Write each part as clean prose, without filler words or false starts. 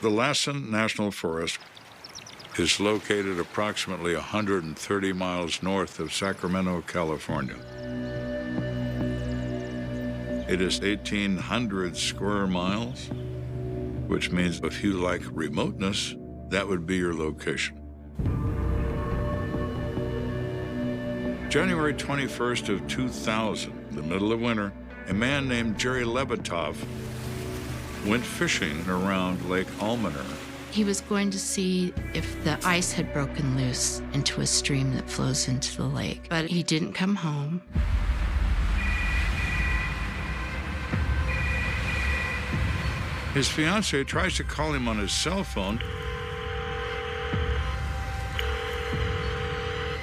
The Lassen National Forest is located approximately 130 miles north of Sacramento, California. It is 1,800 square miles, which means if you like remoteness, that would be your location. January 21st of 2000, the middle of winter, a man named Jerry Levitov went fishing around Lake Almoner. He was going to see if the ice had broken loose into a stream that flows into the lake, but he didn't come home. His fiancée tries to call him on his cell phone.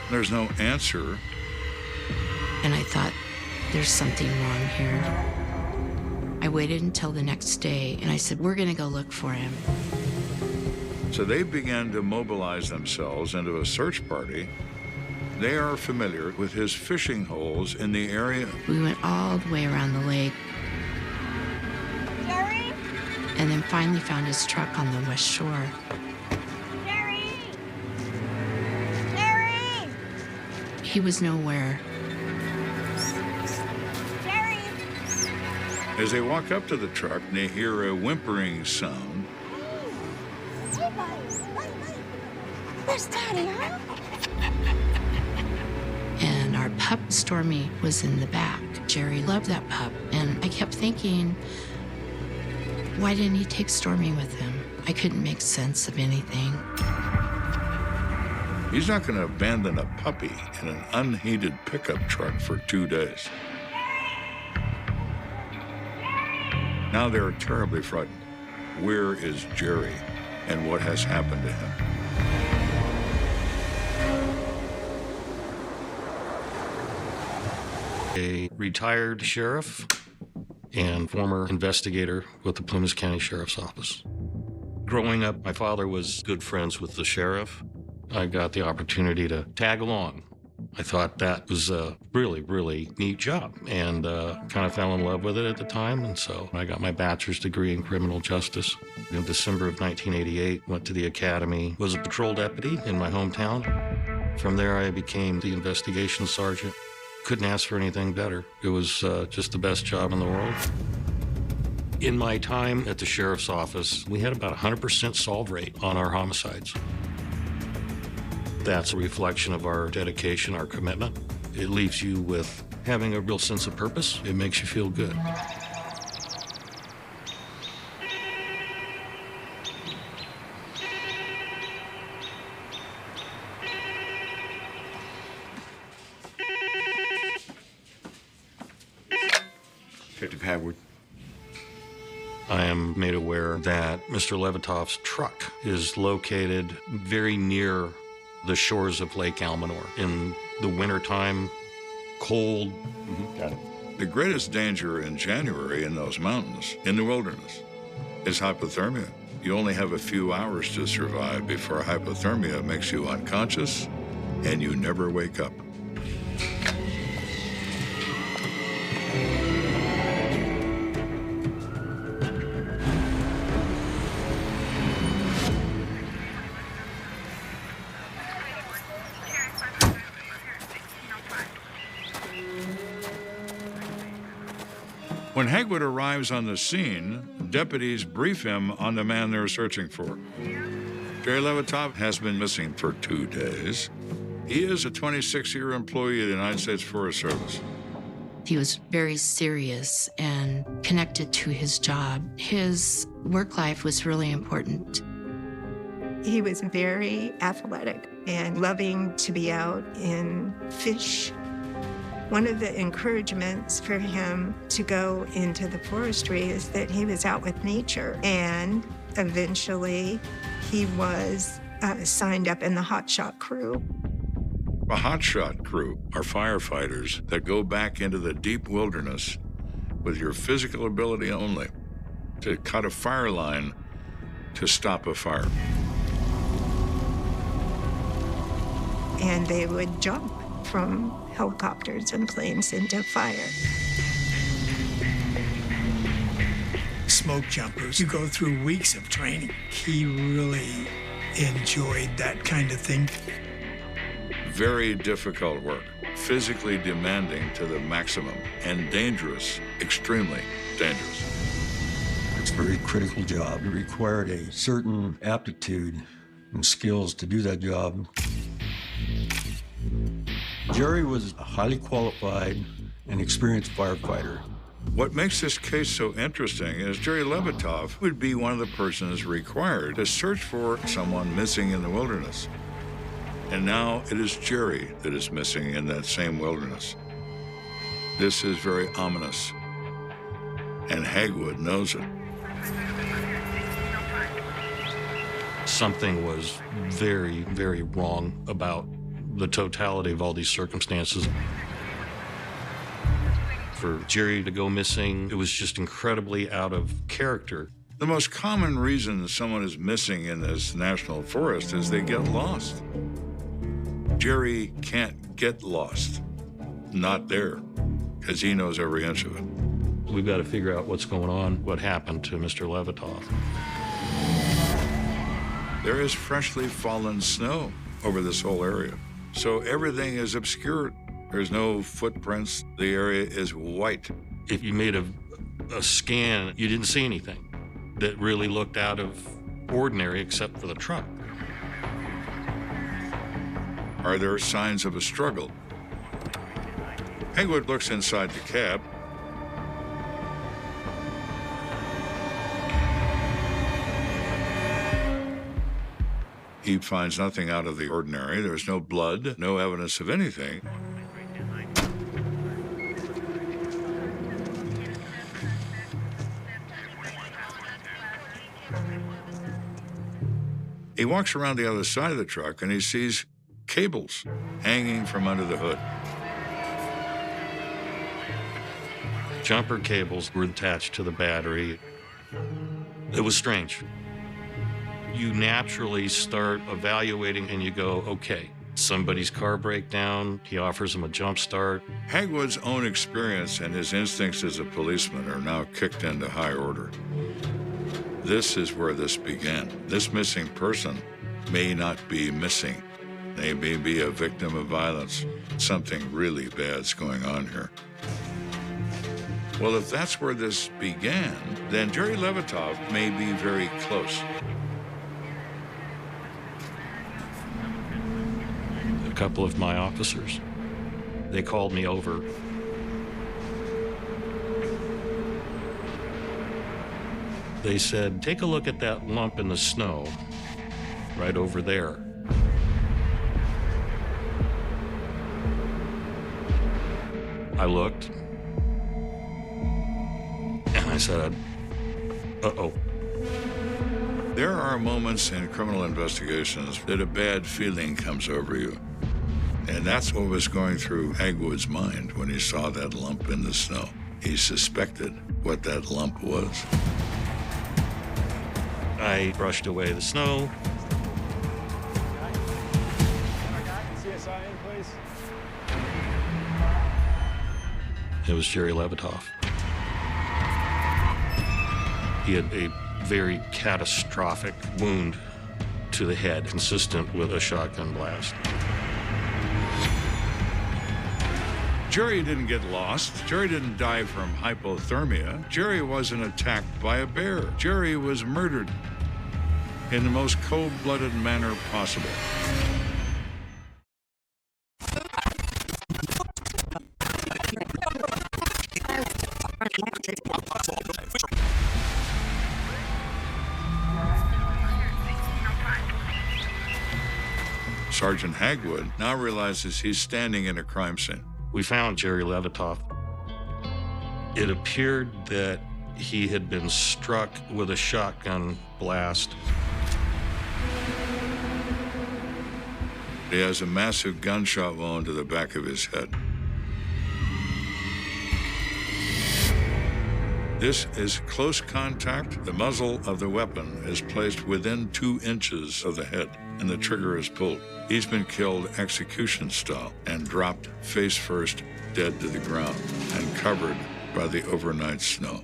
There's no answer. And I thought, there's something wrong here. I waited until the next day, and I said, we're gonna go look for him. So they began to mobilize themselves into a search party. They are familiar with his fishing holes in the area. We went all the way around the lake. Jerry? And then finally found his truck on the west shore. Jerry! Jerry! He was nowhere. Jerry! As they walk up to the truck, they hear a whimpering sound. Hey, buddy. Where's Daddy, huh? And our pup, Stormy, was in the back. Jerry loved that pup. And I kept thinking, why didn't he take Stormy with him? I couldn't make sense of anything. He's not going to abandon a puppy in an unheated pickup truck for 2 days. Now they're terribly frightened. Where is Jerry, and what has happened to him? A retired sheriff and former investigator with the Plumas County Sheriff's Office. Growing up, my father was good friends with the sheriff. I got the opportunity to tag along. I thought that was a really, really neat job, and kind of fell in love with it at the time. And so I got my bachelor's degree in criminal justice. In December of 1988, went to the academy, was a patrol deputy in my hometown. From there, I became the investigation sergeant. Couldn't ask for anything better. It was just the best job in the world. In my time at the sheriff's office, we had about 100% solve rate on our homicides. That's a reflection of our dedication, our commitment. It leaves you with having a real sense of purpose. It makes you feel good. Detective Hadward. I am made aware that Mr. Levitov's truck is located very near the shores of Lake Almanor. In the wintertime, cold. Got it. The greatest danger in January in those mountains, in the wilderness, is hypothermia. You only have a few hours to survive before hypothermia makes you unconscious and you never wake up. When Hagwood arrives on the scene, deputies brief him on the man they're searching for. Jerry Levitov has been missing for 2 days. He is a 26-year employee of the United States Forest Service. He was very serious and connected to his job. His work life was really important. He was very athletic and loving to be out and fish. One of the encouragements for him to go into the forestry is that he was out with nature. And eventually, he was signed up in the hotshot crew. A hotshot crew are firefighters that go back into the deep wilderness with your physical ability only to cut a fire line to stop a fire. And they would jump from helicopters and planes into fire. smoke jumpers. You go through weeks of training. He really enjoyed that kind of thing. Very difficult work, physically demanding to the maximum, and dangerous, extremely dangerous. It's a very critical job. It required a certain aptitude and skills to do that job. Jerry was a highly qualified and experienced firefighter. What makes this case so interesting is Jerry Levitov would be one of the persons required to search for someone missing in the wilderness. And now it is Jerry that is missing in that same wilderness. This is very ominous, and Hagwood knows it. Something was very, very wrong about the totality of all these circumstances. For Jerry to go missing, it was just incredibly out of character. The most common reason someone is missing in this national forest is they get lost. Jerry can't get lost. Not there, because he knows every inch of it. We've got to figure out what's going on, what happened to Mr. Levitov. There is freshly fallen snow over this whole area, so everything is obscured. There's no footprints. The area is white. If you made a scan, you didn't see anything that really looked out of ordinary except for the truck. Are there signs of a struggle? Hagwood looks inside the cab. He finds nothing out of the ordinary. There's no blood, no evidence of anything. He walks around the other side of the truck and he sees cables hanging from under the hood. Jumper cables were attached to the battery. It was strange. You naturally start evaluating and you go, okay, somebody's car breakdown, he offers them a jump start. Hagwood's own experience and his instincts as a policeman are now kicked into high order. This is where this began. This missing person may not be missing. They may be a victim of violence. Something really bad's going on here. Well, if that's where this began, then Jerry Levitov may be very close. A couple of my officers, they called me over. They said, take a look at that lump in the snow right over there. I looked, and I said, uh-oh. There are moments in criminal investigations that a bad feeling comes over you. And that's what was going through Hagwood's mind when he saw that lump in the snow. He suspected what that lump was. I brushed away the snow. It was Jerry Levitov. He had a very catastrophic wound to the head, consistent with a shotgun blast. Jerry didn't get lost. Jerry didn't die from hypothermia. Jerry wasn't attacked by a bear. Jerry was murdered in the most cold-blooded manner possible. Sergeant Hagwood now realizes he's standing in a crime scene. We found Jerry Levitov. It appeared that he had been struck with a shotgun blast. He has a massive gunshot wound to the back of his head. This is close contact. The muzzle of the weapon is placed within 2 inches of the head, and the trigger is pulled. He's been killed execution style and dropped face first, dead to the ground, and covered by the overnight snow.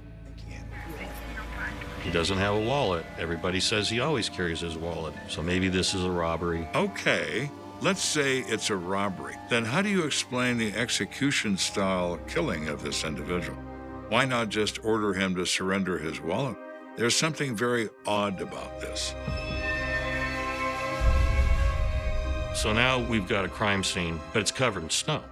He doesn't have a wallet. Everybody says he always carries his wallet. So maybe this is a robbery. Okay, let's say it's a robbery. Then how do you explain the execution-style killing of this individual? Why not just order him to surrender his wallet? There's something very odd about this. So now we've got a crime scene, but it's covered in snow.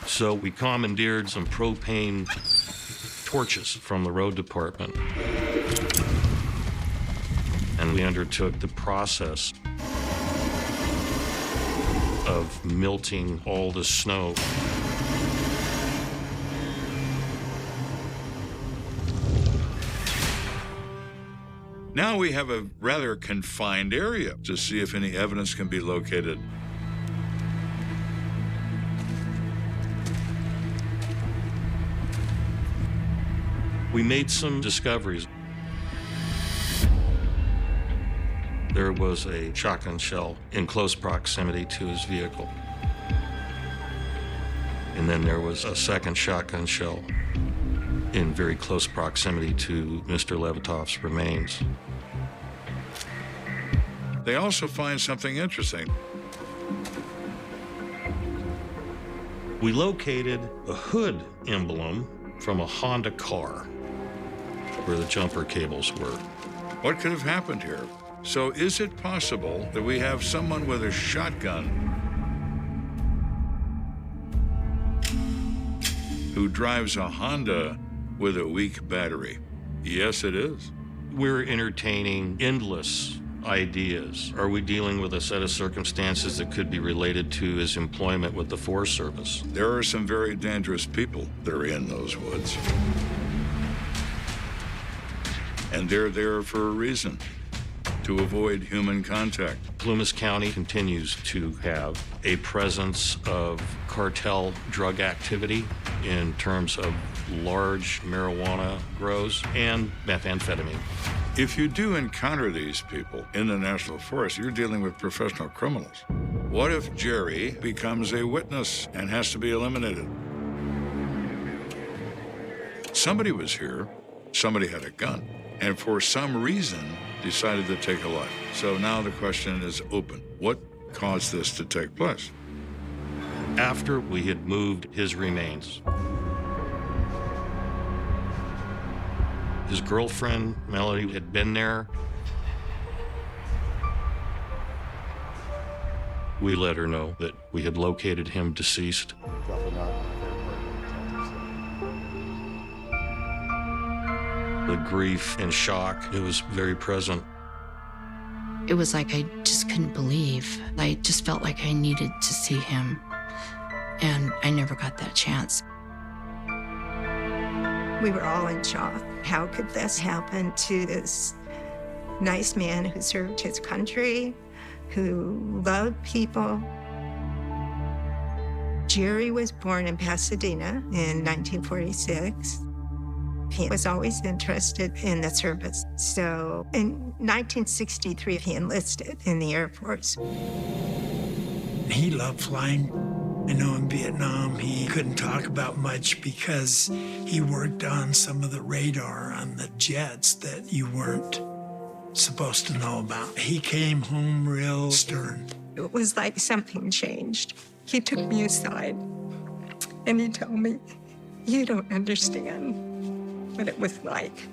So we commandeered some propane torches from the road department. And we undertook the process of melting all the snow. Now we have a rather confined area to see if any evidence can be located. We made some discoveries. There was a shotgun shell in close proximity to his vehicle. And then there was a second shotgun shell in very close proximity to Mr. Levitov's remains. They also find something interesting. We located a hood emblem from a Honda car where the jumper cables were. What could have happened here? So is it possible that we have someone with a shotgun who drives a Honda with a weak battery? Yes, it is. We're entertaining endless ideas. Are we dealing with a set of circumstances that could be related to his employment with the Forest Service? There are some very dangerous people that are in those woods. And they're there for a reason, to avoid human contact. Plumas County continues to have a presence of cartel drug activity in terms of large marijuana grows and methamphetamine. If you do encounter these people in the National Forest, you're dealing with professional criminals. What if Jerry becomes a witness and has to be eliminated? Somebody was here, somebody had a gun, and for some reason decided to take a life. So now the question is open. What caused this to take place? After we had moved his remains, his girlfriend, Melody, had been there. We let her know that we had located him deceased. The grief and shock, it was very present. It was like I just couldn't believe. I just felt like I needed to see him, and I never got that chance. We were all in shock. How could this happen to this nice man who served his country, who loved people? Jerry was born in Pasadena in 1946. He was always interested in the service. So in 1963, he enlisted in the Air Force. He loved flying. I know in Vietnam, he couldn't talk about much because he worked on some of the radar on the jets that you weren't supposed to know about. He came home real stern. It was like something changed. He took me aside and he told me, "You don't understand what it was like.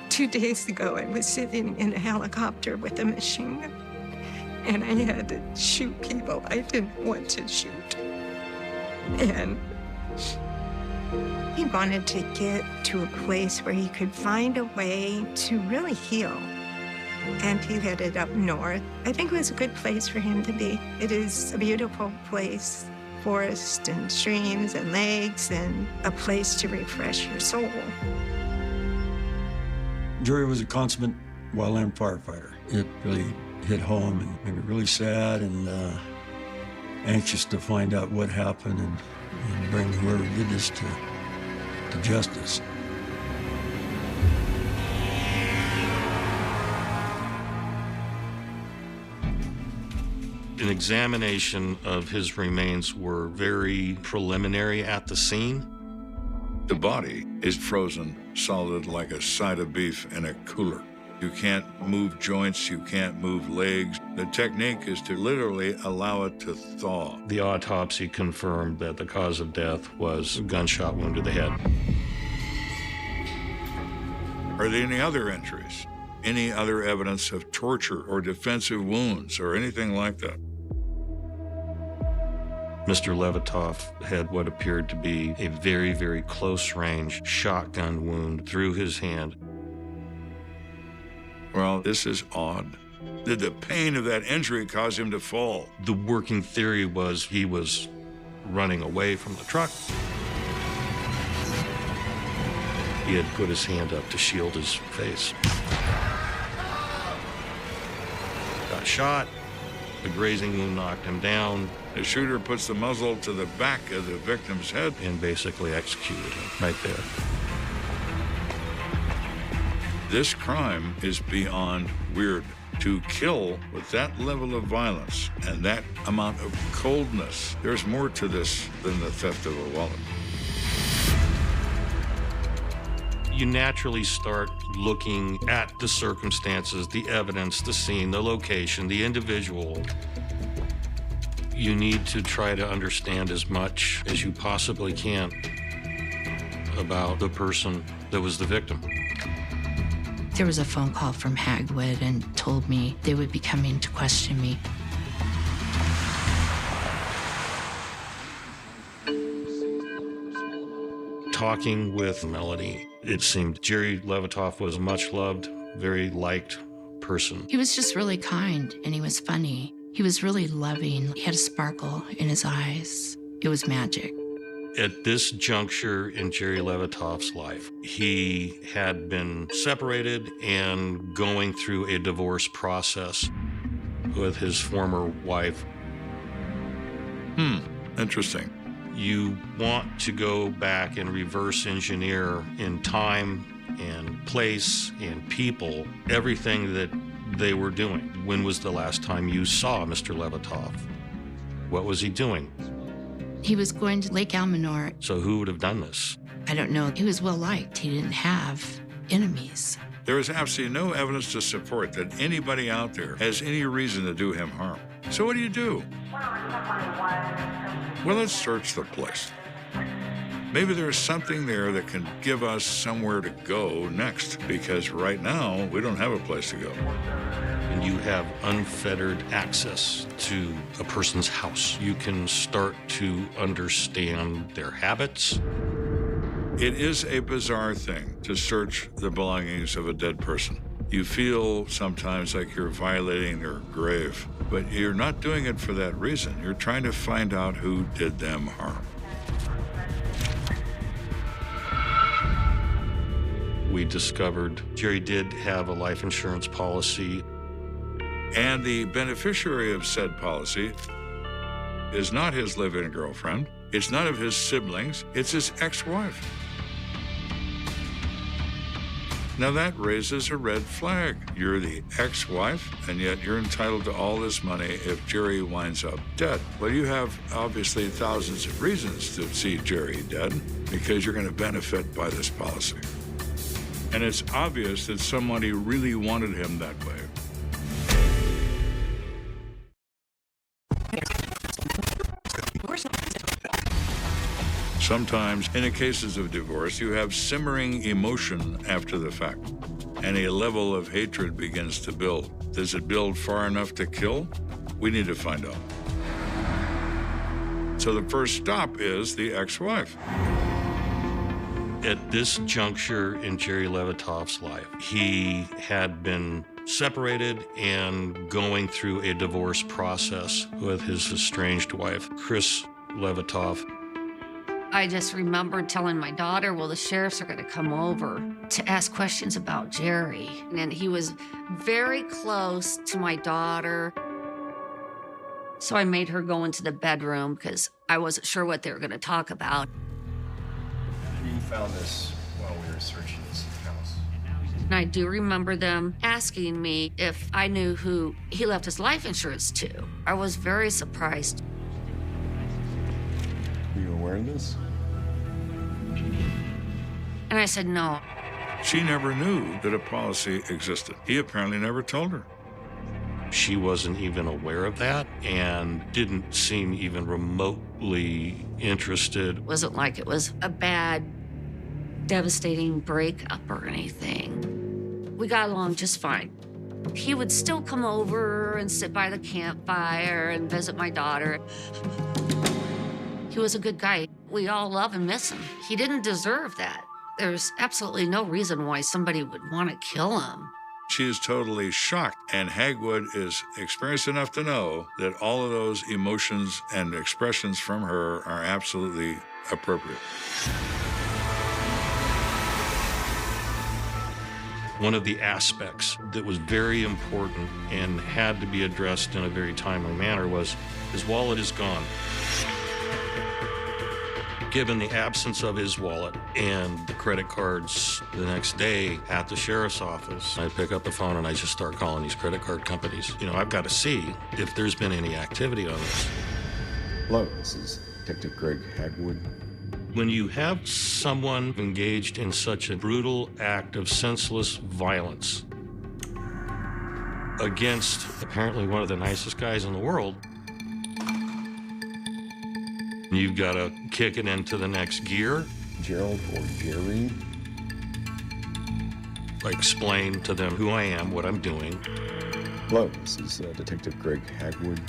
2 days ago, I was sitting in a helicopter with a machine gun, and I had to shoot people I didn't want to shoot." And he wanted to get to a place where he could find a way to really heal. And he headed up north. I think it was a good place for him to be. It is a beautiful place. Forest and streams and lakes and a place to refresh your soul. Jerry was a consummate wildland firefighter. It really hit home and made me really sad and anxious to find out what happened and bring whoever did this to justice. An examination of his remains were very preliminary at the scene. The body is frozen solid like a side of beef in a cooler. You can't move joints, you can't move legs. The technique is to literally allow it to thaw. The autopsy confirmed that the cause of death was a gunshot wound to the head. Are there any other injuries? Any other evidence of torture or defensive wounds or anything like that? Mr. Levitov had what appeared to be a very, very close-range shotgun wound through his hand. Well, this is odd. Did the pain of that injury cause him to fall? The working theory was he was running away from the truck. He had put his hand up to shield his face. Got shot. The grazing wound knocked him down. The shooter puts the muzzle to the back of the victim's head and basically executed him right there. This crime is beyond weird. To kill with that level of violence and that amount of coldness, there's more to this than the theft of a wallet. You naturally start looking at the circumstances, the evidence, the scene, the location, the individual. You need to try to understand as much as you possibly can about the person that was the victim. There was a phone call from Hagwood and told me they would be coming to question me. Talking with Melody, it seemed Jerry Levitov was a much loved, very liked person. He was just really kind and he was funny. He was really loving. He had a sparkle in his eyes. It was magic. At this juncture in Jerry Levitov's life, he had been separated and going through a divorce process with his former wife. Interesting. You want to go back and reverse engineer in time and place and people everything that they were doing. When was the last time you saw Mr. Levitov? What was he doing? He was going to Lake Almanor. So who would have done this? I don't know. He was well liked. He didn't have enemies. There is absolutely no evidence to support that anybody out there has any reason to do him harm. So what do? Well, let's search the place. Maybe there's something there that can give us somewhere to go next, because right now we don't have a place to go. And you have unfettered access to a person's house. You can start to understand their habits. It is a bizarre thing to search the belongings of a dead person. You feel sometimes like you're violating their grave, but you're not doing it for that reason. You're trying to find out who did them harm. We discovered Jerry did have a life insurance policy. And the beneficiary of said policy is not his live-in girlfriend. It's none of his siblings. It's his ex-wife. Now that raises a red flag. You're the ex-wife, and yet you're entitled to all this money if Jerry winds up dead. Well, you have obviously thousands of reasons to see Jerry dead because you're going to benefit by this policy. And it's obvious that somebody really wanted him that way. Sometimes, in the cases of divorce, you have simmering emotion after the fact, and a level of hatred begins to build. Does it build far enough to kill? We need to find out. So the first stop is the ex-wife. At this juncture in Jerry Levitov's life, he had been separated and going through a divorce process with his estranged wife, Chris Levitov. I just remembered telling my daughter, well, the sheriffs are going to come over to ask questions about Jerry. And he was very close to my daughter. So I made her go into the bedroom because I wasn't sure what they were going to talk about. You found this while we were searching this house. And I do remember them asking me if I knew who he left his life insurance to. I was very surprised. Were you aware of this? And I said, no. She never knew that a policy existed. He apparently never told her. She wasn't even aware of that and didn't seem even remotely interested. It wasn't like it was a bad, devastating breakup or anything. We got along just fine. He would still come over and sit by the campfire and visit my daughter. He was a good guy. We all love and miss him. He didn't deserve that. There's absolutely no reason why somebody would want to kill him. She is totally shocked, and Hagwood is experienced enough to know that all of those emotions and expressions from her are absolutely appropriate. One of the aspects that was very important and had to be addressed in a very timely manner was his wallet is gone. Given the absence of his wallet and the credit cards the next day at the sheriff's office, I pick up the phone and I just start calling these credit card companies. You know, I've got to see if there's been any activity on this. Hello, this is Detective Greg Hagwood. When you have someone engaged in such a brutal act of senseless violence against apparently one of the nicest guys in the world, you've got to kick it into the next gear. Gerald or Jerry? I explain to them who I am, what I'm doing. Hello, this is Detective Greg Hagwood.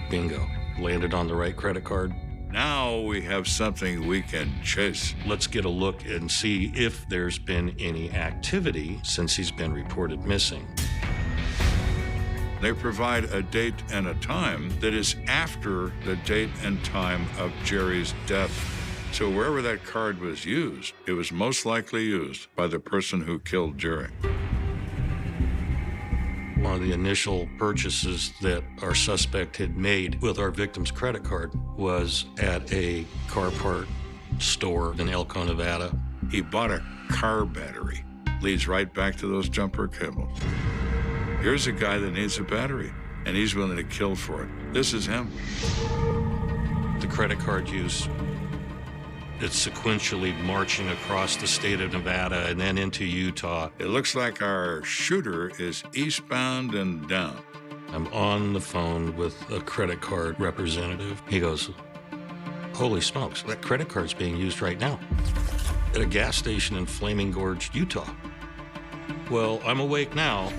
Bingo. Landed on the right credit card. Now we have something we can chase. Let's get a look and see if there's been any activity since he's been reported missing. They provide a date and a time that is after the date and time of Jerry's death. So wherever that card was used, it was most likely used by the person who killed Jerry. One of the initial purchases that our suspect had made with our victim's credit card was at a car part store in Elko, Nevada. He bought a car battery. Leads right back to those jumper cables. Here's a guy that needs a battery, and he's willing to kill for it. This is him. The credit card use, it's sequentially marching across the state of Nevada and then into Utah. It looks like our shooter is eastbound and down. I'm on the phone with a credit card representative. He goes, holy smokes, that credit card's being used right now at a gas station in Flaming Gorge, Utah. Well, I'm awake now.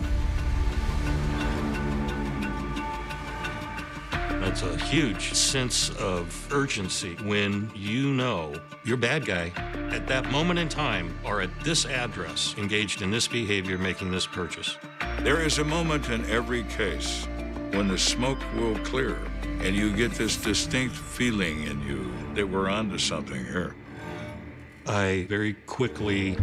That's a huge sense of urgency when you know your bad guy at that moment in time are at this address, engaged in this behavior, making this purchase. There is a moment in every case when the smoke will clear and you get this distinct feeling in you that we're onto something here. I very quickly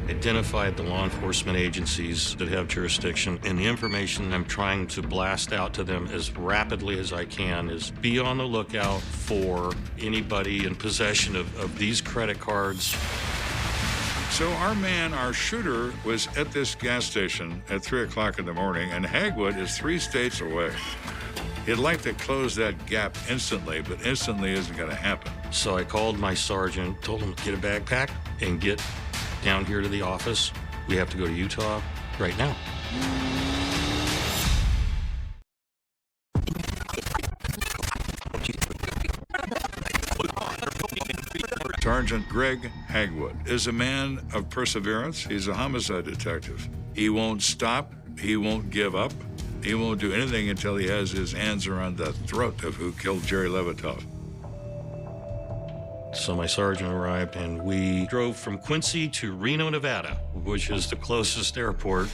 identified the law enforcement agencies that have jurisdiction, and the information I'm trying to blast out to them as rapidly as I can is be on the lookout for anybody in possession of these credit cards. So our man, our shooter, was at this gas station at 3 o'clock in the morning, and Hagwood is 3 states away. He'd like to close that gap instantly, but instantly isn't going to happen. So I called my sergeant, told him to get a backpack and get down here to the office. We have to go to Utah right now. Sergeant Greg Hagwood is a man of perseverance. He's a homicide detective. He won't stop. He won't give up. He won't do anything until he has his hands around the throat of who killed Jerry Levitoff. So my sergeant arrived, and we drove from Quincy to Reno, Nevada, which is the closest airport.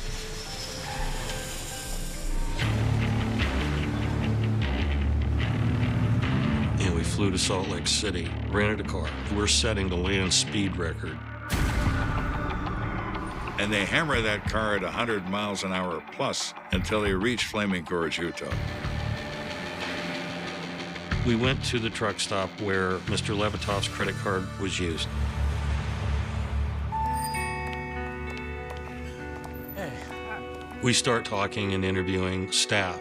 And we flew to Salt Lake City, rented a car. We're setting the land speed record. And they hammer that car at 100 miles an hour plus until they reach Flaming Gorge, Utah. We went to the truck stop where Mr. Levitoff's credit card was used. We start talking and interviewing staff.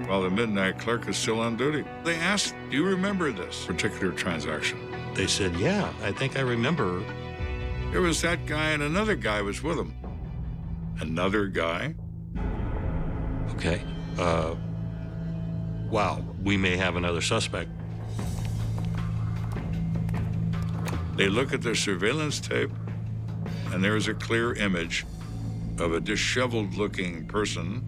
While the midnight clerk is still on duty. They asked, do you remember this particular transaction? They said, yeah, I think I remember. There was that guy and another guy was with him. Another guy? Okay, wow, we may have another suspect. They look at the surveillance tape, and there's a clear image of a disheveled-looking person,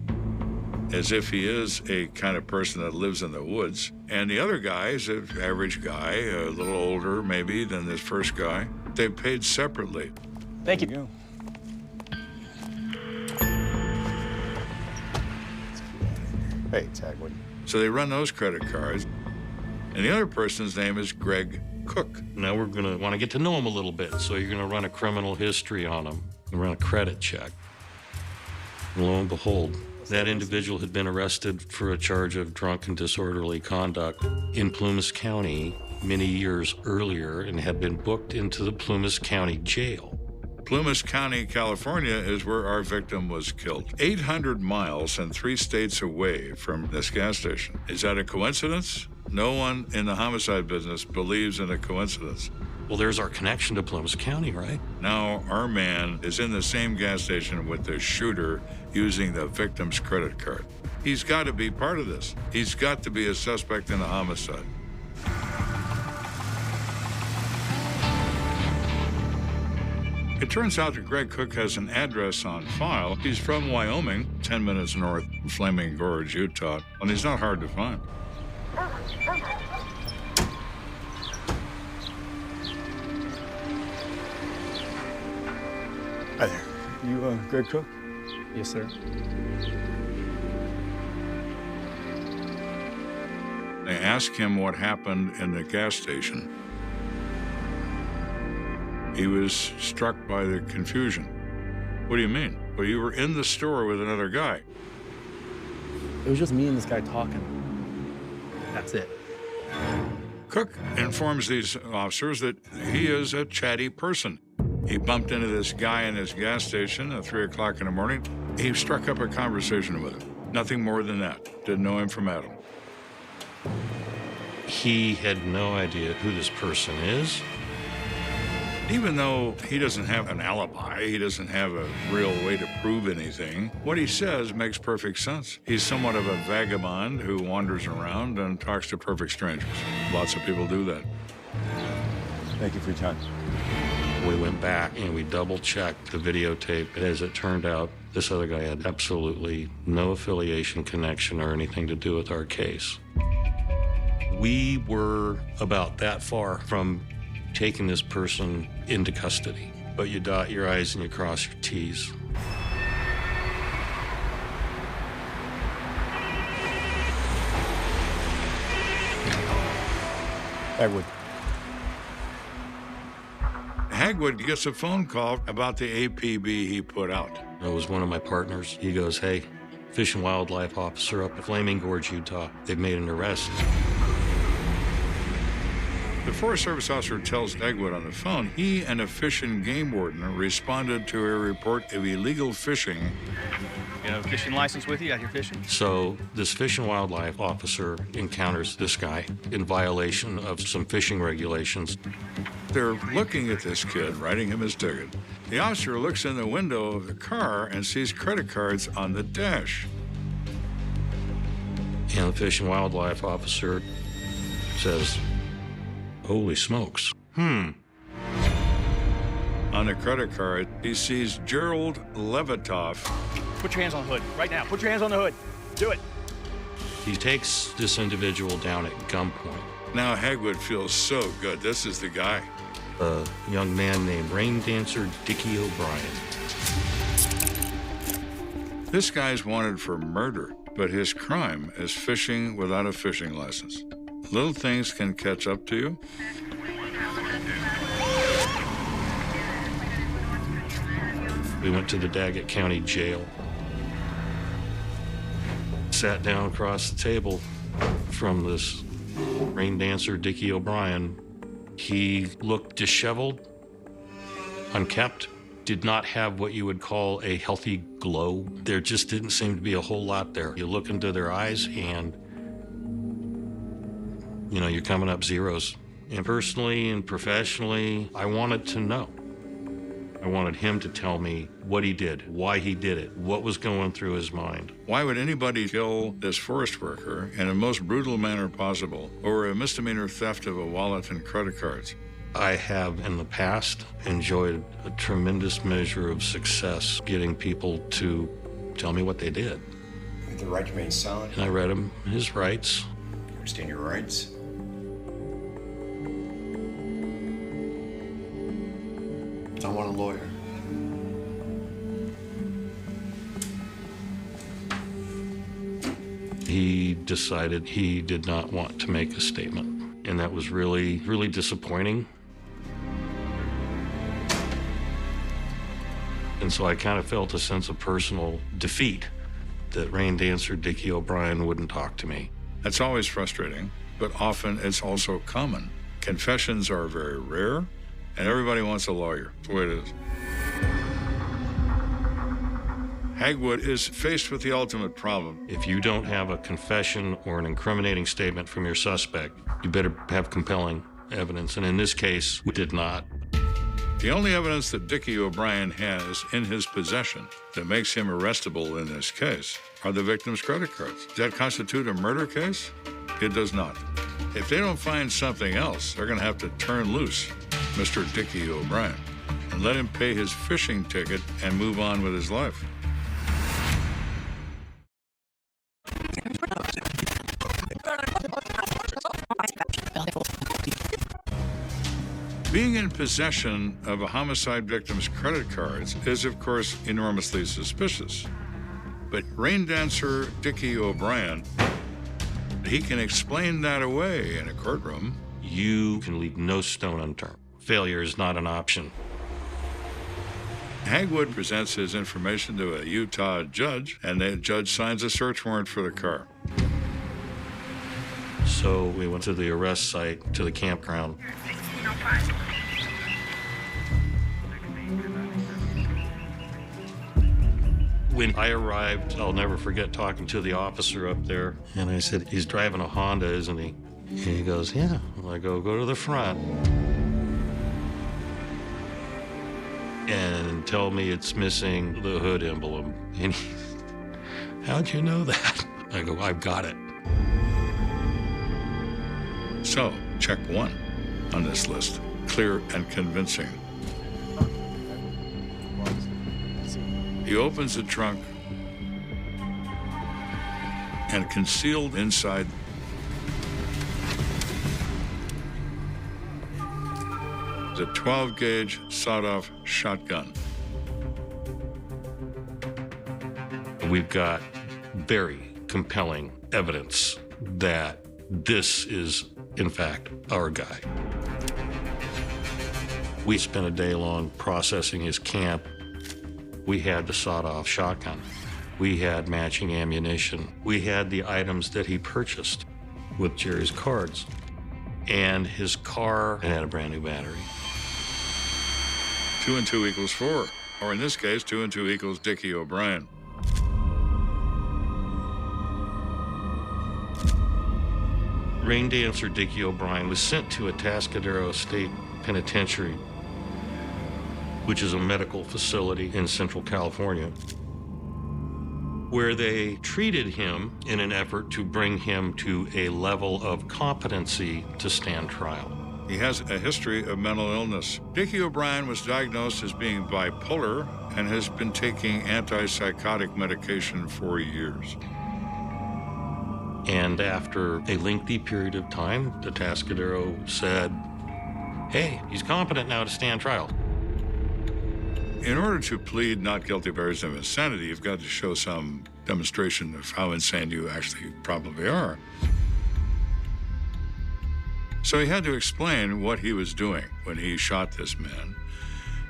as if he is a kind of person that lives in the woods. And the other guy is an average guy, a little older maybe than this first guy. They paid separately. Thank you. Hey, Tagwood. So they run those credit cards, and the other person's name is Greg Cook. Now we're gonna wanna get to know him a little bit, so you're gonna run a criminal history on him and run a credit check. And lo and behold, that individual had been arrested for a charge of drunk and disorderly conduct in Plumas County many years earlier and had been booked into the Plumas County Jail. Plumas County, California is where our victim was killed. 800 miles and 3 states away from this gas station. Is that a coincidence? No one in the homicide business believes in a coincidence. Well, there's our connection to Plumas County, right? Now our man is in the same gas station with the shooter using the victim's credit card. He's got to be part of this. He's got to be a suspect in a homicide. It turns out that Greg Cook has an address on file. He's from Wyoming, 10 minutes north of Flaming Gorge, Utah, and he's not hard to find. Hi there. You, Greg Cook? Yes, sir. They ask him what happened in the gas station. He was struck by the confusion. What do you mean? Well, you were in the store with another guy. It was just me and this guy talking. That's it. Cook informs these officers that he is a chatty person. He bumped into this guy in his gas station at 3 o'clock in the morning. He struck up a conversation with him. Nothing more than that. Didn't know him from Adam. He had no idea who this person is. Even though he doesn't have an alibi, he doesn't have a real way to prove anything, what he says makes perfect sense. He's somewhat of a vagabond who wanders around and talks to perfect strangers. Lots of people do that. Thank you for your time. We went back and we double-checked the videotape. As it turned out, this other guy had absolutely no affiliation, connection, or anything to do with our case. We were about that far from taking this person into custody, but you dot your I's and you cross your T's. Hagwood. Hagwood gets a phone call about the APB he put out. It was one of my partners. He goes, hey, Fish and Wildlife officer up at Flaming Gorge, Utah. They've made an arrest. The Forest Service officer tells Hagwood on the phone he and a fish and game warden responded to a report of illegal fishing. You have a fishing license with you out here fishing? So this Fish and Wildlife officer encounters this guy in violation of some fishing regulations. They're looking at this kid, writing him his ticket. The officer looks in the window of the car and sees credit cards on the dash. And the Fish and Wildlife officer says, holy smokes. On the credit card, he sees Gerald Levitoff. Put your hands on the hood right now. Put your hands on the hood. Do it. He takes this individual down at gunpoint. Now Hagwood feels so good. This is the guy. A young man named Rain Dancer Dickie O'Brien. This guy's wanted for murder, but his crime is fishing without a fishing license. Little things can catch up to you. We went to the Daggett County Jail. Sat down across the table from this Rain Dancer Dickie O'Brien. He looked disheveled, unkempt, did not have what you would call a healthy glow. There just didn't seem to be a whole lot there. You look into their eyes and, you know, you're coming up zeros And personally and professionally, I wanted to know. I wanted him to tell me what he did, why he did it, what was going through his mind. Why would anybody kill this forest worker in the most brutal manner possible over a misdemeanor theft of a wallet and credit cards? I have, in the past, enjoyed a tremendous measure of success getting people to tell me what they did. You have the right to remain silent. And I read him his rights. You understand your rights. I want a lawyer. He decided he did not want to make a statement. And that was really, really disappointing. And so I kind of felt a sense of personal defeat that rain dancer Dickie O'Brien wouldn't talk to me. That's always frustrating, but often it's also common. Confessions are very rare, and everybody wants a lawyer. That's the way it is. Hagwood is faced with the ultimate problem. If you don't have a confession or an incriminating statement from your suspect, you better have compelling evidence. And in this case, we did not. The only evidence that Dickie O'Brien has in his possession that makes him arrestable in this case are the victim's credit cards. Does that constitute a murder case? It does not. If they don't find something else, they're going to have to turn loose Mr. Dickie O'Brien and let him pay his fishing ticket and move on with his life. Being in possession of a homicide victim's credit cards is, of course, enormously suspicious. But rain dancer Dickie O'Brien, he can explain that away in a courtroom. You can leave no stone unturned. Failure is not an option. Hagwood presents his information to a Utah judge, and the judge signs a search warrant for the car. So we went to the arrest site, to the campground. When I arrived, I'll never forget talking to the officer up there. And I said, he's driving a Honda, isn't he? And he goes, yeah. I go to the front. And tell me it's missing the hood emblem. And he, how'd you know that? I go, I've got it. So, check one on this list. Clear and convincing. He opens the trunk, and concealed inside is a 12-gauge sawed-off shotgun. We've got very compelling evidence that this is, in fact, our guy. We spent a day long processing his camp. We had the sawed-off shotgun. We had matching ammunition. We had the items that he purchased with Jerry's cards. And his car had a brand new battery. 2 and 2 equals 4. Or in this case, 2 and 2 equals Dickie O'Brien. Rain dancer Dickie O'Brien was sent to Atascadero State Penitentiary, which is a medical facility in Central California, where they treated him in an effort to bring him to a level of competency to stand trial. He has a history of mental illness. Dickie O'Brien was diagnosed as being bipolar and has been taking antipsychotic medication for years. And after a lengthy period of time, Atascadero said, hey, he's competent now to stand trial. In order to plead not guilty by reason of insanity, you've got to show some demonstration of how insane you actually probably are. So he had to explain what he was doing when he shot this man.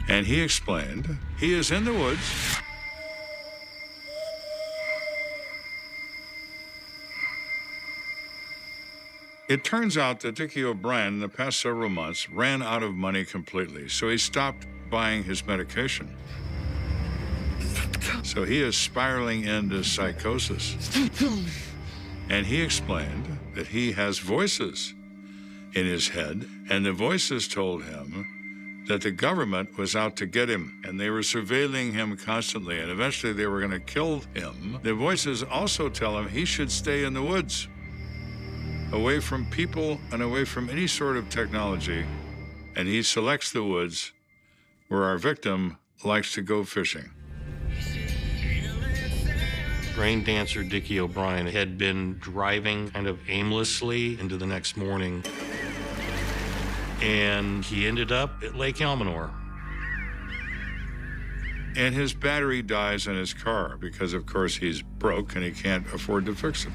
And he explained, he is in the woods. It turns out that Dickie O'Brien, in the past several months, ran out of money completely, so he stopped buying his medication. So he is spiraling into psychosis. And he explained that he has voices in his head, and the voices told him that the government was out to get him, and they were surveilling him constantly, and eventually they were going to kill him. The voices also tell him he should stay in the woods, away from people and away from any sort of technology, and he selects the woods where our victim likes to go fishing. Rain dancer Dickie O'Brien had been driving kind of aimlessly into the next morning, and he ended up at Lake Almanor. And his battery dies in his car because, of course, he's broke and he can't afford to fix it.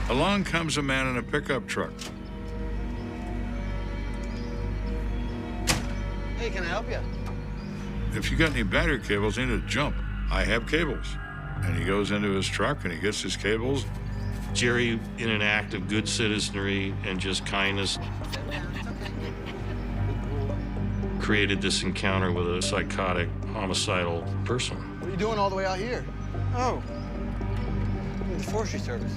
Along comes a man in a pickup truck. Hey, can I help you? If you got any battery cables, you need to jump. I have cables. And he goes into his truck and he gets his cables. Jerry, in an act of good citizenry and just kindness, created this encounter with a psychotic, homicidal person. What are you doing all the way out here? Oh, the Forestry Service.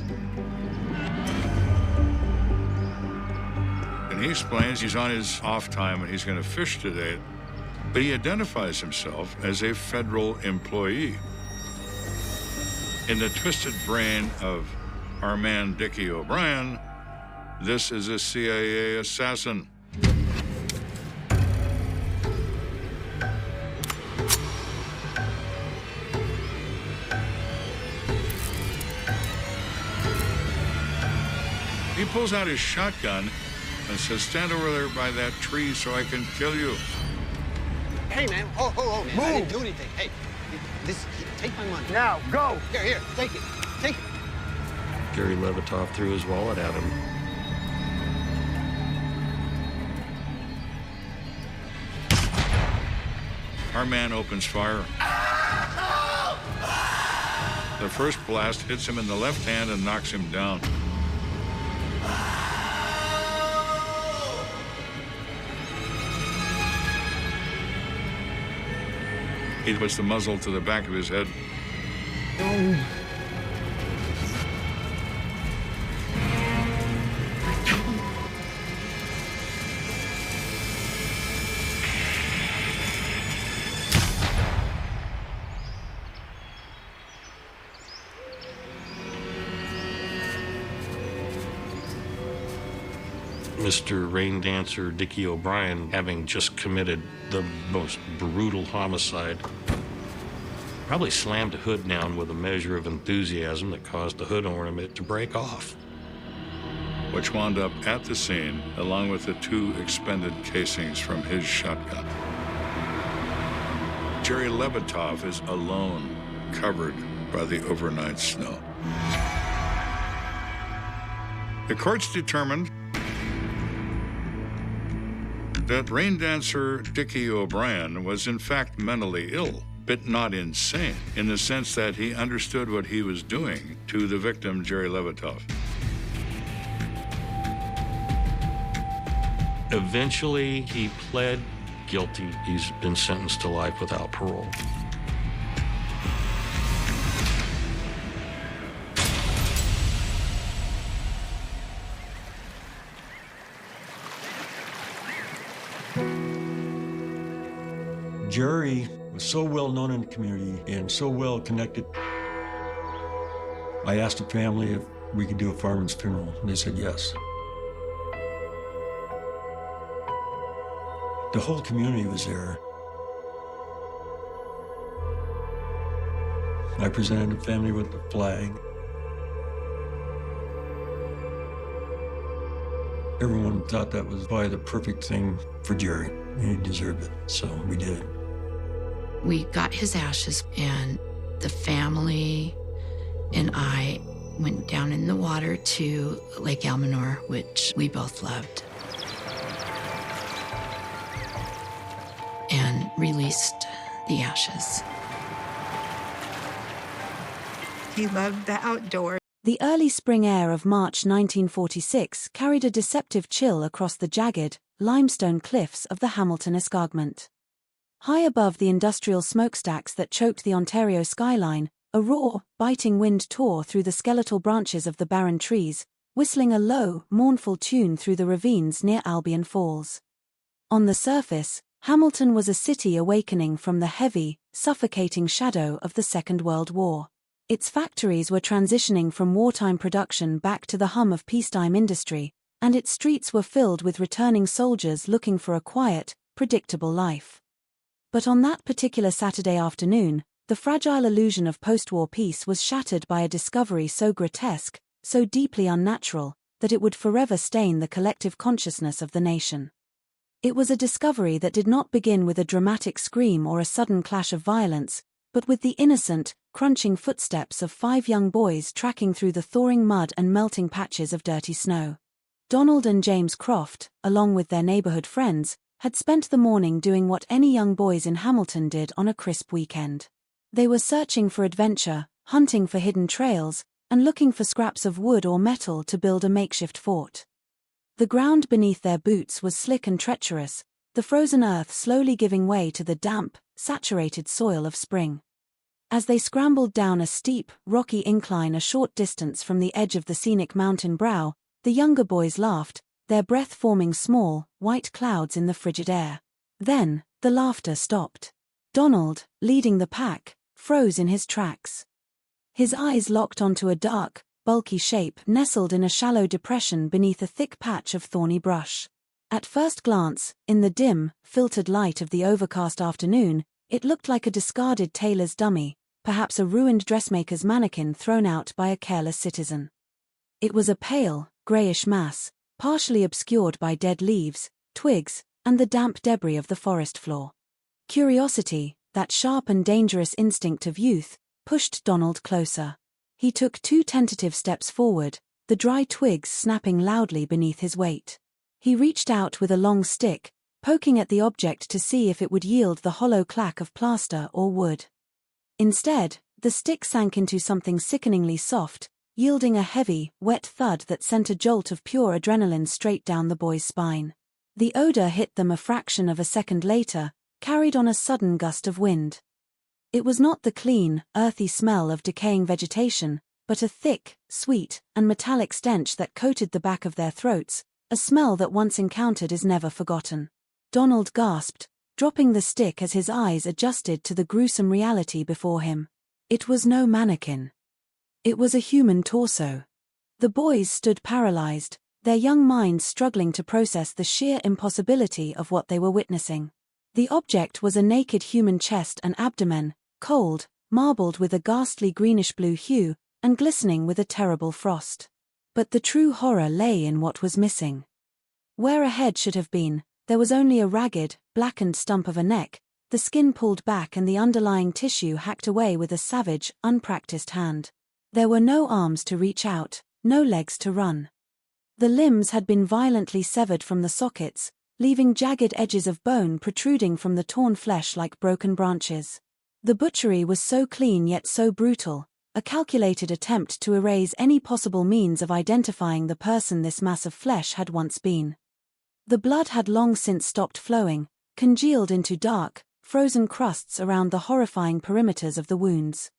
And he explains he's on his off time and he's going to fish today. But he identifies himself as a federal employee. In the twisted brain of our man Dickie O'Brien, this is a CIA assassin. He pulls out his shotgun and says, "Stand over there by that tree so I can kill you." Hey, man. Oh, man. Move. I didn't do anything. Hey, take my money. Now, go. Here, take it. Take it. Jerry Levitoff threw his wallet at him. Our man opens fire. The first blast hits him in the left hand and knocks him down. He puts the muzzle to the back of his head. Mr. Rain Dancer Dickie O'Brien, having just committed the most brutal homicide, probably slammed the hood down with a measure of enthusiasm that caused the hood ornament to break off, which wound up at the scene along with the 2 expended casings from his shotgun. Jerry Levitoff is alone, covered by the overnight snow. The courts determined that rain dancer Dickie O'Brien was in fact mentally ill, but not insane, in the sense that he understood what he was doing to the victim, Jerry Levitoff. Eventually, he pled guilty. He's been sentenced to life without parole. Jerry was so well known in the community and so well connected. I asked the family if we could do a fireman's funeral, and they said yes. The whole community was there. I presented the family with the flag. Everyone thought that was probably the perfect thing for Jerry, and he deserved it, so we did it. We got his ashes, and the family and I went down in the water to Lake Almanor, which we both loved, and released the ashes. He loved the outdoors. The early spring air of March 1946 carried a deceptive chill across the jagged, limestone cliffs of the Hamilton Escarpment. High above the industrial smokestacks that choked the Ontario skyline, A raw, biting wind tore through the skeletal branches of the barren trees, whistling a low, mournful tune through the ravines near Albion Falls. On the surface, Hamilton was a city awakening from the heavy, suffocating shadow of the Second World War. Its factories were transitioning from wartime production back to the hum of peacetime industry, and its streets were filled with returning soldiers looking for a quiet, predictable life. But on that particular Saturday afternoon, the fragile illusion of post-war peace was shattered by a discovery so grotesque, so deeply unnatural, that it would forever stain the collective consciousness of the nation. It was a discovery that did not begin with a dramatic scream or a sudden clash of violence, but with the innocent, crunching footsteps of 5 young boys tracking through the thawing mud and melting patches of dirty snow. Donald and James Croft, along with their neighborhood friends, had spent the morning doing what any young boys in Hamilton did on a crisp weekend. They were searching for adventure, hunting for hidden trails, and looking for scraps of wood or metal to build a makeshift fort. The ground beneath their boots was slick and treacherous, the frozen earth slowly giving way to the damp, saturated soil of spring. As they scrambled down a steep, rocky incline a short distance from the edge of the scenic mountain brow, the younger boys laughed, their breath forming small, white clouds in the frigid air. Then, the laughter stopped. Donald, leading the pack, froze in his tracks. His eyes locked onto a dark, bulky shape nestled in a shallow depression beneath a thick patch of thorny brush. At first glance, in the dim, filtered light of the overcast afternoon, it looked like a discarded tailor's dummy, perhaps a ruined dressmaker's mannequin thrown out by a careless citizen. It was a pale, greyish mass, partially obscured by dead leaves, twigs, and the damp debris of the forest floor. Curiosity, that sharp and dangerous instinct of youth, pushed Donald closer. He took 2 tentative steps forward, the dry twigs snapping loudly beneath his weight. He reached out with a long stick, poking at the object to see if it would yield the hollow clack of plaster or wood. Instead, the stick sank into something sickeningly soft, yielding a heavy, wet thud that sent a jolt of pure adrenaline straight down the boy's spine. The odor hit them a fraction of a second later, carried on a sudden gust of wind. It was not the clean, earthy smell of decaying vegetation, but a thick, sweet, and metallic stench that coated the back of their throats, a smell that once encountered is never forgotten. Donald gasped, dropping the stick as his eyes adjusted to the gruesome reality before him. It was no mannequin. It was a human torso. The boys stood paralyzed, their young minds struggling to process the sheer impossibility of what they were witnessing. The object was a naked human chest and abdomen, cold, marbled with a ghastly greenish-blue hue, and glistening with a terrible frost. But the true horror lay in what was missing. Where a head should have been, there was only a ragged, blackened stump of a neck, the skin pulled back and the underlying tissue hacked away with a savage, unpracticed hand. There were no arms to reach out, no legs to run. The limbs had been violently severed from the sockets, leaving jagged edges of bone protruding from the torn flesh like broken branches. The butchery was so clean yet so brutal, a calculated attempt to erase any possible means of identifying the person this mass of flesh had once been. The blood had long since stopped flowing, congealed into dark, frozen crusts around the horrifying perimeters of the wounds.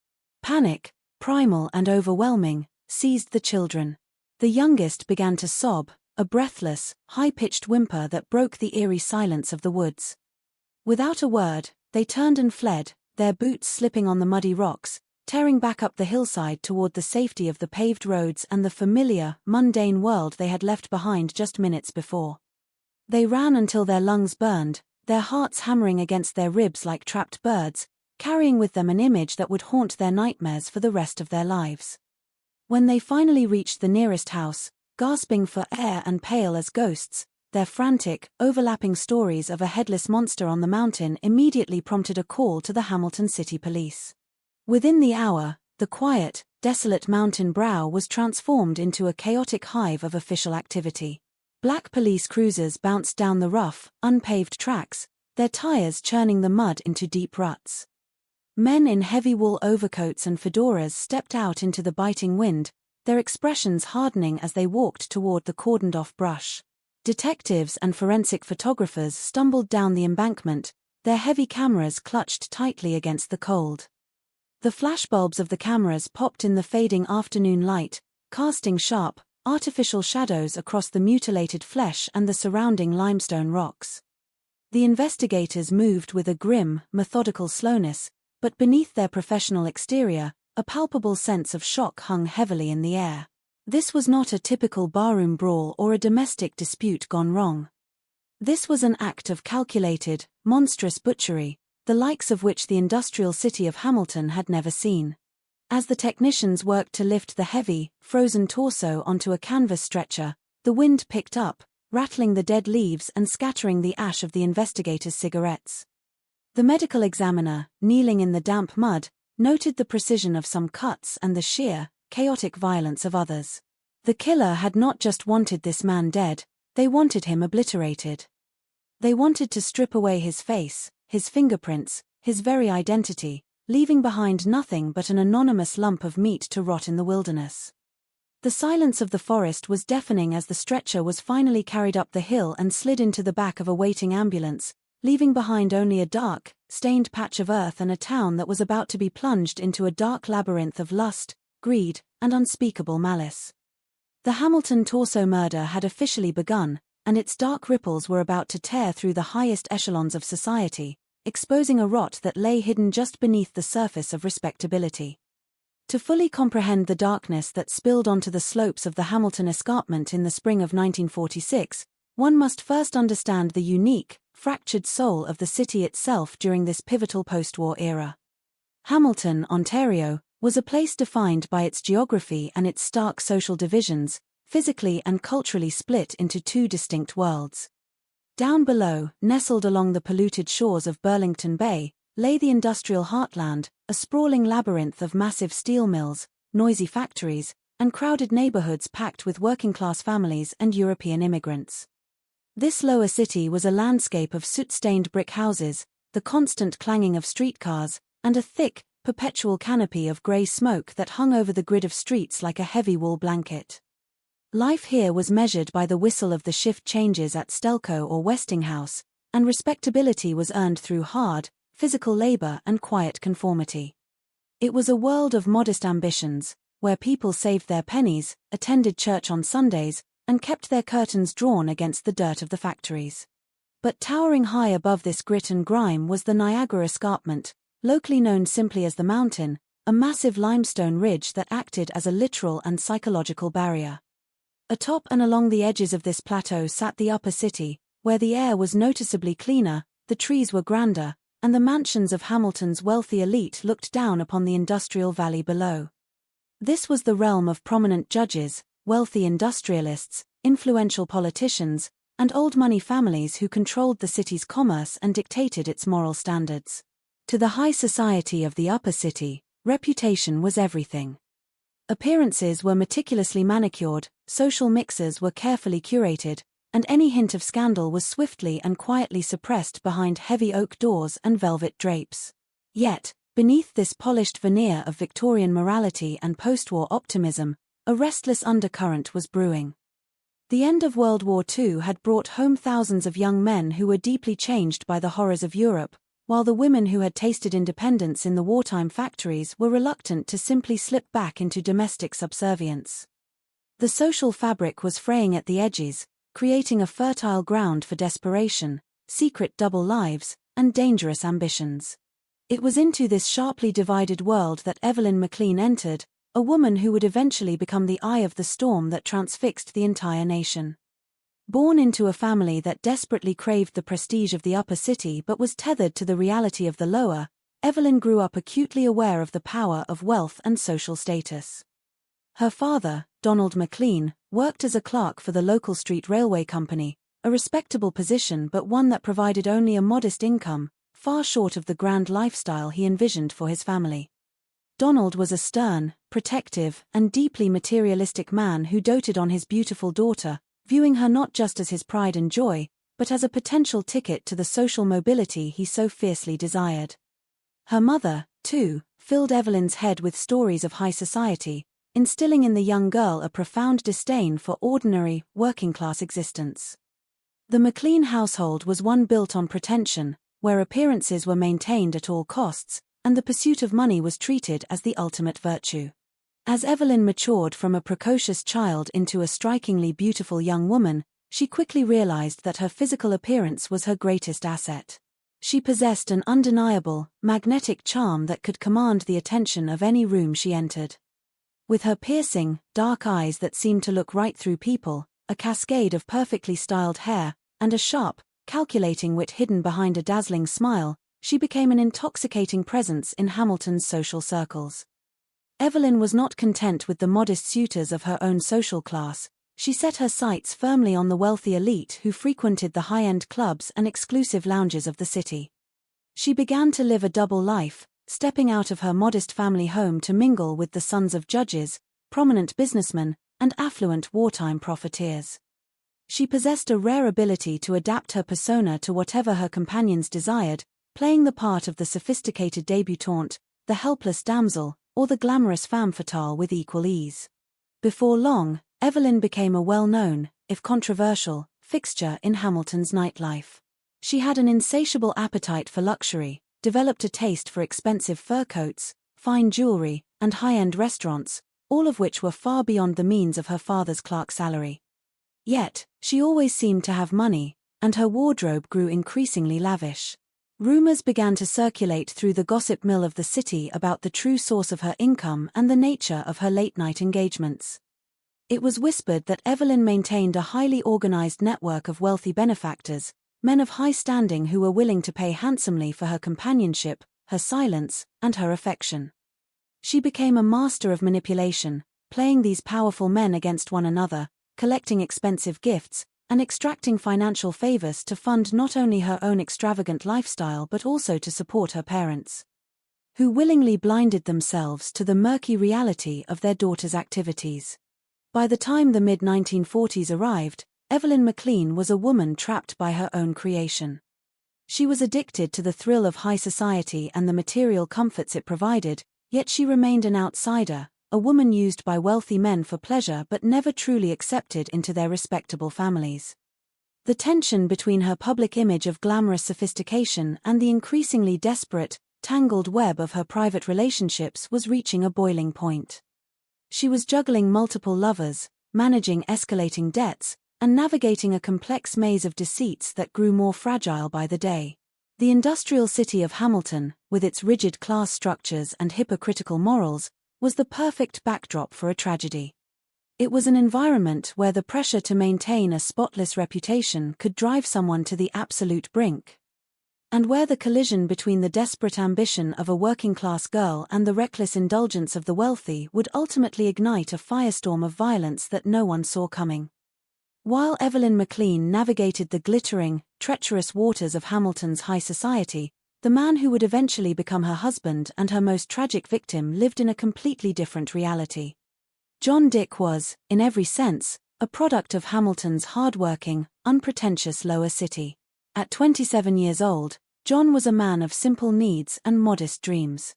Panic, primal and overwhelming, seized the children. The youngest began to sob, a breathless, high-pitched whimper that broke the eerie silence of the woods. Without a word, they turned and fled, their boots slipping on the muddy rocks, tearing back up the hillside toward the safety of the paved roads and the familiar, mundane world they had left behind just minutes before. They ran until their lungs burned, their hearts hammering against their ribs like trapped birds, carrying with them an image that would haunt their nightmares for the rest of their lives. When they finally reached the nearest house, gasping for air and pale as ghosts, their frantic, overlapping stories of a headless monster on the mountain immediately prompted a call to the Hamilton City Police. Within the hour, the quiet, desolate mountain brow was transformed into a chaotic hive of official activity. Black police cruisers bounced down the rough, unpaved tracks, their tires churning the mud into deep ruts. Men in heavy wool overcoats and fedoras stepped out into the biting wind, their expressions hardening as they walked toward the cordoned-off brush. Detectives and forensic photographers stumbled down the embankment, their heavy cameras clutched tightly against the cold. The flashbulbs of the cameras popped in the fading afternoon light, casting sharp, artificial shadows across the mutilated flesh and the surrounding limestone rocks. The investigators moved with a grim, methodical slowness, but beneath their professional exterior, a palpable sense of shock hung heavily in the air. This was not a typical barroom brawl or a domestic dispute gone wrong. This was an act of calculated, monstrous butchery, the likes of which the industrial city of Hamilton had never seen. As the technicians worked to lift the heavy, frozen torso onto a canvas stretcher, the wind picked up, rattling the dead leaves and scattering the ash of the investigators' cigarettes. The medical examiner, kneeling in the damp mud, noted the precision of some cuts and the sheer, chaotic violence of others. The killer had not just wanted this man dead, they wanted him obliterated. They wanted to strip away his face, his fingerprints, his very identity, leaving behind nothing but an anonymous lump of meat to rot in the wilderness. The silence of the forest was deafening as the stretcher was finally carried up the hill and slid into the back of a waiting ambulance, leaving behind only a dark, stained patch of earth and a town that was about to be plunged into a dark labyrinth of lust, greed, and unspeakable malice. The Hamilton torso murder had officially begun, and its dark ripples were about to tear through the highest echelons of society, exposing a rot that lay hidden just beneath the surface of respectability. To fully comprehend the darkness that spilled onto the slopes of the Hamilton escarpment in the spring of 1946, one must first understand the unique, fractured soul of the city itself during this pivotal post-war era. Hamilton, Ontario, was a place defined by its geography and its stark social divisions, physically and culturally split into two distinct worlds. Down below, nestled along the polluted shores of Burlington Bay, lay the industrial heartland, a sprawling labyrinth of massive steel mills, noisy factories, and crowded neighborhoods packed with working-class families and European immigrants. This lower city was a landscape of soot-stained brick houses, the constant clanging of streetcars, and a thick, perpetual canopy of grey smoke that hung over the grid of streets like a heavy wool blanket. Life here was measured by the whistle of the shift changes at Stelco or Westinghouse, and respectability was earned through hard, physical labor and quiet conformity. It was a world of modest ambitions, where people saved their pennies, attended church on Sundays, and kept their curtains drawn against the dirt of the factories. But towering high above this grit and grime was the Niagara Escarpment, locally known simply as the Mountain, a massive limestone ridge that acted as a literal and psychological barrier. Atop and along the edges of this plateau sat the upper city, where the air was noticeably cleaner, the trees were grander, and the mansions of Hamilton's wealthy elite looked down upon the industrial valley below. This was the realm of prominent judges, wealthy industrialists, influential politicians, and old-money families who controlled the city's commerce and dictated its moral standards. To the high society of the upper city, reputation was everything. Appearances were meticulously manicured, social mixers were carefully curated, and any hint of scandal was swiftly and quietly suppressed behind heavy oak doors and velvet drapes. Yet, beneath this polished veneer of Victorian morality and post-war optimism, a restless undercurrent was brewing. The end of World War II had brought home thousands of young men who were deeply changed by the horrors of Europe, while the women who had tasted independence in the wartime factories were reluctant to simply slip back into domestic subservience. The social fabric was fraying at the edges, creating a fertile ground for desperation, secret double lives, and dangerous ambitions. It was into this sharply divided world that Evelyn McLean entered, a woman who would eventually become the eye of the storm that transfixed the entire nation. Born into a family that desperately craved the prestige of the upper city but was tethered to the reality of the lower, Evelyn grew up acutely aware of the power of wealth and social status. Her father, Donald McLean, worked as a clerk for the local street railway company, a respectable position but one that provided only a modest income, far short of the grand lifestyle he envisioned for his family. Donald was a stern, protective, and deeply materialistic man who doted on his beautiful daughter, viewing her not just as his pride and joy, but as a potential ticket to the social mobility he so fiercely desired. Her mother, too, filled Evelyn's head with stories of high society, instilling in the young girl a profound disdain for ordinary, working-class existence. The McLean household was one built on pretension, where appearances were maintained at all costs, and the pursuit of money was treated as the ultimate virtue. As Evelyn matured from a precocious child into a strikingly beautiful young woman, she quickly realized that her physical appearance was her greatest asset. She possessed an undeniable, magnetic charm that could command the attention of any room she entered. With her piercing, dark eyes that seemed to look right through people, a cascade of perfectly styled hair, and a sharp, calculating wit hidden behind a dazzling smile, she became an intoxicating presence in Hamilton's social circles. Evelyn was not content with the modest suitors of her own social class. She set her sights firmly on the wealthy elite who frequented the high-end clubs and exclusive lounges of the city. She began to live a double life, stepping out of her modest family home to mingle with the sons of judges, prominent businessmen, and affluent wartime profiteers. She possessed a rare ability to adapt her persona to whatever her companions desired, playing the part of the sophisticated debutante, the helpless damsel, or the glamorous femme fatale with equal ease. Before long, Evelyn became a well-known, if controversial, fixture in Hamilton's nightlife. She had an insatiable appetite for luxury, developed a taste for expensive fur coats, fine jewelry, and high-end restaurants, all of which were far beyond the means of her father's clerk salary. Yet, she always seemed to have money, and her wardrobe grew increasingly lavish. Rumors began to circulate through the gossip mill of the city about the true source of her income and the nature of her late-night engagements. It was whispered that Evelyn maintained a highly organized network of wealthy benefactors, men of high standing who were willing to pay handsomely for her companionship, her silence, and her affection. She became a master of manipulation, playing these powerful men against one another, collecting expensive gifts, and extracting financial favors to fund not only her own extravagant lifestyle but also to support her parents, who willingly blinded themselves to the murky reality of their daughter's activities. By the time the mid-1940s arrived, Evelyn McLean was a woman trapped by her own creation. She was addicted to the thrill of high society and the material comforts it provided, yet she remained an outsider, a woman used by wealthy men for pleasure but never truly accepted into their respectable families. The tension between her public image of glamorous sophistication and the increasingly desperate, tangled web of her private relationships was reaching a boiling point. She was juggling multiple lovers, managing escalating debts, and navigating a complex maze of deceits that grew more fragile by the day. The industrial city of Hamilton, with its rigid class structures and hypocritical morals, was the perfect backdrop for a tragedy. It was an environment where the pressure to maintain a spotless reputation could drive someone to the absolute brink, and where the collision between the desperate ambition of a working-class girl and the reckless indulgence of the wealthy would ultimately ignite a firestorm of violence that no one saw coming. While Evelyn McLean navigated the glittering, treacherous waters of Hamilton's high society, the man who would eventually become her husband and her most tragic victim lived in a completely different reality. John Dick was, in every sense, a product of Hamilton's hard-working, unpretentious lower city. At 27 years old, John was a man of simple needs and modest dreams.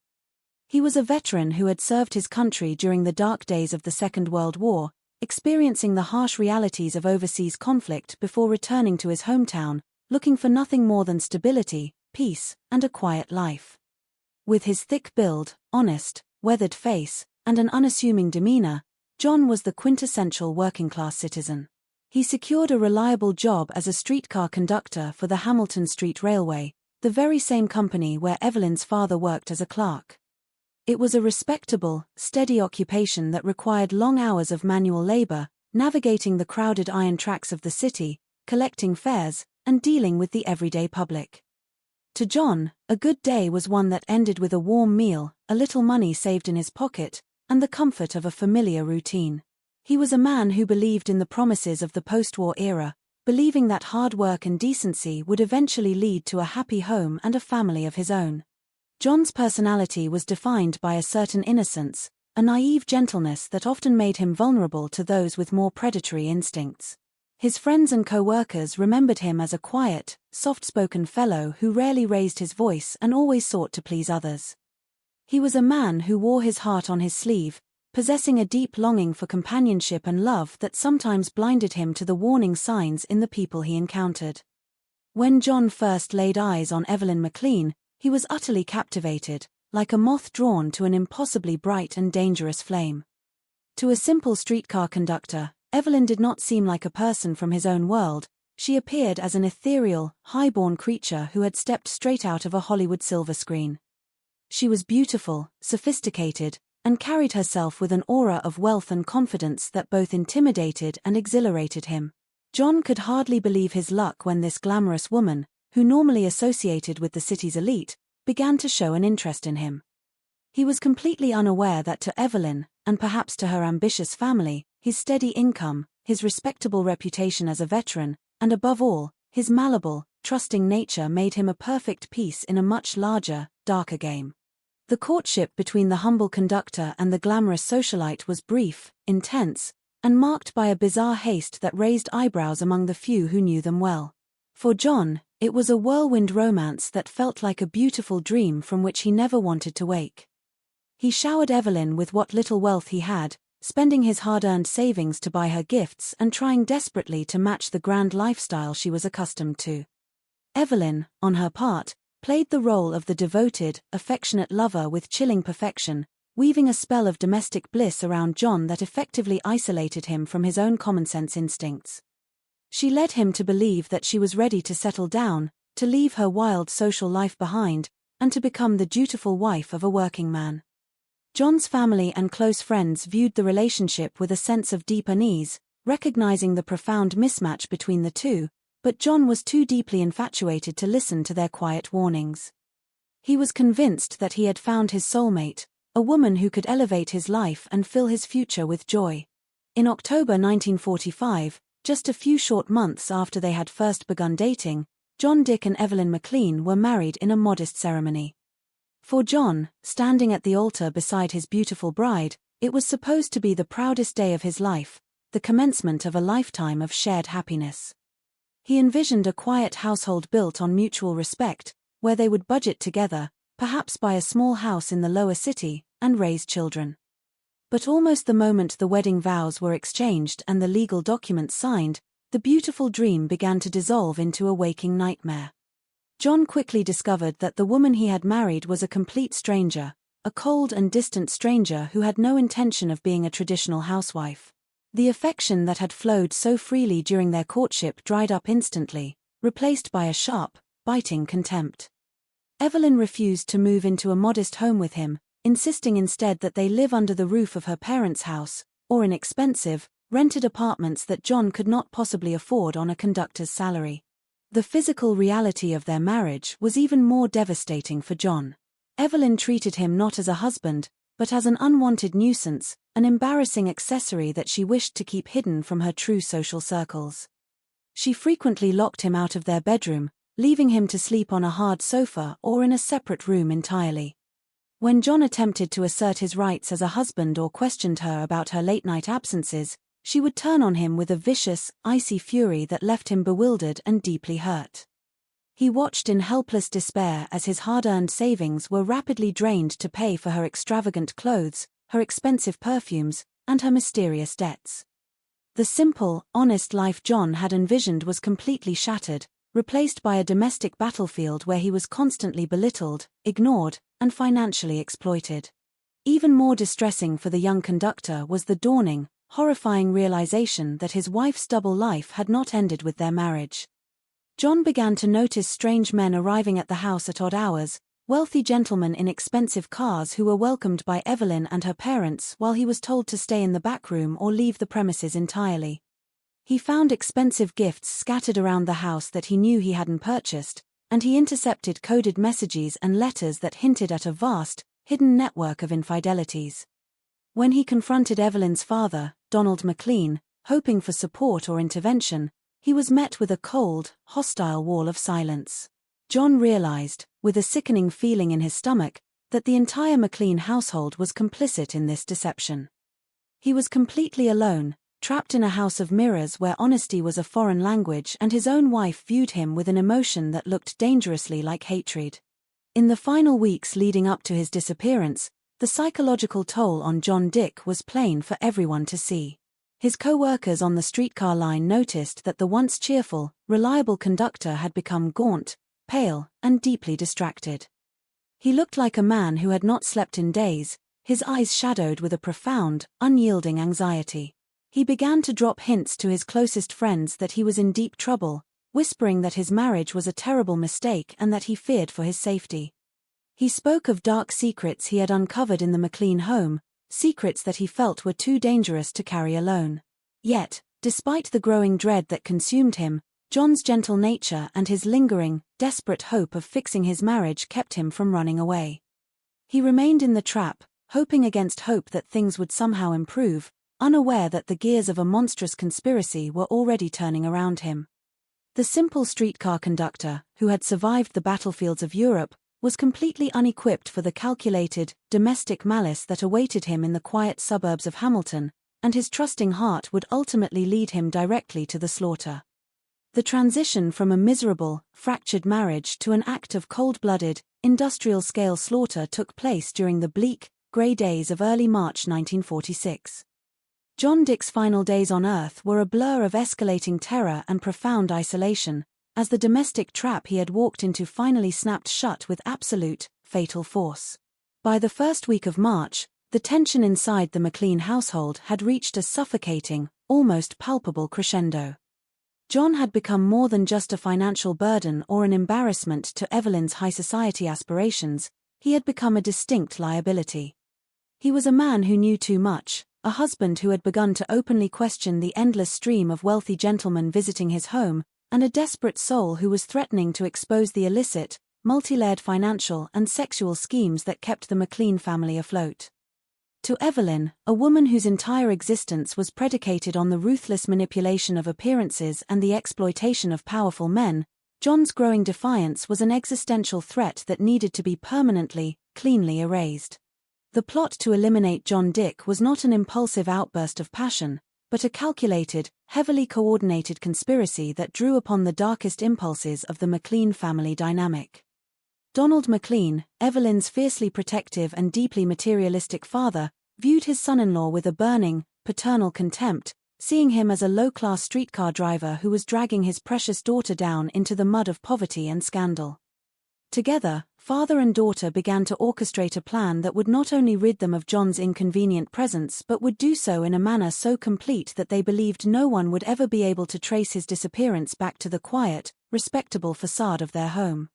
He was a veteran who had served his country during the dark days of the Second World War, experiencing the harsh realities of overseas conflict before returning to his hometown, looking for nothing more than stability, peace, and a quiet life. With his thick build, honest, weathered face, and an unassuming demeanor, John was the quintessential working-class citizen. He secured a reliable job as a streetcar conductor for the Hamilton Street Railway, the very same company where Evelyn's father worked as a clerk. It was a respectable, steady occupation that required long hours of manual labor, navigating the crowded iron tracks of the city, collecting fares, and dealing with the everyday public. To John, a good day was one that ended with a warm meal, a little money saved in his pocket, and the comfort of a familiar routine. He was a man who believed in the promises of the post-war era, believing that hard work and decency would eventually lead to a happy home and a family of his own. John's personality was defined by a certain innocence, a naive gentleness that often made him vulnerable to those with more predatory instincts. His friends and co-workers remembered him as a quiet, soft-spoken fellow who rarely raised his voice and always sought to please others. He was a man who wore his heart on his sleeve, possessing a deep longing for companionship and love that sometimes blinded him to the warning signs in the people he encountered. When John first laid eyes on Evelyn McLean, he was utterly captivated, like a moth drawn to an impossibly bright and dangerous flame. To a simple streetcar conductor, Evelyn did not seem like a person from his own world. She appeared as an ethereal, high-born creature who had stepped straight out of a Hollywood silver screen. She was beautiful, sophisticated, and carried herself with an aura of wealth and confidence that both intimidated and exhilarated him. John could hardly believe his luck when this glamorous woman, who normally associated with the city's elite, began to show an interest in him. He was completely unaware that to Evelyn, and perhaps to her ambitious family, his steady income, his respectable reputation as a veteran, and above all, his malleable, trusting nature made him a perfect piece in a much larger, darker game. The courtship between the humble conductor and the glamorous socialite was brief, intense, and marked by a bizarre haste that raised eyebrows among the few who knew them well. For John, it was a whirlwind romance that felt like a beautiful dream from which he never wanted to wake. He showered Evelyn with what little wealth he had, spending his hard-earned savings to buy her gifts and trying desperately to match the grand lifestyle she was accustomed to. Evelyn, on her part, played the role of the devoted, affectionate lover with chilling perfection, weaving a spell of domestic bliss around John that effectively isolated him from his own common-sense instincts. She led him to believe that she was ready to settle down, to leave her wild social life behind, and to become the dutiful wife of a working man. John's family and close friends viewed the relationship with a sense of deep unease, recognizing the profound mismatch between the two, but John was too deeply infatuated to listen to their quiet warnings. He was convinced that he had found his soulmate, a woman who could elevate his life and fill his future with joy. In October 1945, just a few short months after they had first begun dating, John Dick and Evelyn McLean were married in a modest ceremony. For John, standing at the altar beside his beautiful bride, it was supposed to be the proudest day of his life, the commencement of a lifetime of shared happiness. He envisioned a quiet household built on mutual respect, where they would budget together, perhaps buy a small house in the lower city, and raise children. But almost the moment the wedding vows were exchanged and the legal documents signed, the beautiful dream began to dissolve into a waking nightmare. John quickly discovered that the woman he had married was a complete stranger, a cold and distant stranger who had no intention of being a traditional housewife. The affection that had flowed so freely during their courtship dried up instantly, replaced by a sharp, biting contempt. Evelyn refused to move into a modest home with him, insisting instead that they live under the roof of her parents' house, or in expensive, rented apartments that John could not possibly afford on a conductor's salary. The physical reality of their marriage was even more devastating for John. Evelyn treated him not as a husband, but as an unwanted nuisance, an embarrassing accessory that she wished to keep hidden from her true social circles. She frequently locked him out of their bedroom, leaving him to sleep on a hard sofa or in a separate room entirely. When John attempted to assert his rights as a husband or questioned her about her late-night absences, she would turn on him with a vicious, icy fury that left him bewildered and deeply hurt. He watched in helpless despair as his hard-earned savings were rapidly drained to pay for her extravagant clothes, her expensive perfumes, and her mysterious debts. The simple, honest life John had envisioned was completely shattered, replaced by a domestic battlefield where he was constantly belittled, ignored, and financially exploited. Even more distressing for the young conductor was the dawning, horrifying realization that his wife's double life had not ended with their marriage. John began to notice strange men arriving at the house at odd hours, wealthy gentlemen in expensive cars who were welcomed by Evelyn and her parents while he was told to stay in the back room or leave the premises entirely. He found expensive gifts scattered around the house that he knew he hadn't purchased, and he intercepted coded messages and letters that hinted at a vast, hidden network of infidelities. When he confronted Evelyn's father, Donald McLean, hoping for support or intervention, he was met with a cold, hostile wall of silence. John realized, with a sickening feeling in his stomach, that the entire McLean household was complicit in this deception. He was completely alone, trapped in a house of mirrors where honesty was a foreign language, and his own wife viewed him with an emotion that looked dangerously like hatred. In the final weeks leading up to his disappearance, the psychological toll on John Dick was plain for everyone to see. His co-workers on the streetcar line noticed that the once cheerful, reliable conductor had become gaunt, pale, and deeply distracted. He looked like a man who had not slept in days, his eyes shadowed with a profound, unyielding anxiety. He began to drop hints to his closest friends that he was in deep trouble, whispering that his marriage was a terrible mistake and that he feared for his safety. He spoke of dark secrets he had uncovered in the McLean home, secrets that he felt were too dangerous to carry alone. Yet, despite the growing dread that consumed him, John's gentle nature and his lingering, desperate hope of fixing his marriage kept him from running away. He remained in the trap, hoping against hope that things would somehow improve, unaware that the gears of a monstrous conspiracy were already turning around him. The simple streetcar conductor, who had survived the battlefields of Europe, was completely unequipped for the calculated, domestic malice that awaited him in the quiet suburbs of Hamilton, and his trusting heart would ultimately lead him directly to the slaughter. The transition from a miserable, fractured marriage to an act of cold-blooded, industrial-scale slaughter took place during the bleak, grey days of early March 1946. John Dick's final days on Earth were a blur of escalating terror and profound isolation, as the domestic trap he had walked into finally snapped shut with absolute, fatal force. By the first week of March, the tension inside the McLean household had reached a suffocating, almost palpable crescendo. John had become more than just a financial burden or an embarrassment to Evelyn's high society aspirations, he had become a distinct liability. He was a man who knew too much, a husband who had begun to openly question the endless stream of wealthy gentlemen visiting his home, and a desperate soul who was threatening to expose the illicit, multi-layered financial and sexual schemes that kept the McLean family afloat. To Evelyn, a woman whose entire existence was predicated on the ruthless manipulation of appearances and the exploitation of powerful men, John's growing defiance was an existential threat that needed to be permanently, cleanly erased. The plot to eliminate John Dick was not an impulsive outburst of passion, but a calculated, heavily coordinated conspiracy that drew upon the darkest impulses of the McLean family dynamic. Donald McLean, Evelyn's fiercely protective and deeply materialistic father, viewed his son-in-law with a burning, paternal contempt, seeing him as a low-class streetcar driver who was dragging his precious daughter down into the mud of poverty and scandal. Together, father and daughter began to orchestrate a plan that would not only rid them of John's inconvenient presence but would do so in a manner so complete that they believed no one would ever be able to trace his disappearance back to the quiet, respectable facade of their home.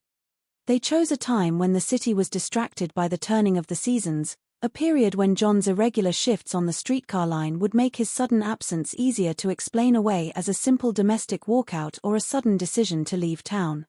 They chose a time when the city was distracted by the turning of the seasons, a period when John's irregular shifts on the streetcar line would make his sudden absence easier to explain away as a simple domestic walkout or a sudden decision to leave town.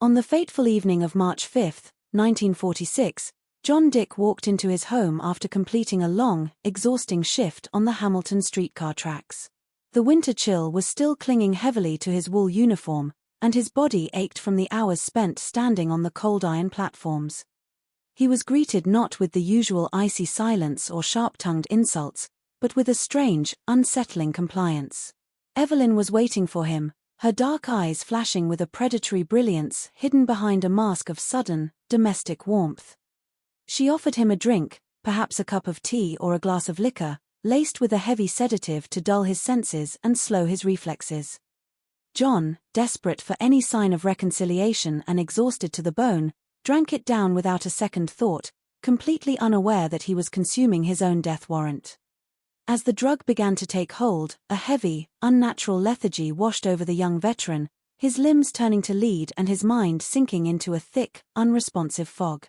On the fateful evening of March 5, 1946, John Dick walked into his home after completing a long, exhausting shift on the Hamilton streetcar tracks. The winter chill was still clinging heavily to his wool uniform, and his body ached from the hours spent standing on the cold iron platforms. He was greeted not with the usual icy silence or sharp-tongued insults, but with a strange, unsettling compliance. Evelyn was waiting for him, her dark eyes flashing with a predatory brilliance hidden behind a mask of sudden, domestic warmth. She offered him a drink, perhaps a cup of tea or a glass of liquor, laced with a heavy sedative to dull his senses and slow his reflexes. John, desperate for any sign of reconciliation and exhausted to the bone, drank it down without a second thought, completely unaware that he was consuming his own death warrant. As the drug began to take hold, a heavy, unnatural lethargy washed over the young veteran, his limbs turning to lead and his mind sinking into a thick, unresponsive fog.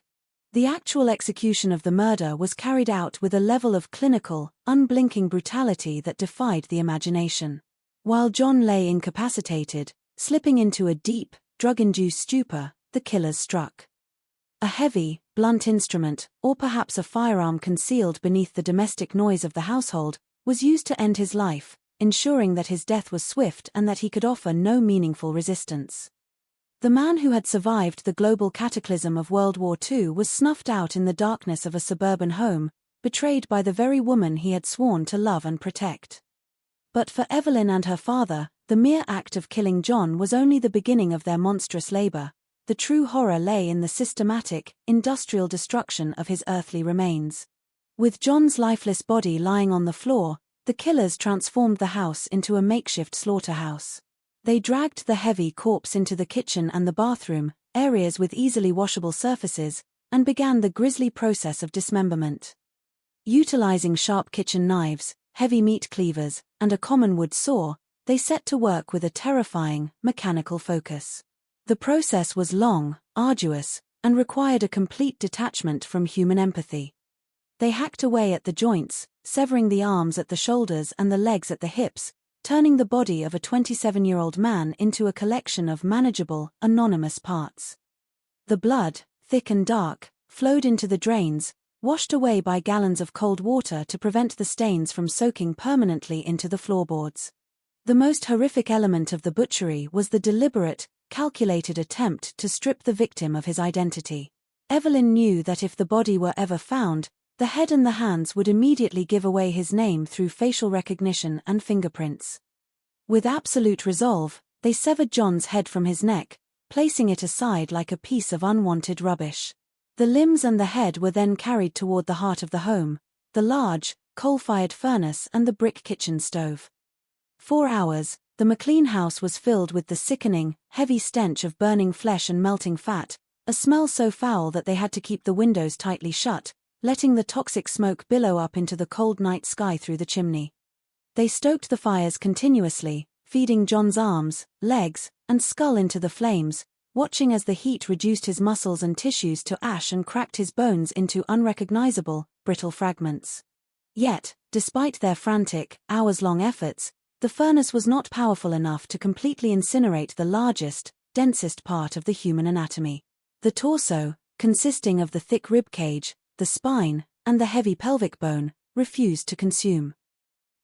The actual execution of the murder was carried out with a level of clinical, unblinking brutality that defied the imagination. While John lay incapacitated, slipping into a deep, drug-induced stupor, the killers struck. A heavy, blunt instrument, or perhaps a firearm concealed beneath the domestic noise of the household, was used to end his life, ensuring that his death was swift and that he could offer no meaningful resistance. The man who had survived the global cataclysm of World War II was snuffed out in the darkness of a suburban home, betrayed by the very woman he had sworn to love and protect. But for Evelyn and her father, the mere act of killing John was only the beginning of their monstrous labor. The true horror lay in the systematic, industrial destruction of his earthly remains. With John's lifeless body lying on the floor, the killers transformed the house into a makeshift slaughterhouse. They dragged the heavy corpse into the kitchen and the bathroom, areas with easily washable surfaces, and began the grisly process of dismemberment. Utilizing sharp kitchen knives, heavy meat cleavers, and a common wood saw, they set to work with a terrifying, mechanical focus. The process was long, arduous, and required a complete detachment from human empathy. They hacked away at the joints, severing the arms at the shoulders and the legs at the hips, turning the body of a 27-year-old man into a collection of manageable, anonymous parts. The blood, thick and dark, flowed into the drains, washed away by gallons of cold water to prevent the stains from soaking permanently into the floorboards. The most horrific element of the butchery was the deliberate, calculated attempt to strip the victim of his identity. Evelyn knew that if the body were ever found, the head and the hands would immediately give away his name through facial recognition and fingerprints. With absolute resolve, they severed John's head from his neck, placing it aside like a piece of unwanted rubbish. The limbs and the head were then carried toward the heart of the home, the large, coal-fired furnace and the brick kitchen stove. 4 hours, the McLean house was filled with the sickening, heavy stench of burning flesh and melting fat, a smell so foul that they had to keep the windows tightly shut, letting the toxic smoke billow up into the cold night sky through the chimney. They stoked the fires continuously, feeding John's arms, legs, and skull into the flames, watching as the heat reduced his muscles and tissues to ash and cracked his bones into unrecognizable, brittle fragments. Yet, despite their frantic, hours-long efforts, the furnace was not powerful enough to completely incinerate the largest, densest part of the human anatomy. The torso, consisting of the thick rib cage, the spine, and the heavy pelvic bone, refused to consume.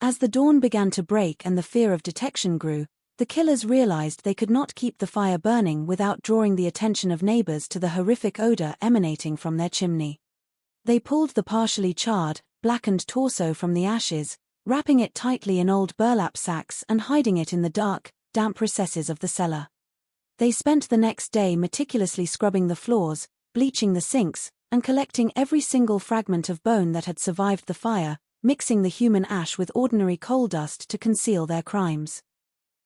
As the dawn began to break and the fear of detection grew, the killers realized they could not keep the fire burning without drawing the attention of neighbors to the horrific odor emanating from their chimney. They pulled the partially charred, blackened torso from the ashes, wrapping it tightly in old burlap sacks and hiding it in the dark, damp recesses of the cellar. They spent the next day meticulously scrubbing the floors, bleaching the sinks, and collecting every single fragment of bone that had survived the fire, mixing the human ash with ordinary coal dust to conceal their crimes.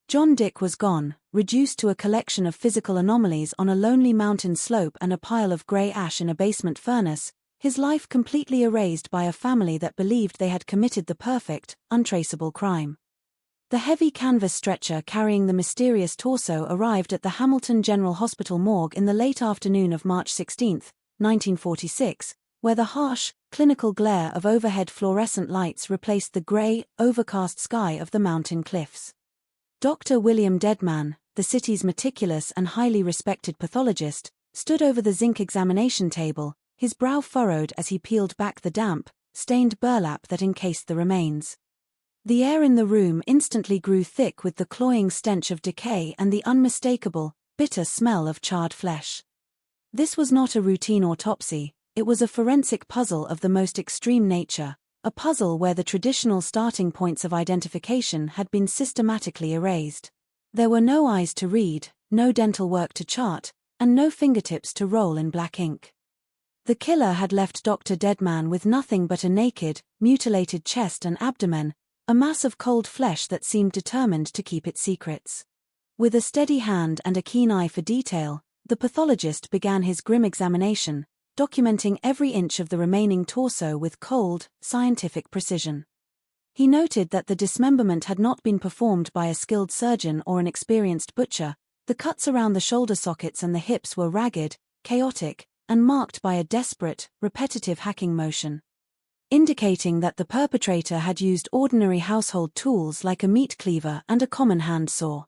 John Dick was gone, reduced to a collection of physical anomalies on a lonely mountain slope and a pile of gray ash in a basement furnace, his life completely erased by a family that believed they had committed the perfect, untraceable crime. The heavy canvas stretcher carrying the mysterious torso arrived at the Hamilton General Hospital morgue in the late afternoon of March 16, 1946, where the harsh, clinical glare of overhead fluorescent lights replaced the gray, overcast sky of the mountain cliffs. Dr. William Deadman, the city's meticulous and highly respected pathologist, stood over the zinc examination table, his brow furrowed as he peeled back the damp, stained burlap that encased the remains. The air in the room instantly grew thick with the cloying stench of decay and the unmistakable, bitter smell of charred flesh. This was not a routine autopsy, it was a forensic puzzle of the most extreme nature, a puzzle where the traditional starting points of identification had been systematically erased. There were no eyes to read, no dental work to chart, and no fingertips to roll in black ink. The killer had left Dr. Deadman with nothing but a naked, mutilated chest and abdomen, a mass of cold flesh that seemed determined to keep its secrets. With a steady hand and a keen eye for detail, the pathologist began his grim examination, documenting every inch of the remaining torso with cold, scientific precision. He noted that the dismemberment had not been performed by a skilled surgeon or an experienced butcher. The cuts around the shoulder sockets and the hips were ragged, chaotic, and marked by a desperate, repetitive hacking motion, indicating that the perpetrator had used ordinary household tools like a meat cleaver and a common hand saw.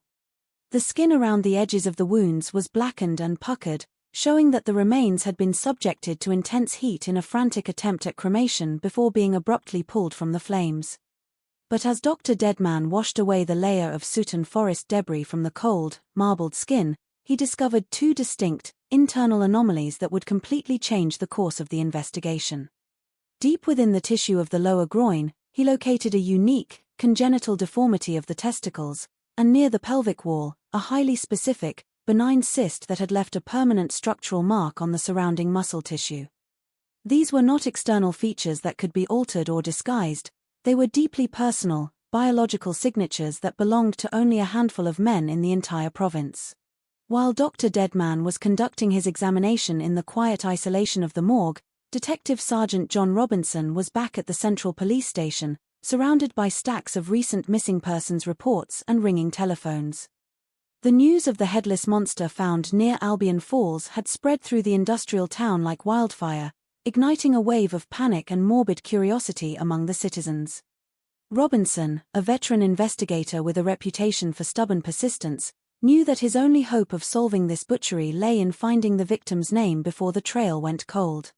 The skin around the edges of the wounds was blackened and puckered, showing that the remains had been subjected to intense heat in a frantic attempt at cremation before being abruptly pulled from the flames. But as Dr. Deadman washed away the layer of soot and forest debris from the cold, marbled skin, he discovered two distinct, internal anomalies that would completely change the course of the investigation. Deep within the tissue of the lower groin, he located a unique, congenital deformity of the testicles, and near the pelvic wall, a highly specific, benign cyst that had left a permanent structural mark on the surrounding muscle tissue. These were not external features that could be altered or disguised, they were deeply personal, biological signatures that belonged to only a handful of men in the entire province. While Dr. Deadman was conducting his examination in the quiet isolation of the morgue, Detective Sergeant John Robinson was back at the Central Police Station, surrounded by stacks of recent missing persons reports and ringing telephones. The news of the headless monster found near Albion Falls had spread through the industrial town like wildfire, igniting a wave of panic and morbid curiosity among the citizens. Robinson, a veteran investigator with a reputation for stubborn persistence, knew that his only hope of solving this butchery lay in finding the victim's name before the trail went cold.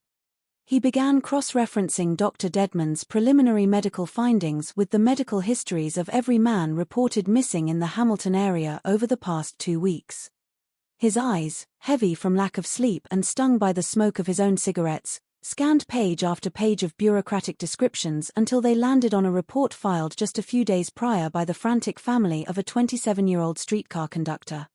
He began cross-referencing Dr. Deadman's preliminary medical findings with the medical histories of every man reported missing in the Hamilton area over the past 2 weeks. His eyes, heavy from lack of sleep and stung by the smoke of his own cigarettes, scanned page after page of bureaucratic descriptions until they landed on a report filed just a few days prior by the frantic family of a 27-year-old streetcar conductor.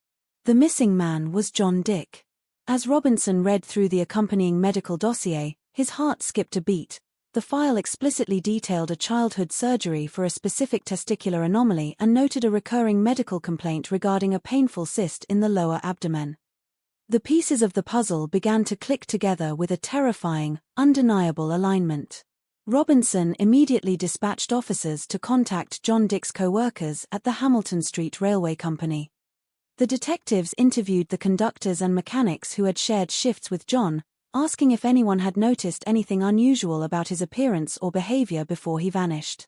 The missing man was John Dick. As Robinson read through the accompanying medical dossier, his heart skipped a beat. The file explicitly detailed a childhood surgery for a specific testicular anomaly and noted a recurring medical complaint regarding a painful cyst in the lower abdomen. The pieces of the puzzle began to click together with a terrifying, undeniable alignment. Robinson immediately dispatched officers to contact John Dick's co-workers at the Hamilton Street Railway Company. The detectives interviewed the conductors and mechanics who had shared shifts with John, asking if anyone had noticed anything unusual about his appearance or behavior before he vanished.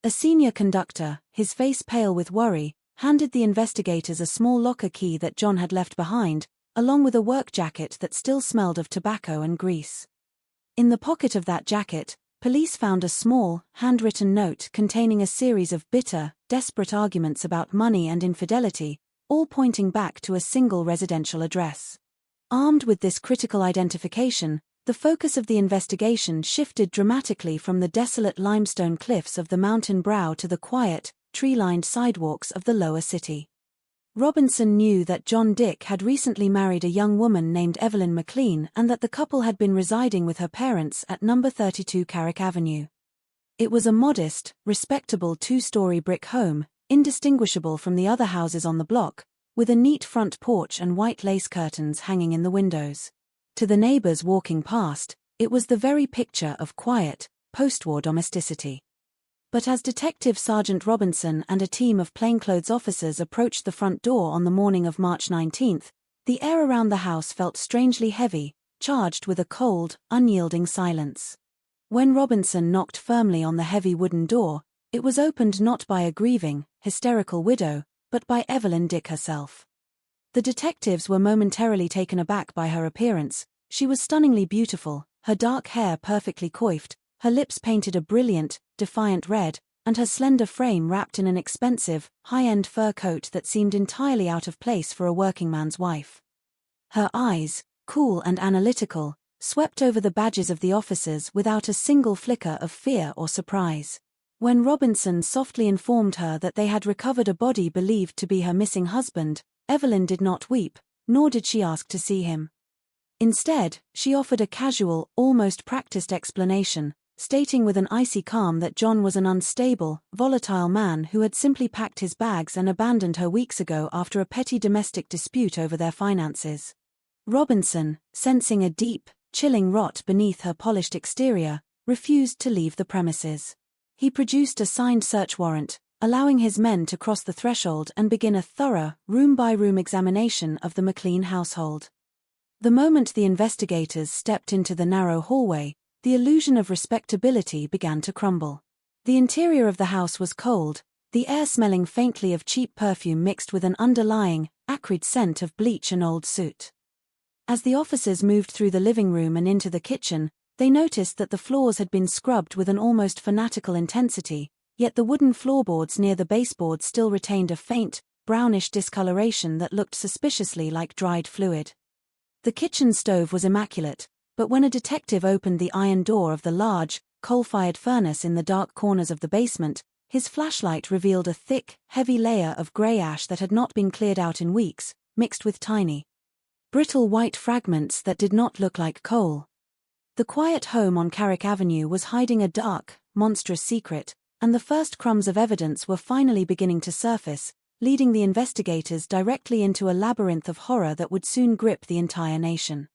A senior conductor, his face pale with worry, handed the investigators a small locker key that John had left behind, along with a work jacket that still smelled of tobacco and grease. In the pocket of that jacket, police found a small, handwritten note containing a series of bitter, desperate arguments about money and infidelity, all pointing back to a single residential address. Armed with this critical identification, the focus of the investigation shifted dramatically from the desolate limestone cliffs of the mountain brow to the quiet, tree-lined sidewalks of the lower city. Robinson knew that John Dick had recently married a young woman named Evelyn McLean and that the couple had been residing with her parents at No. 32 Carrick Avenue. It was a modest, respectable 2-story brick home, indistinguishable from the other houses on the block, with a neat front porch and white lace curtains hanging in the windows. To the neighbors walking past, it was the very picture of quiet, post-war domesticity. But as Detective Sergeant Robinson and a team of plainclothes officers approached the front door on the morning of March 19, the air around the house felt strangely heavy, charged with a cold, unyielding silence. When Robinson knocked firmly on the heavy wooden door, it was opened not by a grieving, hysterical widow, but by Evelyn Dick herself. The detectives were momentarily taken aback by her appearance. She was stunningly beautiful, her dark hair perfectly coiffed, her lips painted a brilliant, defiant red, and her slender frame wrapped in an expensive, high-end fur coat that seemed entirely out of place for a working man's wife. Her eyes, cool and analytical, swept over the badges of the officers without a single flicker of fear or surprise. When Robinson softly informed her that they had recovered a body believed to be her missing husband, Evelyn did not weep, nor did she ask to see him. Instead, she offered a casual, almost practiced explanation, stating with an icy calm that John was an unstable, volatile man who had simply packed his bags and abandoned her weeks ago after a petty domestic dispute over their finances. Robinson, sensing a deep, chilling rot beneath her polished exterior, refused to leave the premises. He produced a signed search warrant, allowing his men to cross the threshold and begin a thorough, room-by-room examination of the McLean household. The moment the investigators stepped into the narrow hallway, the illusion of respectability began to crumble. The interior of the house was cold, the air smelling faintly of cheap perfume mixed with an underlying, acrid scent of bleach and old soot. As the officers moved through the living room and into the kitchen, they noticed that the floors had been scrubbed with an almost fanatical intensity, yet the wooden floorboards near the baseboards still retained a faint, brownish discoloration that looked suspiciously like dried fluid. The kitchen stove was immaculate, but when a detective opened the iron door of the large, coal-fired furnace in the dark corners of the basement, his flashlight revealed a thick, heavy layer of grey ash that had not been cleared out in weeks, mixed with tiny, brittle white fragments that did not look like coal. The quiet home on Carrick Avenue was hiding a dark, monstrous secret, and the first crumbs of evidence were finally beginning to surface, leading the investigators directly into a labyrinth of horror that would soon grip the entire nation.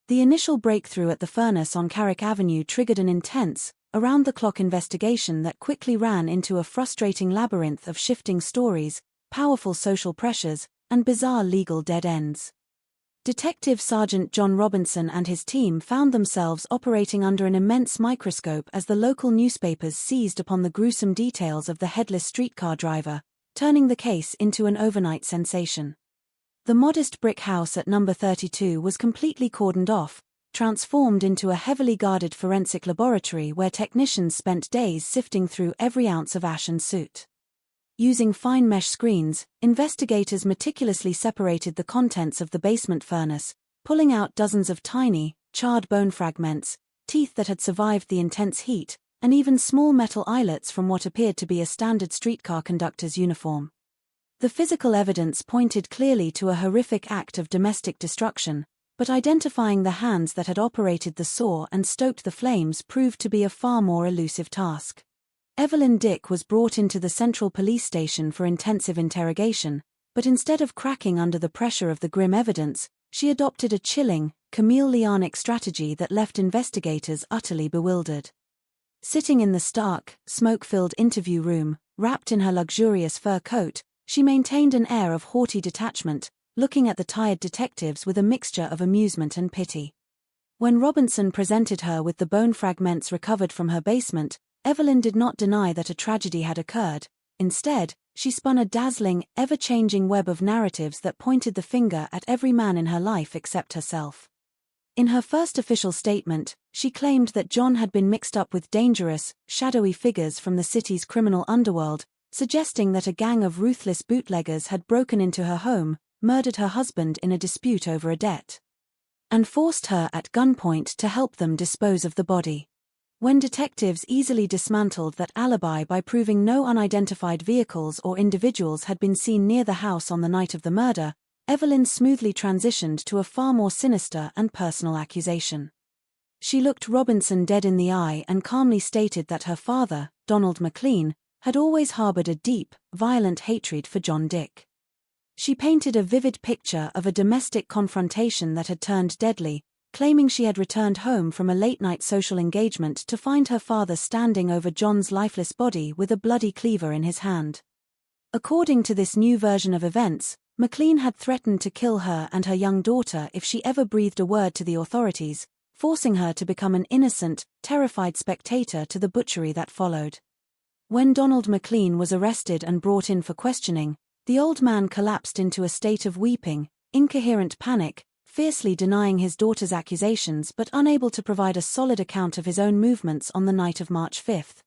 The initial breakthrough at the furnace on Carrick Avenue triggered an intense, around-the-clock investigation that quickly ran into a frustrating labyrinth of shifting stories, powerful social pressures, and bizarre legal dead ends. Detective Sergeant John Robinson and his team found themselves operating under an immense microscope as the local newspapers seized upon the gruesome details of the headless streetcar driver, turning the case into an overnight sensation. The modest brick house at number 32 was completely cordoned off, transformed into a heavily guarded forensic laboratory where technicians spent days sifting through every ounce of ash and soot. Using fine mesh screens, investigators meticulously separated the contents of the basement furnace, pulling out dozens of tiny, charred bone fragments, teeth that had survived the intense heat, and even small metal eyelets from what appeared to be a standard streetcar conductor's uniform. The physical evidence pointed clearly to a horrific act of domestic destruction, but identifying the hands that had operated the saw and stoked the flames proved to be a far more elusive task. Evelyn Dick was brought into the Central Police Station for intensive interrogation, but instead of cracking under the pressure of the grim evidence, she adopted a chilling, chameleonic strategy that left investigators utterly bewildered. Sitting in the stark, smoke-filled interview room, wrapped in her luxurious fur coat, she maintained an air of haughty detachment, looking at the tired detectives with a mixture of amusement and pity. When Robinson presented her with the bone fragments recovered from her basement, Evelyn did not deny that a tragedy had occurred. Instead, she spun a dazzling, ever-changing web of narratives that pointed the finger at every man in her life except herself. In her first official statement, she claimed that John had been mixed up with dangerous, shadowy figures from the city's criminal underworld, suggesting that a gang of ruthless bootleggers had broken into her home, murdered her husband in a dispute over a debt, and forced her at gunpoint to help them dispose of the body. When detectives easily dismantled that alibi by proving no unidentified vehicles or individuals had been seen near the house on the night of the murder, Evelyn smoothly transitioned to a far more sinister and personal accusation. She looked Robinson dead in the eye and calmly stated that her father, Donald McLean, had always harbored a deep, violent hatred for John Dick. She painted a vivid picture of a domestic confrontation that had turned deadly, claiming she had returned home from a late-night social engagement to find her father standing over John's lifeless body with a bloody cleaver in his hand. According to this new version of events, McLean had threatened to kill her and her young daughter if she ever breathed a word to the authorities, forcing her to become an innocent, terrified spectator to the butchery that followed. When Donald McLean was arrested and brought in for questioning, the old man collapsed into a state of weeping, incoherent panic, fiercely denying his daughter's accusations but unable to provide a solid account of his own movements on the night of March 5.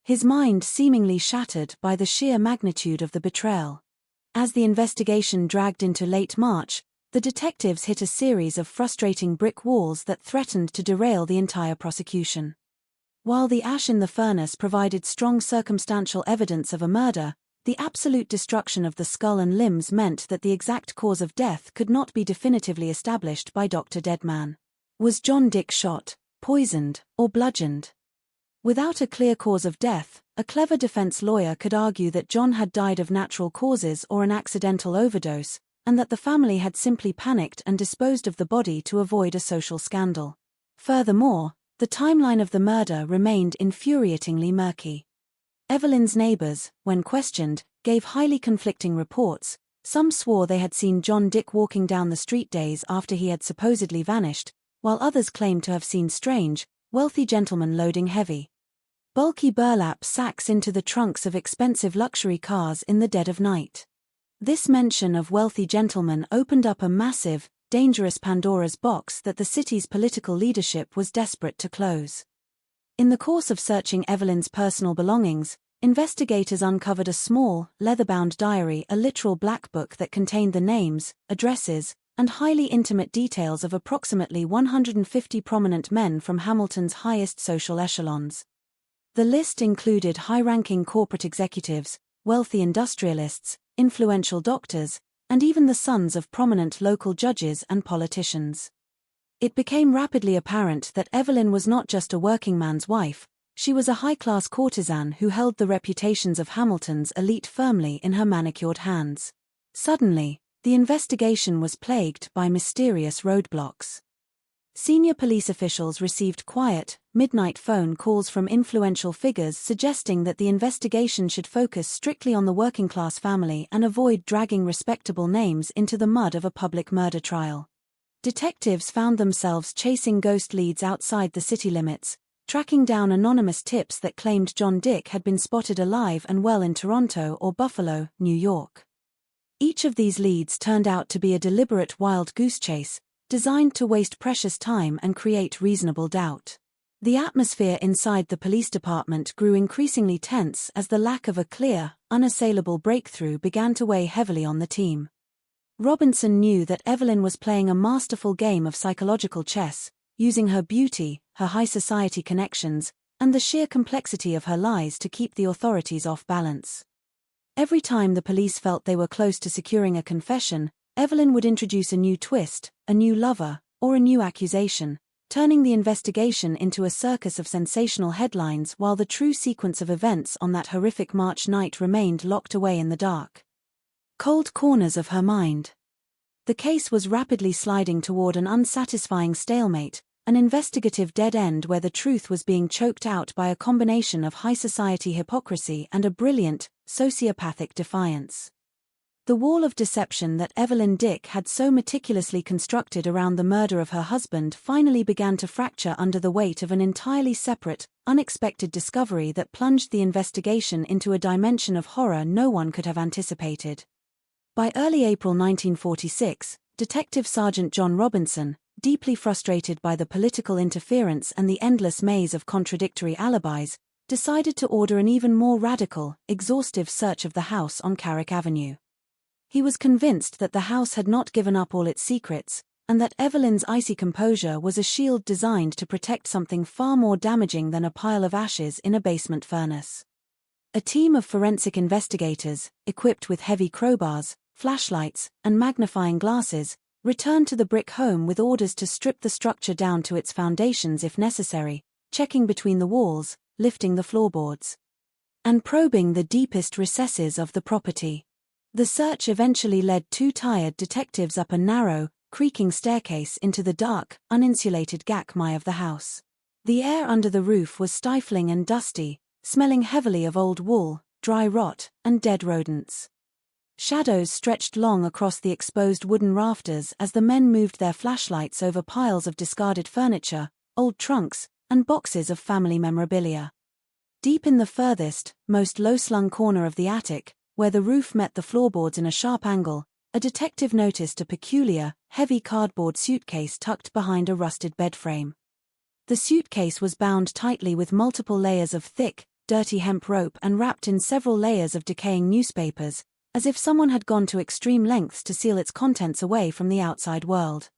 His mind seemingly shattered by the sheer magnitude of the betrayal. As the investigation dragged into late March, the detectives hit a series of frustrating brick walls that threatened to derail the entire prosecution. While the ash in the furnace provided strong circumstantial evidence of a murder, the absolute destruction of the skull and limbs meant that the exact cause of death could not be definitively established by Dr. Deadman. Was John Dick shot, poisoned, or bludgeoned? Without a clear cause of death, a clever defense lawyer could argue that John had died of natural causes or an accidental overdose, and that the family had simply panicked and disposed of the body to avoid a social scandal. Furthermore, the timeline of the murder remained infuriatingly murky. Evelyn's neighbors, when questioned, gave highly conflicting reports. Some swore they had seen John Dick walking down the street days after he had supposedly vanished, while others claimed to have seen strange, wealthy gentlemen loading heavy, bulky burlap sacks into the trunks of expensive luxury cars in the dead of night. This mention of wealthy gentlemen opened up a massive, dangerous Pandora's box that the city's political leadership was desperate to close. In the course of searching Evelyn's personal belongings, investigators uncovered a small, leather-bound diary, a literal black book that contained the names, addresses, and highly intimate details of approximately 150 prominent men from Hamilton's highest social echelons. The list included high-ranking corporate executives, wealthy industrialists, influential doctors, and even the sons of prominent local judges and politicians. It became rapidly apparent that Evelyn was not just a working man's wife, She was a high-class courtesan who held the reputations of Hamilton's elite firmly in her manicured hands. Suddenly, the investigation was plagued by mysterious roadblocks. Senior police officials received quiet, midnight phone calls from influential figures suggesting that the investigation should focus strictly on the working-class family and avoid dragging respectable names into the mud of a public murder trial. Detectives found themselves chasing ghost leads outside the city limits, tracking down anonymous tips that claimed John Dick had been spotted alive and well in Toronto or Buffalo, New York. Each of these leads turned out to be a deliberate wild goose chase, designed to waste precious time and create reasonable doubt. The atmosphere inside the police department grew increasingly tense as the lack of a clear, unassailable breakthrough began to weigh heavily on the team. Robinson knew that Evelyn was playing a masterful game of psychological chess, using her beauty, her high society connections, and the sheer complexity of her lies to keep the authorities off balance. Every time the police felt they were close to securing a confession, Evelyn would introduce a new twist, a new lover, or a new accusation, turning the investigation into a circus of sensational headlines while the true sequence of events on that horrific March night remained locked away in the dark. Cold corners of her mind. The case was rapidly sliding toward an unsatisfying stalemate, an investigative dead end where the truth was being choked out by a combination of high society hypocrisy and a brilliant, sociopathic defiance. The wall of deception that Evelyn Dick had so meticulously constructed around the murder of her husband finally began to fracture under the weight of an entirely separate, unexpected discovery that plunged the investigation into a dimension of horror no one could have anticipated. By early April 1946, Detective Sergeant John Robinson, deeply frustrated by the political interference and the endless maze of contradictory alibis, decided to order an even more radical, exhaustive search of the house on Carrick Avenue. He was convinced that the house had not given up all its secrets, and that Evelyn's icy composure was a shield designed to protect something far more damaging than a pile of ashes in a basement furnace. A team of forensic investigators, equipped with heavy crowbars, flashlights, and magnifying glasses, returned to the brick home with orders to strip the structure down to its foundations if necessary, checking between the walls, lifting the floorboards, and probing the deepest recesses of the property. The search eventually led two tired detectives up a narrow, creaking staircase into the dark, uninsulated gacmy of the house. The air under the roof was stifling and dusty, smelling heavily of old wool, dry rot, and dead rodents. Shadows stretched long across the exposed wooden rafters as the men moved their flashlights over piles of discarded furniture, old trunks, and boxes of family memorabilia. Deep in the furthest, most low-slung corner of the attic, where the roof met the floorboards in a sharp angle, a detective noticed a peculiar, heavy cardboard suitcase tucked behind a rusted bed frame. The suitcase was bound tightly with multiple layers of thick, dirty hemp rope and wrapped in several layers of decaying newspapers, as if someone had gone to extreme lengths to seal its contents away from the outside world.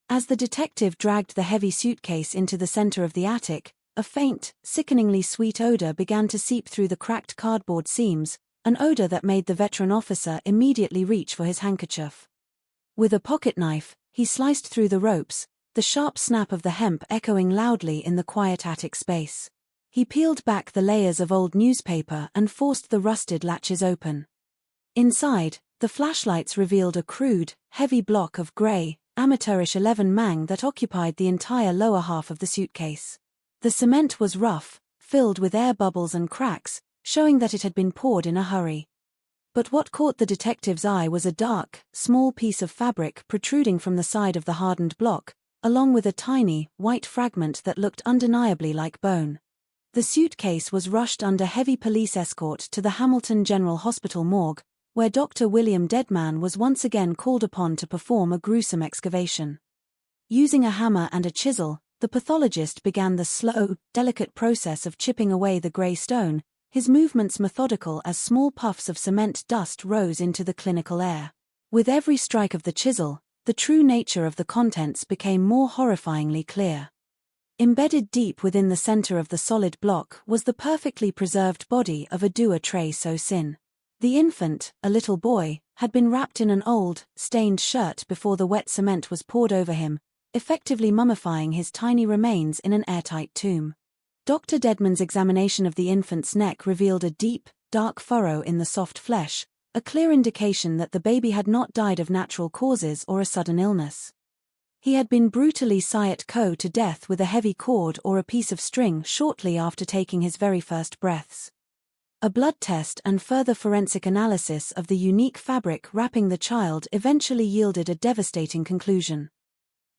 As the detective dragged the heavy suitcase into the center of the attic, a faint, sickeningly sweet odor began to seep through the cracked cardboard seams, an odor that made the veteran officer immediately reach for his handkerchief. With a pocketknife, he sliced through the ropes, the sharp snap of the hemp echoing loudly in the quiet attic space. He peeled back the layers of old newspaper and forced the rusted latches open. Inside, the flashlights revealed a crude, heavy block of gray, amateurish 11 mang that occupied the entire lower half of the suitcase. The cement was rough, filled with air bubbles and cracks, showing that it had been poured in a hurry. But what caught the detective's eye was a dark, small piece of fabric protruding from the side of the hardened block, along with a tiny, white fragment that looked undeniably like bone. The suitcase was rushed under heavy police escort to the Hamilton General Hospital morgue, where Dr. William Deadman was once again called upon to perform a gruesome excavation. Using a hammer and a chisel, the pathologist began the slow, delicate process of chipping away the grey stone, his movements methodical as small puffs of cement dust rose into the clinical air. With every strike of the chisel, the true nature of the contents became more horrifyingly clear. Embedded deep within the center of the solid block was the perfectly preserved body of Adua Trey So Sin. The infant, a little boy, had been wrapped in an old, stained shirt before the wet cement was poured over him, effectively mummifying his tiny remains in an airtight tomb. Dr. Deadman's examination of the infant's neck revealed a deep, dark furrow in the soft flesh, a clear indication that the baby had not died of natural causes or a sudden illness. He had been brutally sciatic to death with a heavy cord or a piece of string shortly after taking his very first breaths. A blood test and further forensic analysis of the unique fabric wrapping the child eventually yielded a devastating conclusion.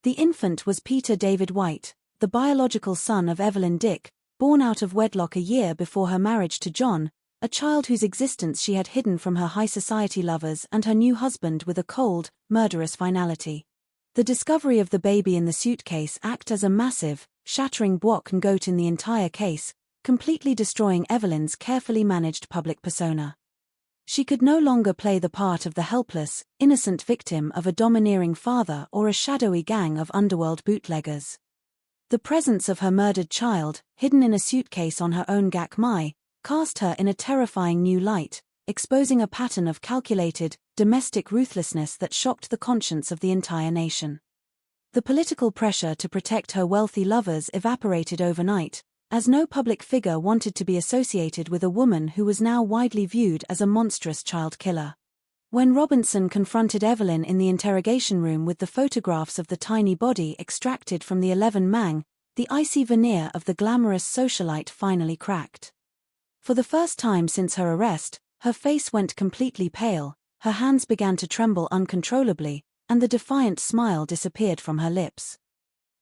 The infant was Peter David White, the biological son of Evelyn Dick, born out of wedlock a year before her marriage to John, a child whose existence she had hidden from her high society lovers and her new husband with a cold, murderous finality. The discovery of the baby in the suitcase acted as a massive, shattering block and goat in the entire case, completely destroying Evelyn's carefully managed public persona. She could no longer play the part of the helpless, innocent victim of a domineering father or a shadowy gang of underworld bootleggers. The presence of her murdered child, hidden in a suitcase on her own Gakmai, cast her in a terrifying new light, exposing a pattern of calculated, domestic ruthlessness that shocked the conscience of the entire nation. The political pressure to protect her wealthy lovers evaporated overnight, as no public figure wanted to be associated with a woman who was now widely viewed as a monstrous child killer. When Robinson confronted Evelyn in the interrogation room with the photographs of the tiny body extracted from the 11 Mang, the icy veneer of the glamorous socialite finally cracked. For the first time since her arrest, her face went completely pale, her hands began to tremble uncontrollably, and the defiant smile disappeared from her lips.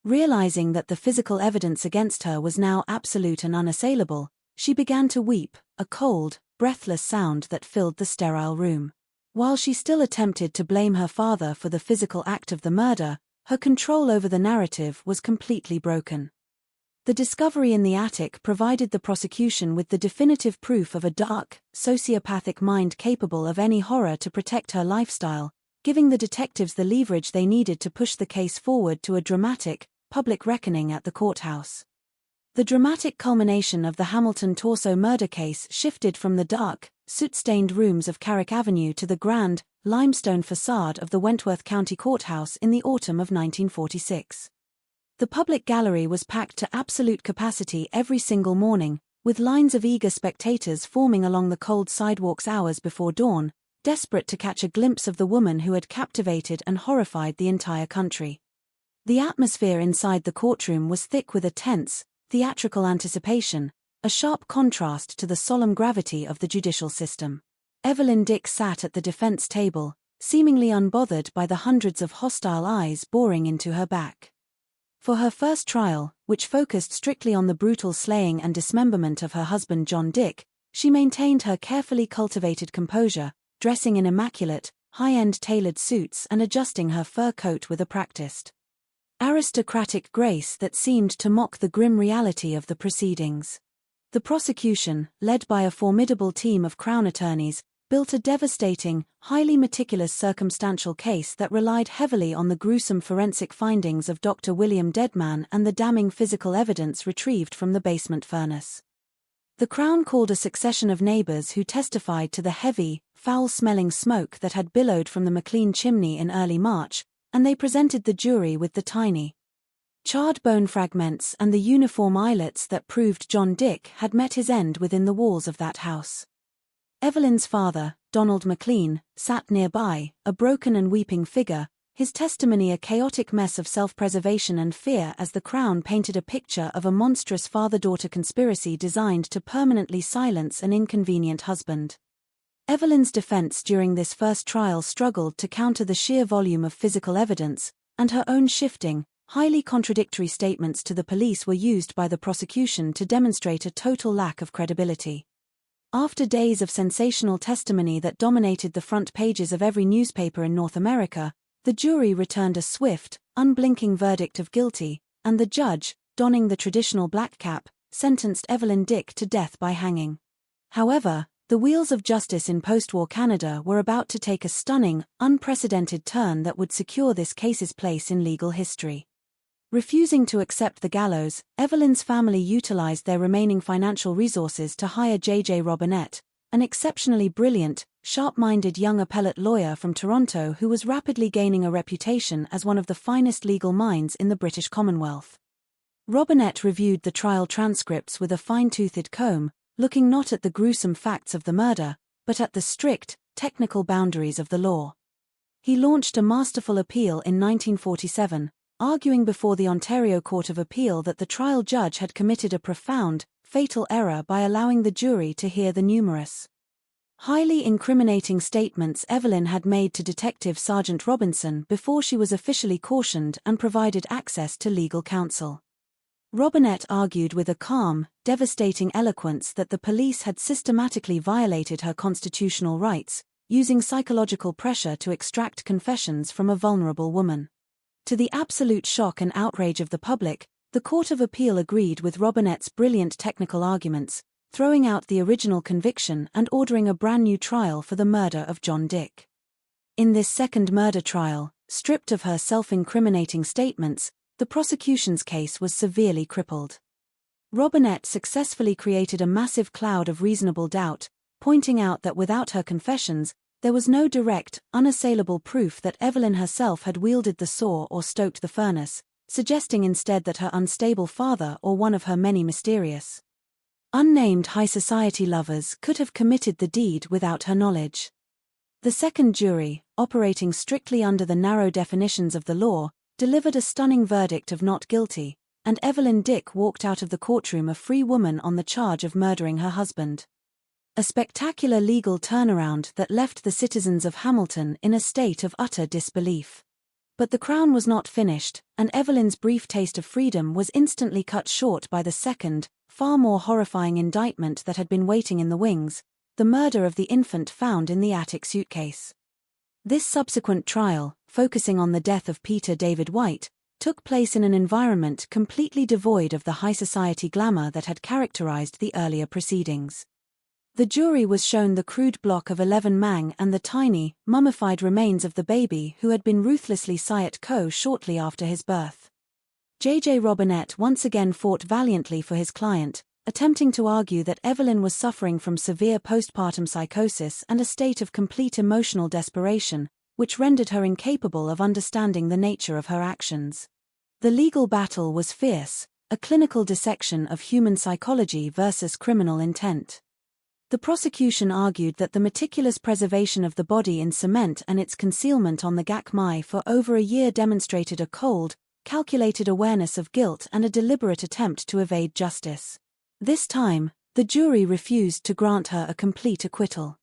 Realizing that the physical evidence against her was now absolute and unassailable, she began to weep, a cold, breathless sound that filled the sterile room. While she still attempted to blame her father for the physical act of the murder, her control over the narrative was completely broken. The discovery in the attic provided the prosecution with the definitive proof of a dark, sociopathic mind capable of any horror to protect her lifestyle, giving the detectives the leverage they needed to push the case forward to a dramatic, public reckoning at the courthouse. The dramatic culmination of the Hamilton Torso murder case shifted from the dark, soot-stained rooms of Carrick Avenue to the grand, limestone facade of the Wentworth County Courthouse in the autumn of 1946. The public gallery was packed to absolute capacity every single morning, with lines of eager spectators forming along the cold sidewalks hours before dawn, desperate to catch a glimpse of the woman who had captivated and horrified the entire country. The atmosphere inside the courtroom was thick with a tense, theatrical anticipation, a sharp contrast to the solemn gravity of the judicial system. Evelyn Dick sat at the defense table, seemingly unbothered by the hundreds of hostile eyes boring into her back. For her first trial, which focused strictly on the brutal slaying and dismemberment of her husband John Dick, she maintained her carefully cultivated composure, dressing in immaculate, high-end tailored suits and adjusting her fur coat with a practiced, aristocratic grace that seemed to mock the grim reality of the proceedings. The prosecution, led by a formidable team of Crown attorneys, built a devastating, highly meticulous circumstantial case that relied heavily on the gruesome forensic findings of Dr. William Deadman and the damning physical evidence retrieved from the basement furnace. The Crown called a succession of neighbors who testified to the heavy, foul-smelling smoke that had billowed from the McLean chimney in early March, and they presented the jury with the tiny, charred bone fragments and the uniform eyelets that proved John Dick had met his end within the walls of that house. Evelyn's father, Donald McLean, sat nearby, a broken and weeping figure, his testimony a chaotic mess of self-preservation and fear as the Crown painted a picture of a monstrous father-daughter conspiracy designed to permanently silence an inconvenient husband. Evelyn's defense during this first trial struggled to counter the sheer volume of physical evidence, and her own shifting, highly contradictory statements to the police were used by the prosecution to demonstrate a total lack of credibility. After days of sensational testimony that dominated the front pages of every newspaper in North America, the jury returned a swift, unblinking verdict of guilty, and the judge, donning the traditional black cap, sentenced Evelyn Dick to death by hanging. However, the wheels of justice in post-war Canada were about to take a stunning, unprecedented turn that would secure this case's place in legal history. Refusing to accept the gallows, Evelyn's family utilized their remaining financial resources to hire J.J. Robinette, an exceptionally brilliant, sharp-minded young appellate lawyer from Toronto who was rapidly gaining a reputation as one of the finest legal minds in the British Commonwealth. Robinette reviewed the trial transcripts with a fine-toothed comb, looking not at the gruesome facts of the murder, but at the strict, technical boundaries of the law. He launched a masterful appeal in 1947, arguing before the Ontario Court of Appeal that the trial judge had committed a profound, fatal error by allowing the jury to hear the numerous, highly incriminating statements Evelyn had made to Detective Sergeant Robinson before she was officially cautioned and provided access to legal counsel. Robinette argued with a calm, devastating eloquence that the police had systematically violated her constitutional rights, using psychological pressure to extract confessions from a vulnerable woman. To the absolute shock and outrage of the public, the Court of Appeal agreed with Robinette's brilliant technical arguments, throwing out the original conviction and ordering a brand new trial for the murder of John Dick. In this second murder trial, stripped of her self-incriminating statements, the prosecution's case was severely crippled. Robinette successfully created a massive cloud of reasonable doubt, pointing out that without her confessions, there was no direct, unassailable proof that Evelyn herself had wielded the saw or stoked the furnace, suggesting instead that her unstable father or one of her many mysterious, unnamed high society lovers could have committed the deed without her knowledge. The second jury, operating strictly under the narrow definitions of the law, delivered a stunning verdict of not guilty, and Evelyn Dick walked out of the courtroom a free woman on the charge of murdering her husband. A spectacular legal turnaround that left the citizens of Hamilton in a state of utter disbelief. But the crown was not finished, and Evelyn's brief taste of freedom was instantly cut short by the second, far more horrifying indictment that had been waiting in the wings, the murder of the infant found in the attic suitcase. This subsequent trial, focusing on the death of Peter David White, took place in an environment completely devoid of the high society glamour that had characterized the earlier proceedings. The jury was shown the crude block of 11 Mang and the tiny, mummified remains of the baby who had been ruthlessly sciatique shortly after his birth. J.J. Robinette once again fought valiantly for his client, attempting to argue that Evelyn was suffering from severe postpartum psychosis and a state of complete emotional desperation, which rendered her incapable of understanding the nature of her actions. The legal battle was fierce, a clinical dissection of human psychology versus criminal intent. The prosecution argued that the meticulous preservation of the body in cement and its concealment on the Gak Mai for over a year demonstrated a cold, calculated awareness of guilt and a deliberate attempt to evade justice. This time, the jury refused to grant her a complete acquittal.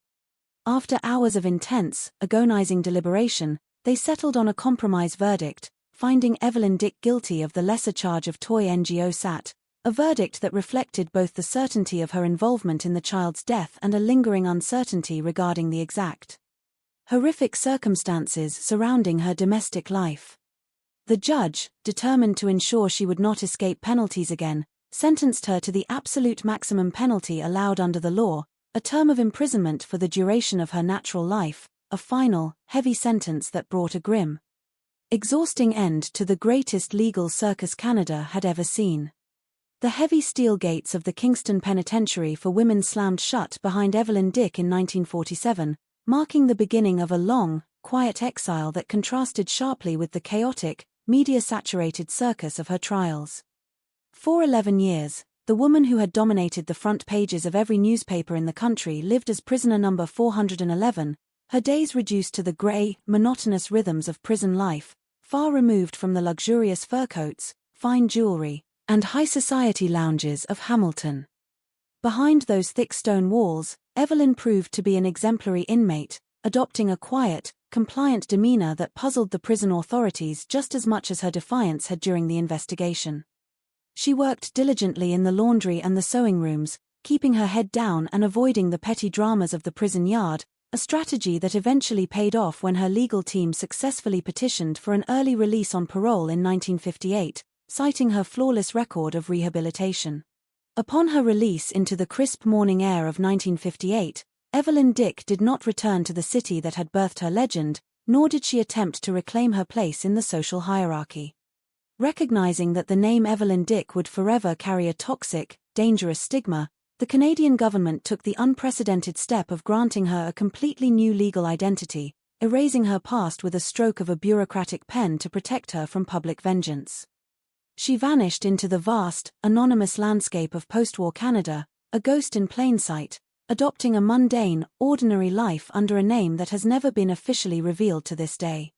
After hours of intense, agonizing deliberation, they settled on a compromise verdict, finding Evelyn Dick guilty of the lesser charge of toy NGO SAT, a verdict that reflected both the certainty of her involvement in the child's death and a lingering uncertainty regarding the exact, horrific circumstances surrounding her domestic life. The judge, determined to ensure she would not escape penalties again, sentenced her to the absolute maximum penalty allowed under the law, a term of imprisonment for the duration of her natural life, a final, heavy sentence that brought a grim, exhausting end to the greatest legal circus Canada had ever seen. The heavy steel gates of the Kingston Penitentiary for Women slammed shut behind Evelyn Dick in 1947, marking the beginning of a long, quiet exile that contrasted sharply with the chaotic, media-saturated circus of her trials. For 11 years, the woman who had dominated the front pages of every newspaper in the country lived as prisoner number 411, her days reduced to the grey, monotonous rhythms of prison life, far removed from the luxurious fur coats, fine jewelry, and high society lounges of Hamilton. Behind those thick stone walls, Evelyn proved to be an exemplary inmate, adopting a quiet, compliant demeanor that puzzled the prison authorities just as much as her defiance had during the investigation. She worked diligently in the laundry and the sewing rooms, keeping her head down and avoiding the petty dramas of the prison yard, a strategy that eventually paid off when her legal team successfully petitioned for an early release on parole in 1958, citing her flawless record of rehabilitation. Upon her release into the crisp morning air of 1958, Evelyn Dick did not return to the city that had birthed her legend, nor did she attempt to reclaim her place in the social hierarchy. Recognizing that the name Evelyn Dick would forever carry a toxic, dangerous stigma, the Canadian government took the unprecedented step of granting her a completely new legal identity, erasing her past with a stroke of a bureaucratic pen to protect her from public vengeance. She vanished into the vast, anonymous landscape of post-war Canada, a ghost in plain sight, adopting a mundane, ordinary life under a name that has never been officially revealed to this day.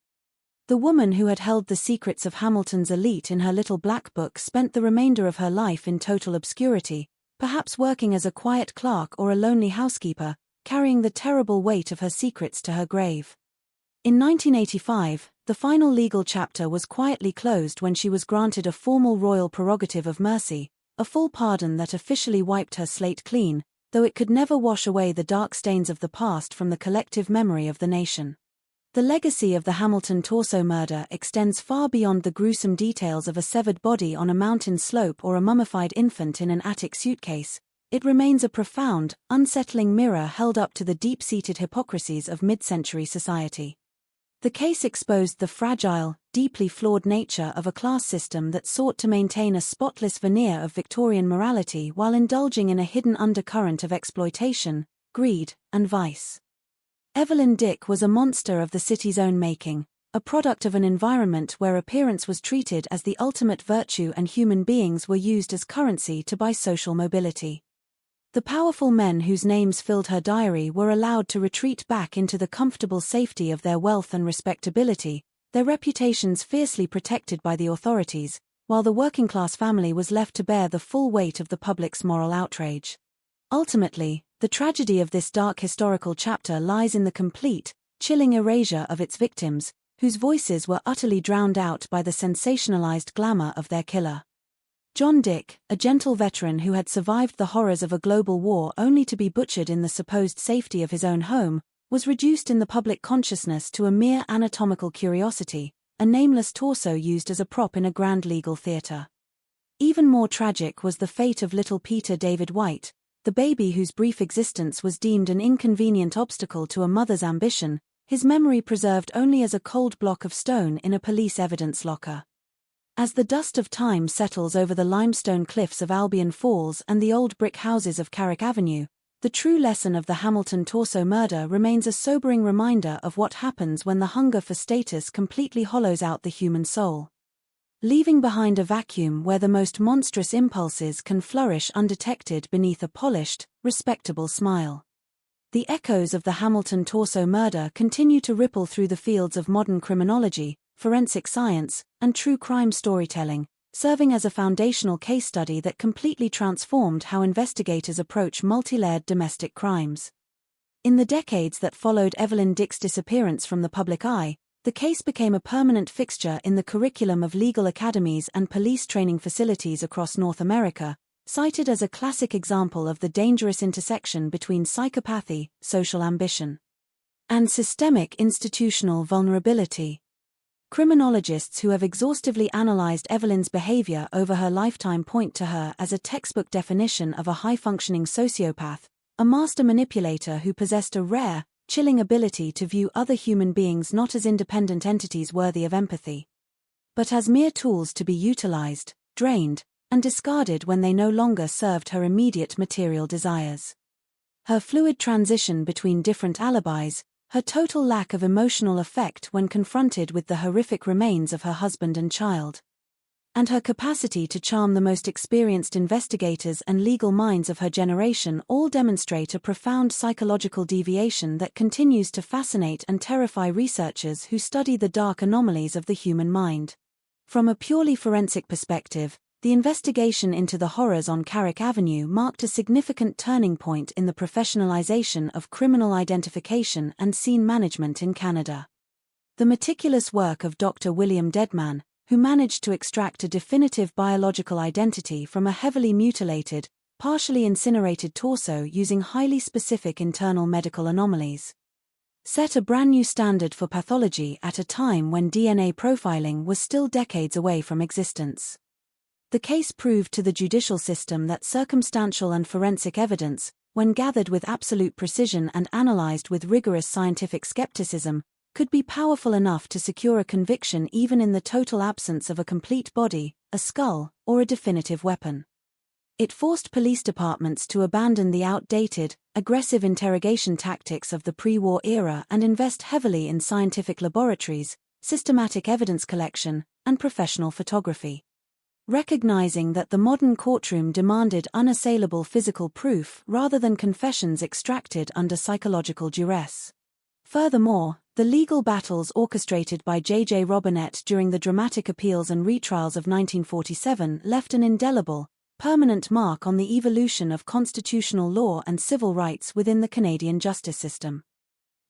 The woman who had held the secrets of Hamilton's elite in her little black book spent the remainder of her life in total obscurity, perhaps working as a quiet clerk or a lonely housekeeper, carrying the terrible weight of her secrets to her grave. In 1985, the final legal chapter was quietly closed when she was granted a formal royal prerogative of mercy, a full pardon that officially wiped her slate clean, though it could never wash away the dark stains of the past from the collective memory of the nation. The legacy of the Hamilton torso murder extends far beyond the gruesome details of a severed body on a mountain slope or a mummified infant in an attic suitcase. It remains a profound, unsettling mirror held up to the deep-seated hypocrisies of mid-century society. The case exposed the fragile, deeply flawed nature of a class system that sought to maintain a spotless veneer of Victorian morality while indulging in a hidden undercurrent of exploitation, greed, and vice. Evelyn Dick was a monster of the city's own making, a product of an environment where appearance was treated as the ultimate virtue and human beings were used as currency to buy social mobility. The powerful men whose names filled her diary were allowed to retreat back into the comfortable safety of their wealth and respectability, their reputations fiercely protected by the authorities, while the working-class family was left to bear the full weight of the public's moral outrage. Ultimately, the tragedy of this dark historical chapter lies in the complete, chilling erasure of its victims, whose voices were utterly drowned out by the sensationalized glamour of their killer. John Dick, a gentle veteran who had survived the horrors of a global war only to be butchered in the supposed safety of his own home, was reduced in the public consciousness to a mere anatomical curiosity, a nameless torso used as a prop in a grand legal theater. Even more tragic was the fate of little Peter David White, the baby whose brief existence was deemed an inconvenient obstacle to a mother's ambition, his memory preserved only as a cold block of stone in a police evidence locker. As the dust of time settles over the limestone cliffs of Albion Falls and the old brick houses of Carrick Avenue, the true lesson of the Hamilton torso murder remains a sobering reminder of what happens when the hunger for status completely hollows out the human soul, leaving behind a vacuum where the most monstrous impulses can flourish undetected beneath a polished, respectable smile. The echoes of the Hamilton torso murder continue to ripple through the fields of modern criminology, forensic science, and true crime storytelling, serving as a foundational case study that completely transformed how investigators approach multi-layered domestic crimes. In the decades that followed Evelyn Dick's disappearance from the public eye, the case became a permanent fixture in the curriculum of legal academies and police training facilities across North America, cited as a classic example of the dangerous intersection between psychopathy, social ambition, and systemic institutional vulnerability. Criminologists who have exhaustively analyzed Evelyn's behavior over her lifetime point to her as a textbook definition of a high-functioning sociopath, a master manipulator who possessed a rare, chilling ability to view other human beings not as independent entities worthy of empathy, but as mere tools to be utilized, drained, and discarded when they no longer served her immediate material desires. Her fluid transition between different alibis, her total lack of emotional effect when confronted with the horrific remains of her husband and child, and her capacity to charm the most experienced investigators and legal minds of her generation all demonstrate a profound psychological deviation that continues to fascinate and terrify researchers who study the dark anomalies of the human mind. From a purely forensic perspective, the investigation into the horrors on Carrick Avenue marked a significant turning point in the professionalization of criminal identification and scene management in Canada. The meticulous work of Dr. William Deadman, who managed to extract a definitive biological identity from a heavily mutilated, partially incinerated torso using highly specific internal medical anomalies, set a brand new standard for pathology at a time when DNA profiling was still decades away from existence. The case proved to the judicial system that circumstantial and forensic evidence, when gathered with absolute precision and analyzed with rigorous scientific skepticism, could be powerful enough to secure a conviction even in the total absence of a complete body, a skull, or a definitive weapon. It forced police departments to abandon the outdated, aggressive interrogation tactics of the pre-war era and invest heavily in scientific laboratories, systematic evidence collection, and professional photography. recognizing that the modern courtroom demanded unassailable physical proof rather than confessions extracted under psychological duress. Furthermore, the legal battles orchestrated by J.J. Robinette during the dramatic appeals and retrials of 1947 left an indelible, permanent mark on the evolution of constitutional law and civil rights within the Canadian justice system.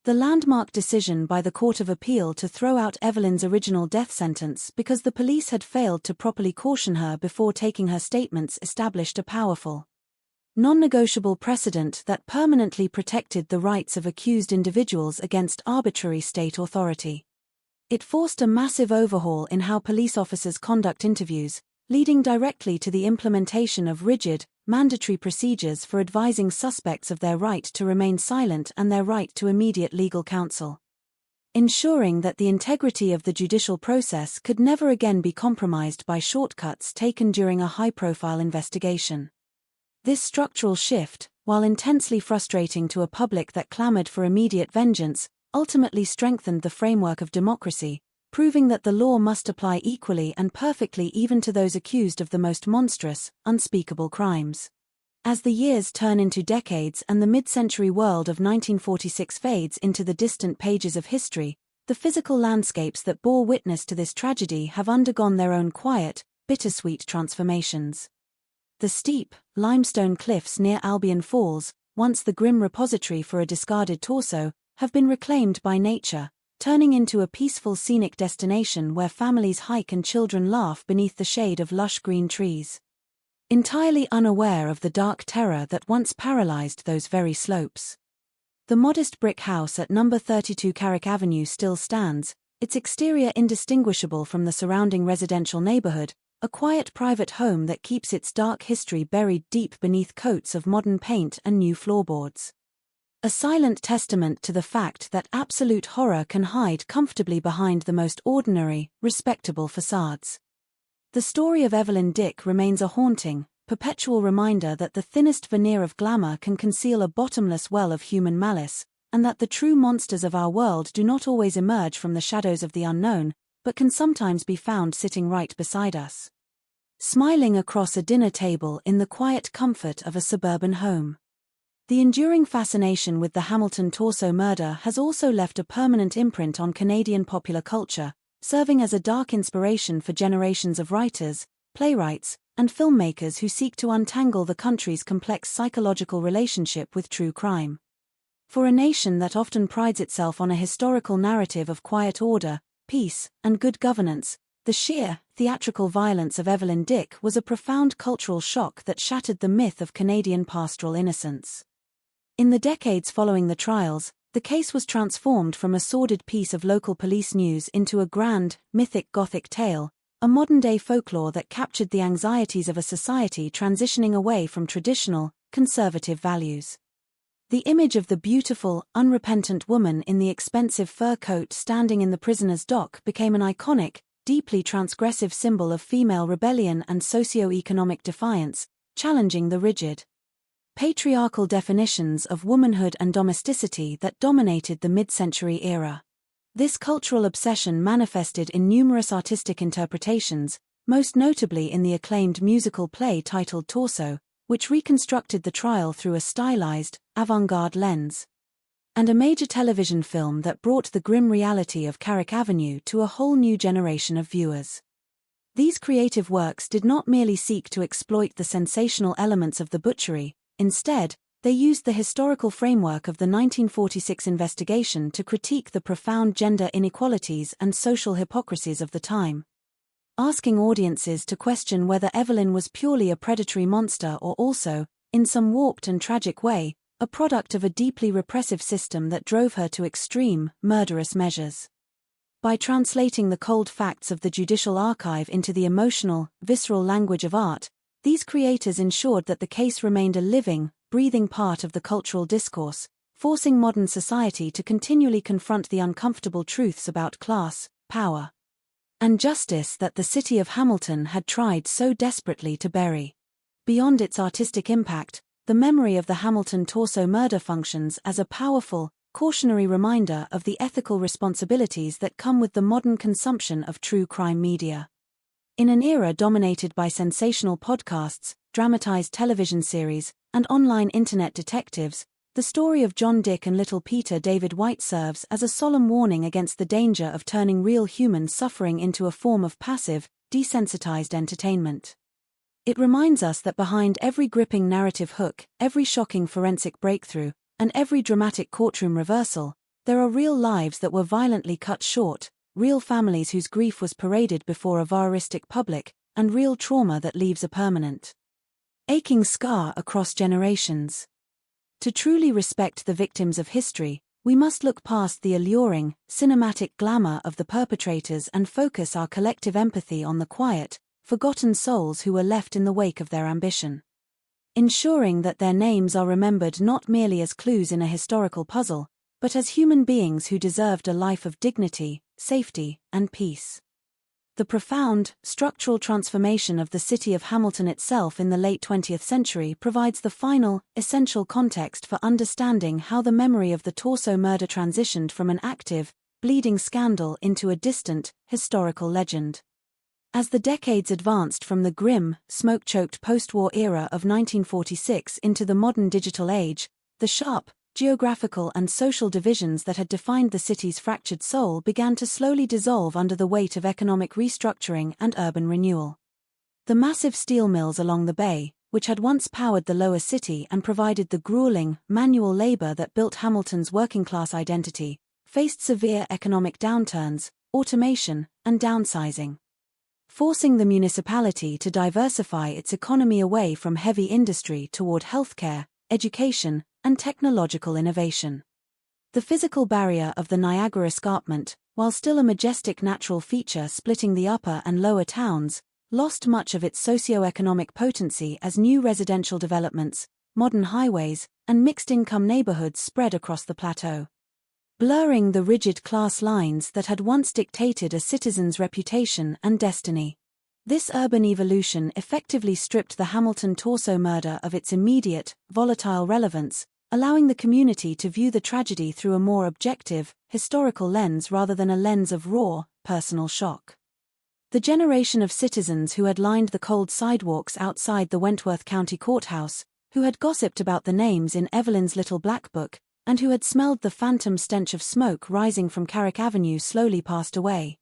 The landmark decision by the Court of Appeal to throw out Evelyn's original death sentence because the police had failed to properly caution her before taking her statements established a powerful, non-negotiable precedent that permanently protected the rights of accused individuals against arbitrary state authority. It forced a massive overhaul in how police officers conduct interviews, leading directly to the implementation of rigid, mandatory procedures for advising suspects of their right to remain silent and their right to immediate legal counsel, ensuring that the integrity of the judicial process could never again be compromised by shortcuts taken during a high-profile investigation. This structural shift, while intensely frustrating to a public that clamored for immediate vengeance, ultimately strengthened the framework of democracy, proving that the law must apply equally and perfectly even to those accused of the most monstrous, unspeakable crimes. As the years turn into decades and the mid-century world of 1946 fades into the distant pages of history, the physical landscapes that bore witness to this tragedy have undergone their own quiet, bittersweet transformations. The steep, limestone cliffs near Albion Falls, once the grim repository for a discarded torso, have been reclaimed by nature, turning into a peaceful scenic destination where families hike and children laugh beneath the shade of lush green trees. Entirely unaware of the dark terror that once paralyzed those very slopes. The modest brick house at No. 32 Carrick Avenue still stands, its exterior indistinguishable from the surrounding residential neighborhood, a quiet private home that keeps its dark history buried deep beneath coats of modern paint and new floorboards. A silent testament to the fact that absolute horror can hide comfortably behind the most ordinary, respectable facades. The story of Evelyn Dick remains a haunting, perpetual reminder that the thinnest veneer of glamour can conceal a bottomless well of human malice, and that the true monsters of our world do not always emerge from the shadows of the unknown, but can sometimes be found sitting right beside us, smiling across a dinner table in the quiet comfort of a suburban home. The enduring fascination with the Hamilton torso murder has also left a permanent imprint on Canadian popular culture, serving as a dark inspiration for generations of writers, playwrights, and filmmakers who seek to untangle the country's complex psychological relationship with true crime. For a nation that often prides itself on a historical narrative of quiet order, peace, and good governance, the sheer, theatrical violence of Evelyn Dick was a profound cultural shock that shattered the myth of Canadian pastoral innocence. In the decades following the trials, the case was transformed from a sordid piece of local police news into a grand, mythic Gothic tale, a modern-day folklore that captured the anxieties of a society transitioning away from traditional, conservative values. The image of the beautiful, unrepentant woman in the expensive fur coat standing in the prisoner's dock became an iconic, deeply transgressive symbol of female rebellion and socio-economic defiance, challenging the rigid, patriarchal definitions of womanhood and domesticity that dominated the mid-century era. This cultural obsession manifested in numerous artistic interpretations, most notably in the acclaimed musical play titled Torso, which reconstructed the trial through a stylized, avant-garde lens, and a major television film that brought the grim reality of Carrick Avenue to a whole new generation of viewers. These creative works did not merely seek to exploit the sensational elements of the butchery. Instead, they used the historical framework of the 1946 investigation to critique the profound gender inequalities and social hypocrisies of the time, asking audiences to question whether Evelyn was purely a predatory monster or also, in some warped and tragic way, a product of a deeply repressive system that drove her to extreme, murderous measures. By translating the cold facts of the judicial archive into the emotional, visceral language of art, these creators ensured that the case remained a living, breathing part of the cultural discourse, forcing modern society to continually confront the uncomfortable truths about class, power, and justice that the city of Hamilton had tried so desperately to bury. Beyond its artistic impact, the memory of the Hamilton torso murder functions as a powerful, cautionary reminder of the ethical responsibilities that come with the modern consumption of true crime media. In an era dominated by sensational podcasts, dramatized television series, and online internet detectives, the story of John Dick and Little Peter David White serves as a solemn warning against the danger of turning real human suffering into a form of passive, desensitized entertainment. It reminds us that behind every gripping narrative hook, every shocking forensic breakthrough, and every dramatic courtroom reversal, there are real lives that were violently cut short, real families whose grief was paraded before a voyeuristic public, and real trauma that leaves a permanent, aching scar across generations. To truly respect the victims of history, we must look past the alluring, cinematic glamour of the perpetrators and focus our collective empathy on the quiet, forgotten souls who were left in the wake of their ambition. Ensuring that their names are remembered not merely as clues in a historical puzzle, but as human beings who deserved a life of dignity, safety, and peace. The profound, structural transformation of the city of Hamilton itself in the late 20th century provides the final, essential context for understanding how the memory of the Torso murder transitioned from an active, bleeding scandal into a distant, historical legend. As the decades advanced from the grim, smoke-choked post-war era of 1946 into the modern digital age, the sharp, geographical and social divisions that had defined the city's fractured soul began to slowly dissolve under the weight of economic restructuring and urban renewal. The massive steel mills along the bay, which had once powered the lower city and provided the grueling, manual labor that built Hamilton's working-class identity, faced severe economic downturns, automation, and downsizing, forcing the municipality to diversify its economy away from heavy industry toward healthcare, education, and technological innovation. The physical barrier of the Niagara Escarpment, while still a majestic natural feature splitting the upper and lower towns, lost much of its socio-economic potency as new residential developments, modern highways, and mixed-income neighborhoods spread across the plateau, blurring the rigid class lines that had once dictated a citizen's reputation and destiny. This urban evolution effectively stripped the Hamilton Torso murder of its immediate, volatile relevance, allowing the community to view the tragedy through a more objective, historical lens rather than a lens of raw, personal shock. The generation of citizens who had lined the cold sidewalks outside the Wentworth County Courthouse, who had gossiped about the names in Evelyn's Little Black Book, and who had smelled the phantom stench of smoke rising from Carrick Avenue slowly passed away,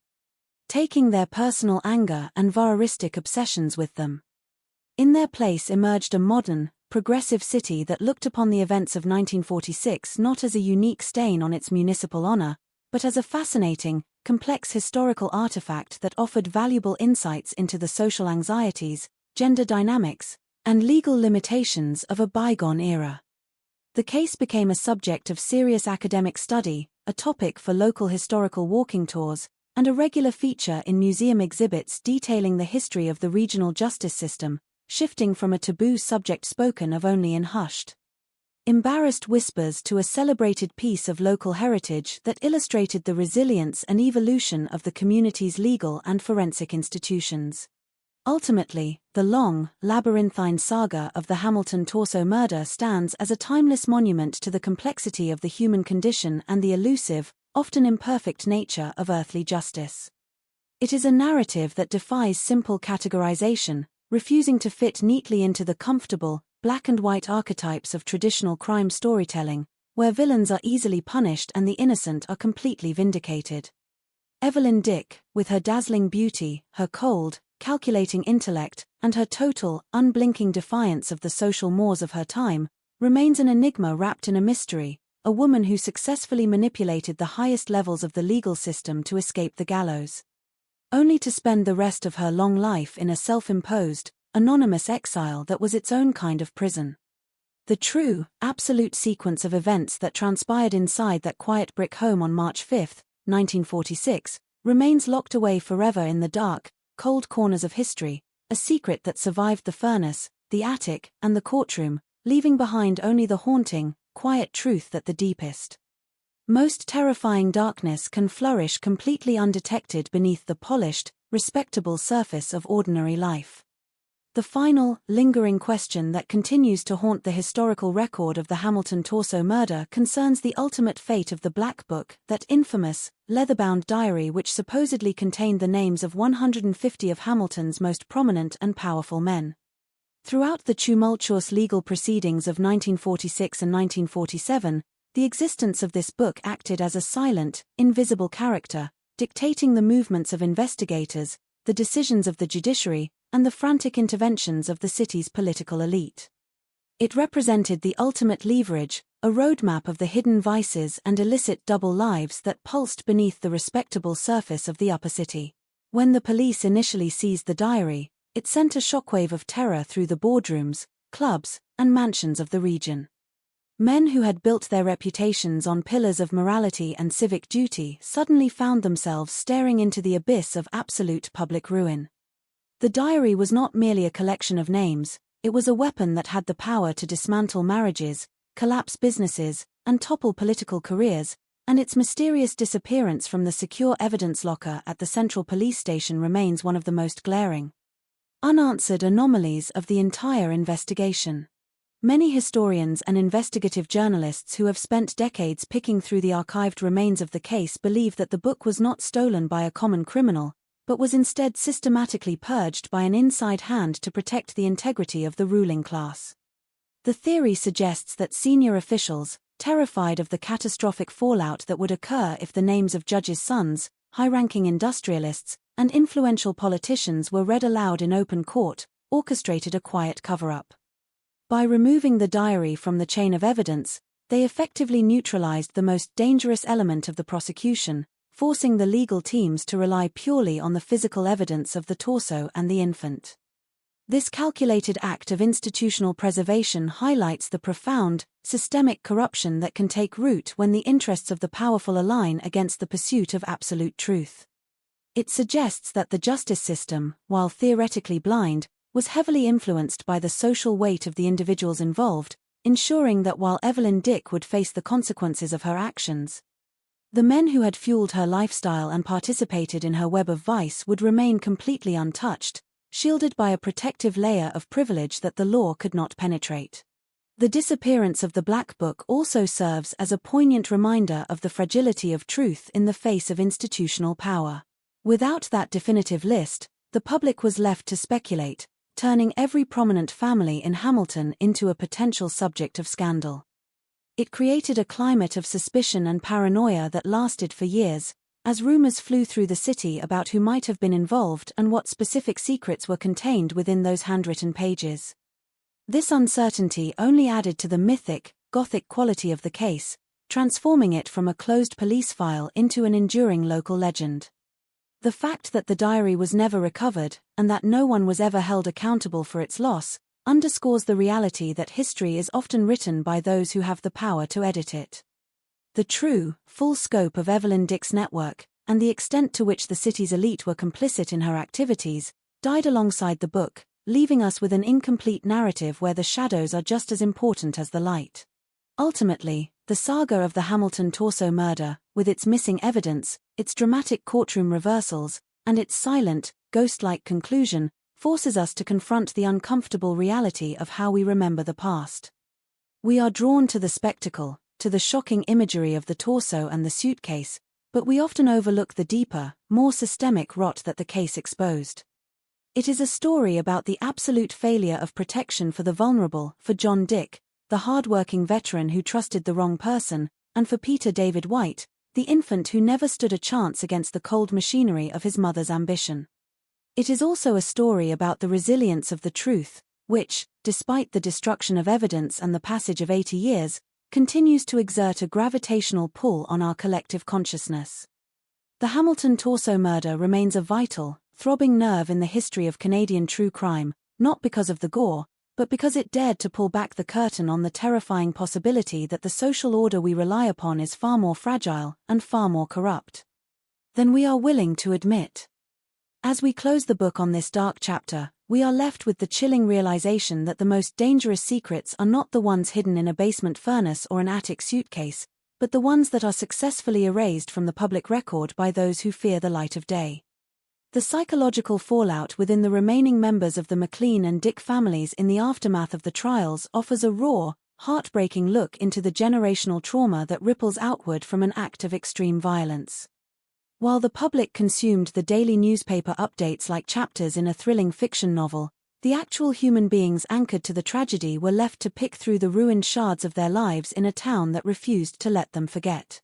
taking their personal anger and voyeuristic obsessions with them. In their place emerged a modern, progressive city that looked upon the events of 1946 not as a unique stain on its municipal honor, but as a fascinating, complex historical artifact that offered valuable insights into the social anxieties, gender dynamics, and legal limitations of a bygone era. The case became a subject of serious academic study, a topic for local historical walking tours, and a regular feature in museum exhibits detailing the history of the regional justice system, shifting from a taboo subject spoken of only in hushed, embarrassed whispers to a celebrated piece of local heritage that illustrated the resilience and evolution of the community's legal and forensic institutions. Ultimately, the long, labyrinthine saga of the Hamilton Torso murder stands as a timeless monument to the complexity of the human condition and the elusive, often imperfect nature of earthly justice. It is a narrative that defies simple categorization, refusing to fit neatly into the comfortable, black-and-white archetypes of traditional crime storytelling, where villains are easily punished and the innocent are completely vindicated. Evelyn Dick, with her dazzling beauty, her cold, calculating intellect, and her total, unblinking defiance of the social mores of her time, remains an enigma wrapped in a mystery, a woman who successfully manipulated the highest levels of the legal system to escape the gallows, only to spend the rest of her long life in a self-imposed, anonymous exile that was its own kind of prison. The true, absolute sequence of events that transpired inside that quiet brick home on March 5, 1946, remains locked away forever in the dark, cold corners of history, a secret that survived the furnace, the attic, and the courtroom, leaving behind only the haunting, quiet truth that the deepest, most terrifying darkness can flourish completely undetected beneath the polished, respectable surface of ordinary life. The final, lingering question that continues to haunt the historical record of the Hamilton Torso murder concerns the ultimate fate of the Black Book, that infamous, leather-bound diary which supposedly contained the names of 150 of Hamilton's most prominent and powerful men. Throughout the tumultuous legal proceedings of 1946 and 1947, the existence of this book acted as a silent, invisible character, dictating the movements of investigators, the decisions of the judiciary, and the frantic interventions of the city's political elite. It represented the ultimate leverage, a roadmap of the hidden vices and illicit double lives that pulsed beneath the respectable surface of the upper city. When the police initially seized the diary, it sent a shockwave of terror through the boardrooms, clubs, and mansions of the region. Men who had built their reputations on pillars of morality and civic duty suddenly found themselves staring into the abyss of absolute public ruin. The diary was not merely a collection of names, it was a weapon that had the power to dismantle marriages, collapse businesses, and topple political careers, and its mysterious disappearance from the secure evidence locker at the Central Police Station remains one of the most glaring, unanswered anomalies of the entire investigation. Many historians and investigative journalists who have spent decades picking through the archived remains of the case believe that the book was not stolen by a common criminal, but was instead systematically purged by an inside hand to protect the integrity of the ruling class. The theory suggests that senior officials, terrified of the catastrophic fallout that would occur if the names of judges' sons, high-ranking industrialists, and influential politicians were read aloud in open court, orchestrated a quiet cover-up. By removing the diary from the chain of evidence, they effectively neutralized the most dangerous element of the prosecution, forcing the legal teams to rely purely on the physical evidence of the torso and the infant. This calculated act of institutional preservation highlights the profound, systemic corruption that can take root when the interests of the powerful align against the pursuit of absolute truth. It suggests that the justice system, while theoretically blind, was heavily influenced by the social weight of the individuals involved, ensuring that while Evelyn Dick would face the consequences of her actions, the men who had fueled her lifestyle and participated in her web of vice would remain completely untouched, shielded by a protective layer of privilege that the law could not penetrate. The disappearance of the Black Book also serves as a poignant reminder of the fragility of truth in the face of institutional power. Without that definitive list, the public was left to speculate, turning every prominent family in Hamilton into a potential subject of scandal. It created a climate of suspicion and paranoia that lasted for years, as rumors flew through the city about who might have been involved and what specific secrets were contained within those handwritten pages. This uncertainty only added to the mythic, gothic quality of the case, transforming it from a closed police file into an enduring local legend. The fact that the diary was never recovered, and that no one was ever held accountable for its loss, underscores the reality that history is often written by those who have the power to edit it. The true, full scope of Evelyn Dick's network, and the extent to which the city's elite were complicit in her activities, died alongside the book, leaving us with an incomplete narrative where the shadows are just as important as the light. Ultimately, the saga of the Hamilton Torso murder, with its missing evidence, its dramatic courtroom reversals, and its silent, ghost-like conclusion, forces us to confront the uncomfortable reality of how we remember the past. We are drawn to the spectacle, to the shocking imagery of the torso and the suitcase, but we often overlook the deeper, more systemic rot that the case exposed. It is a story about the absolute failure of protection for the vulnerable, for John Dick, the hard-working veteran who trusted the wrong person, and for Peter David White, the infant who never stood a chance against the cold machinery of his mother's ambition. It is also a story about the resilience of the truth, which, despite the destruction of evidence and the passage of 80 years, continues to exert a gravitational pull on our collective consciousness. The Hamilton Torso murder remains a vital, throbbing nerve in the history of Canadian true crime, not because of the gore, but because it dared to pull back the curtain on the terrifying possibility that the social order we rely upon is far more fragile and far more corrupt than we are willing to admit. As we close the book on this dark chapter, we are left with the chilling realization that the most dangerous secrets are not the ones hidden in a basement furnace or an attic suitcase, but the ones that are successfully erased from the public record by those who fear the light of day. The psychological fallout within the remaining members of the McLean and Dick families in the aftermath of the trials offers a raw, heartbreaking look into the generational trauma that ripples outward from an act of extreme violence. While the public consumed the daily newspaper updates like chapters in a thrilling fiction novel, the actual human beings anchored to the tragedy were left to pick through the ruined shards of their lives in a town that refused to let them forget.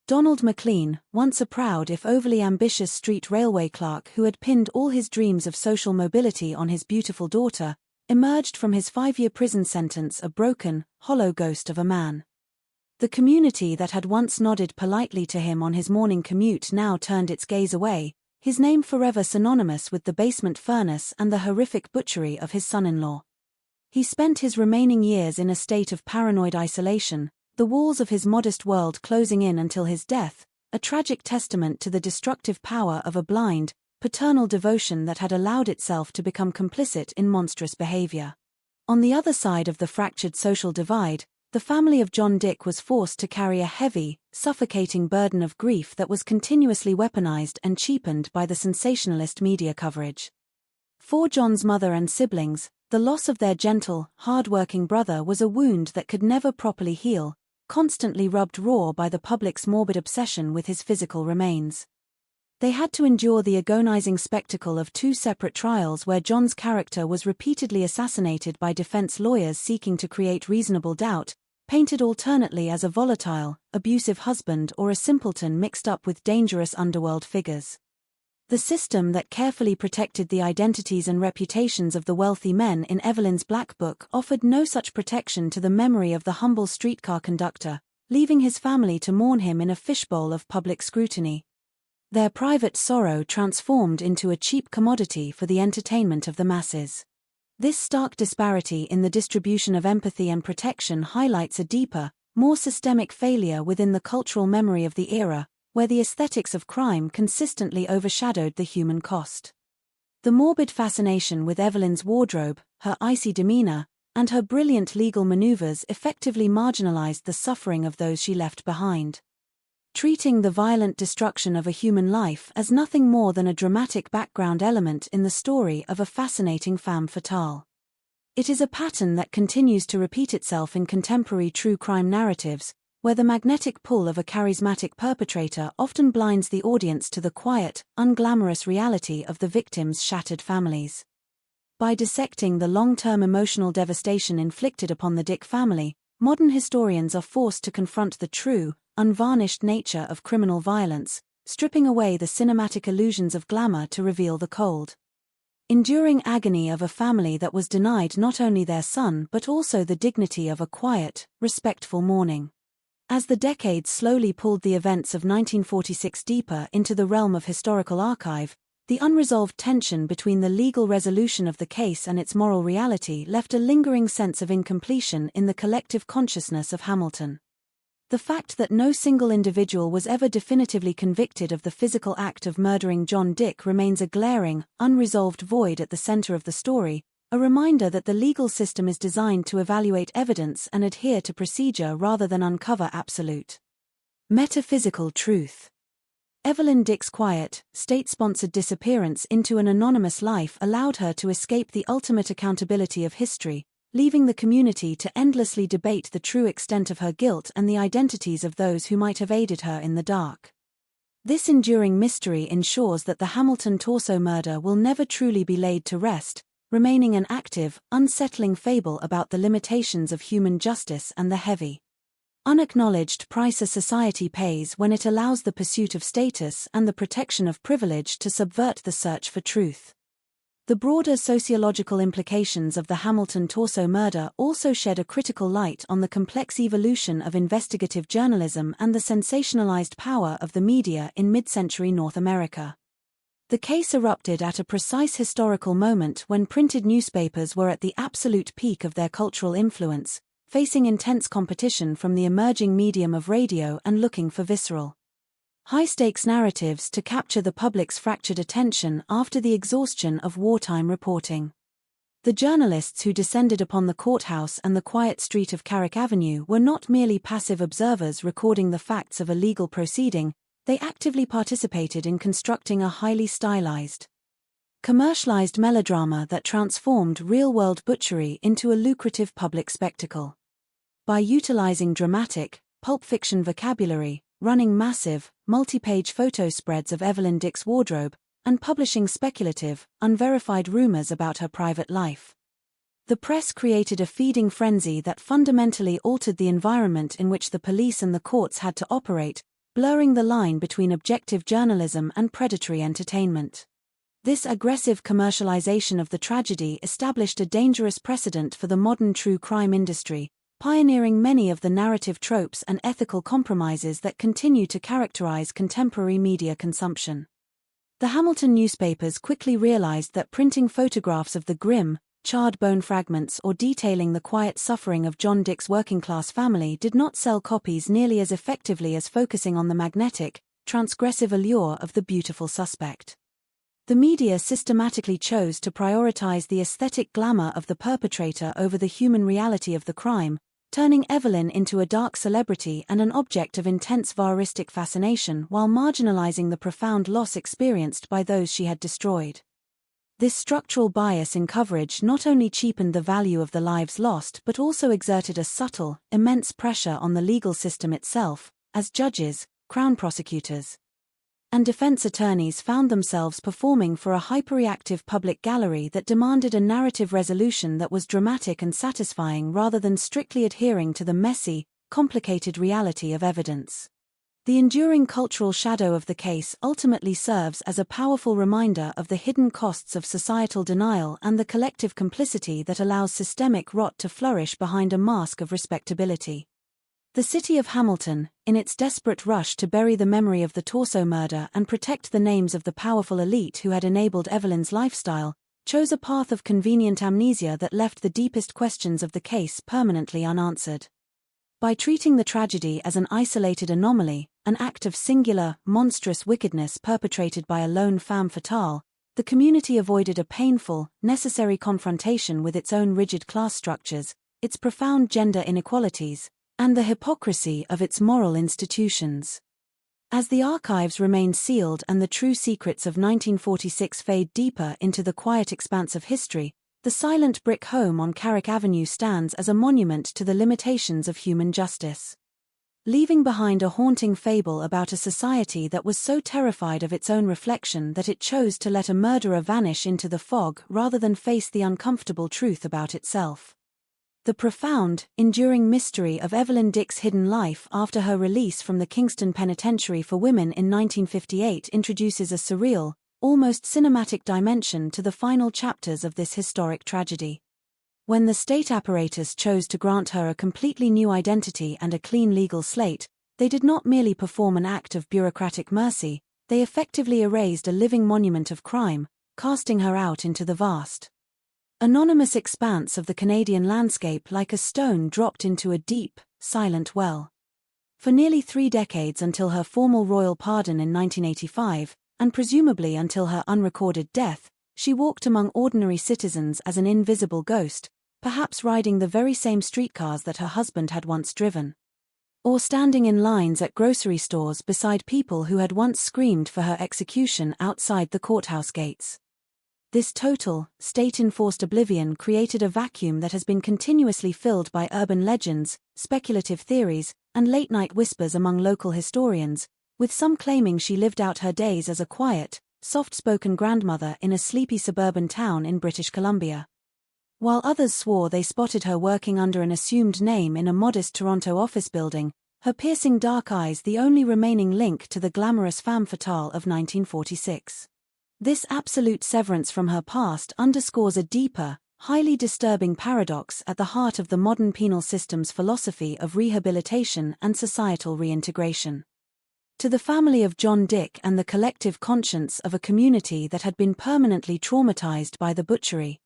Donald McLean, once a proud if overly ambitious street railway clerk who had pinned all his dreams of social mobility on his beautiful daughter, emerged from his 5-year prison sentence a broken, hollow ghost of a man. The community that had once nodded politely to him on his morning commute now turned its gaze away, his name forever synonymous with the basement furnace and the horrific butchery of his son-in-law. He spent his remaining years in a state of paranoid isolation, the walls of his modest world closing in until his death, a tragic testament to the destructive power of a blind, paternal devotion that had allowed itself to become complicit in monstrous behavior. On the other side of the fractured social divide, the family of John Dick was forced to carry a heavy, suffocating burden of grief that was continuously weaponized and cheapened by the sensationalist media coverage. For John's mother and siblings, the loss of their gentle, hard-working brother was a wound that could never properly heal, constantly rubbed raw by the public's morbid obsession with his physical remains. They had to endure the agonizing spectacle of 2 separate trials where John's character was repeatedly assassinated by defense lawyers seeking to create reasonable doubt, painted alternately as a volatile, abusive husband or a simpleton mixed up with dangerous underworld figures. The system that carefully protected the identities and reputations of the wealthy men in Evelyn's Black Book offered no such protection to the memory of the humble streetcar conductor, leaving his family to mourn him in a fishbowl of public scrutiny. Their private sorrow transformed into a cheap commodity for the entertainment of the masses. This stark disparity in the distribution of empathy and protection highlights a deeper, more systemic failure within the cultural memory of the era, where the aesthetics of crime consistently overshadowed the human cost. The morbid fascination with Evelyn's wardrobe, her icy demeanor, and her brilliant legal maneuvers effectively marginalized the suffering of those she left behind. Treating the violent destruction of a human life as nothing more than a dramatic background element in the story of a fascinating femme fatale. It is a pattern that continues to repeat itself in contemporary true crime narratives, where the magnetic pull of a charismatic perpetrator often blinds the audience to the quiet, unglamorous reality of the victims' shattered families. By dissecting the long-term emotional devastation inflicted upon the Dick family, modern historians are forced to confront the true, unvarnished nature of criminal violence, stripping away the cinematic illusions of glamour to reveal the cold, enduring agony of a family that was denied not only their son but also the dignity of a quiet, respectful mourning. As the decades slowly pulled the events of 1946 deeper into the realm of historical archive, the unresolved tension between the legal resolution of the case and its moral reality left a lingering sense of incompletion in the collective consciousness of Hamilton. The fact that no single individual was ever definitively convicted of the physical act of murdering John Dick remains a glaring, unresolved void at the center of the story, a reminder that the legal system is designed to evaluate evidence and adhere to procedure rather than uncover absolute metaphysical truth. Evelyn Dick's quiet, state-sponsored disappearance into an anonymous life allowed her to escape the ultimate accountability of history, leaving the community to endlessly debate the true extent of her guilt and the identities of those who might have aided her in the dark. This enduring mystery ensures that the Hamilton torso murder will never truly be laid to rest, remaining an active, unsettling fable about the limitations of human justice and the heavy, unacknowledged price a society pays when it allows the pursuit of status and the protection of privilege to subvert the search for truth. The broader sociological implications of the Hamilton torso murder also shed a critical light on the complex evolution of investigative journalism and the sensationalized power of the media in mid-century North America. The case erupted at a precise historical moment when printed newspapers were at the absolute peak of their cultural influence, facing intense competition from the emerging medium of radio and looking for visceral, high-stakes narratives to capture the public's fractured attention after the exhaustion of wartime reporting. The journalists who descended upon the courthouse and the quiet street of Carrick Avenue were not merely passive observers recording the facts of a legal proceeding, They actively participated in constructing a highly stylized, commercialized melodrama that transformed real-world butchery into a lucrative public spectacle. By utilizing dramatic, pulp fiction vocabulary, running massive, multi-page photo spreads of Evelyn Dick's wardrobe, and publishing speculative, unverified rumors about her private life, the press created a feeding frenzy that fundamentally altered the environment in which the police and the courts had to operate, blurring the line between objective journalism and predatory entertainment. This aggressive commercialization of the tragedy established a dangerous precedent for the modern true crime industry, pioneering many of the narrative tropes and ethical compromises that continue to characterize contemporary media consumption. The Hamilton newspapers quickly realized that printing photographs of the grim, charred bone fragments or detailing the quiet suffering of John Dick's working-class family did not sell copies nearly as effectively as focusing on the magnetic, transgressive allure of the beautiful suspect. The media systematically chose to prioritize the aesthetic glamour of the perpetrator over the human reality of the crime, turning Evelyn into a dark celebrity and an object of intense voyeuristic fascination while marginalizing the profound loss experienced by those she had destroyed. This structural bias in coverage not only cheapened the value of the lives lost but also exerted a subtle, immense pressure on the legal system itself, as judges, crown prosecutors, and defense attorneys found themselves performing for a hyperreactive public gallery that demanded a narrative resolution that was dramatic and satisfying rather than strictly adhering to the messy, complicated reality of evidence. The enduring cultural shadow of the case ultimately serves as a powerful reminder of the hidden costs of societal denial and the collective complicity that allows systemic rot to flourish behind a mask of respectability. The city of Hamilton, in its desperate rush to bury the memory of the Torso murder and protect the names of the powerful elite who had enabled Evelyn's lifestyle, chose a path of convenient amnesia that left the deepest questions of the case permanently unanswered. By treating the tragedy as an isolated anomaly, an act of singular, monstrous wickedness perpetrated by a lone femme fatale, the community avoided a painful, necessary confrontation with its own rigid class structures, its profound gender inequalities, and the hypocrisy of its moral institutions. As the archives remain sealed and the true secrets of 1946 fade deeper into the quiet expanse of history, the silent brick home on Carrick Avenue stands as a monument to the limitations of human justice, leaving behind a haunting fable about a society that was so terrified of its own reflection that it chose to let a murderer vanish into the fog rather than face the uncomfortable truth about itself. The profound, enduring mystery of Evelyn Dick's hidden life after her release from the Kingston Penitentiary for Women in 1958 introduces a surreal, almost cinematic dimension to the final chapters of this historic tragedy. When the state apparatus chose to grant her a completely new identity and a clean legal slate, they did not merely perform an act of bureaucratic mercy, they effectively erased a living monument of crime, casting her out into the vast, anonymous expanse of the Canadian landscape like a stone dropped into a deep, silent well. For nearly 3 decades until her formal royal pardon in 1985, and presumably until her unrecorded death, she walked among ordinary citizens as an invisible ghost, perhaps riding the very same streetcars that her husband had once driven, or standing in lines at grocery stores beside people who had once screamed for her execution outside the courthouse gates. This total, state-enforced oblivion created a vacuum that has been continuously filled by urban legends, speculative theories, and late-night whispers among local historians, with some claiming she lived out her days as a quiet, soft-spoken grandmother in a sleepy suburban town in British Columbia, while others swore they spotted her working under an assumed name in a modest Toronto office building, her piercing dark eyes the only remaining link to the glamorous femme fatale of 1946. This absolute severance from her past underscores a deeper, highly disturbing paradox at the heart of the modern penal system's philosophy of rehabilitation and societal reintegration. To the family of John Dick and the collective conscience of a community that had been permanently traumatized by the butchery,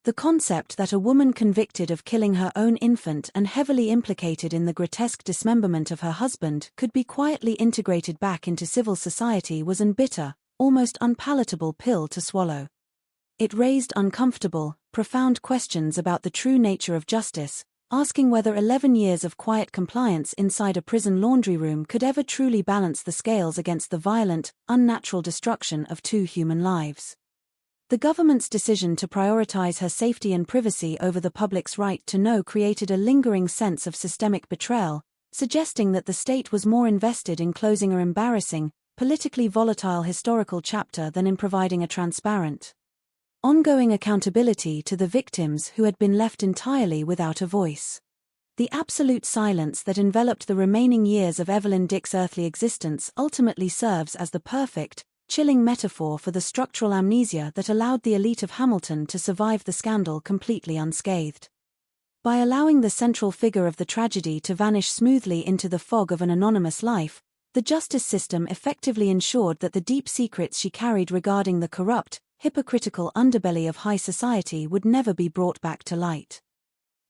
the concept that a woman convicted of killing her own infant and heavily implicated in the grotesque dismemberment of her husband could be quietly integrated back into civil society was an bitter, almost unpalatable pill to swallow. It raised uncomfortable, profound questions about the true nature of justice, asking whether 11 years of quiet compliance inside a prison laundry room could ever truly balance the scales against the violent, unnatural destruction of 2 human lives. The government's decision to prioritize her safety and privacy over the public's right to know created a lingering sense of systemic betrayal, suggesting that the state was more invested in closing an embarrassing, politically volatile historical chapter than in providing a transparent, ongoing accountability to the victims who had been left entirely without a voice. The absolute silence that enveloped the remaining years of Evelyn Dick's earthly existence ultimately serves as the perfect, chilling metaphor for the structural amnesia that allowed the elite of Hamilton to survive the scandal completely unscathed. By allowing the central figure of the tragedy to vanish smoothly into the fog of an anonymous life, the justice system effectively ensured that the deep secrets she carried regarding the corrupt, hypocritical underbelly of high society would never be brought back to light.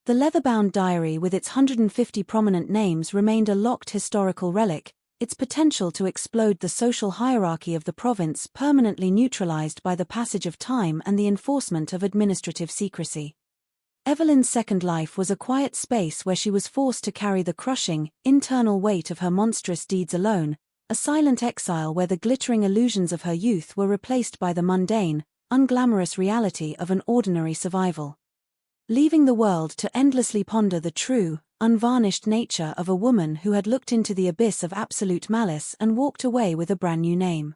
The leather-bound diary with its 150 prominent names remained a locked historical relic, its potential to explode the social hierarchy of the province permanently neutralized by the passage of time and the enforcement of administrative secrecy. Evelyn's second life was a quiet space where she was forced to carry the crushing, internal weight of her monstrous deeds alone, a silent exile where the glittering illusions of her youth were replaced by the mundane, unglamorous reality of an ordinary survival. Leaving the world to endlessly ponder the true, unvarnished nature of a woman who had looked into the abyss of absolute malice and walked away with a brand new name.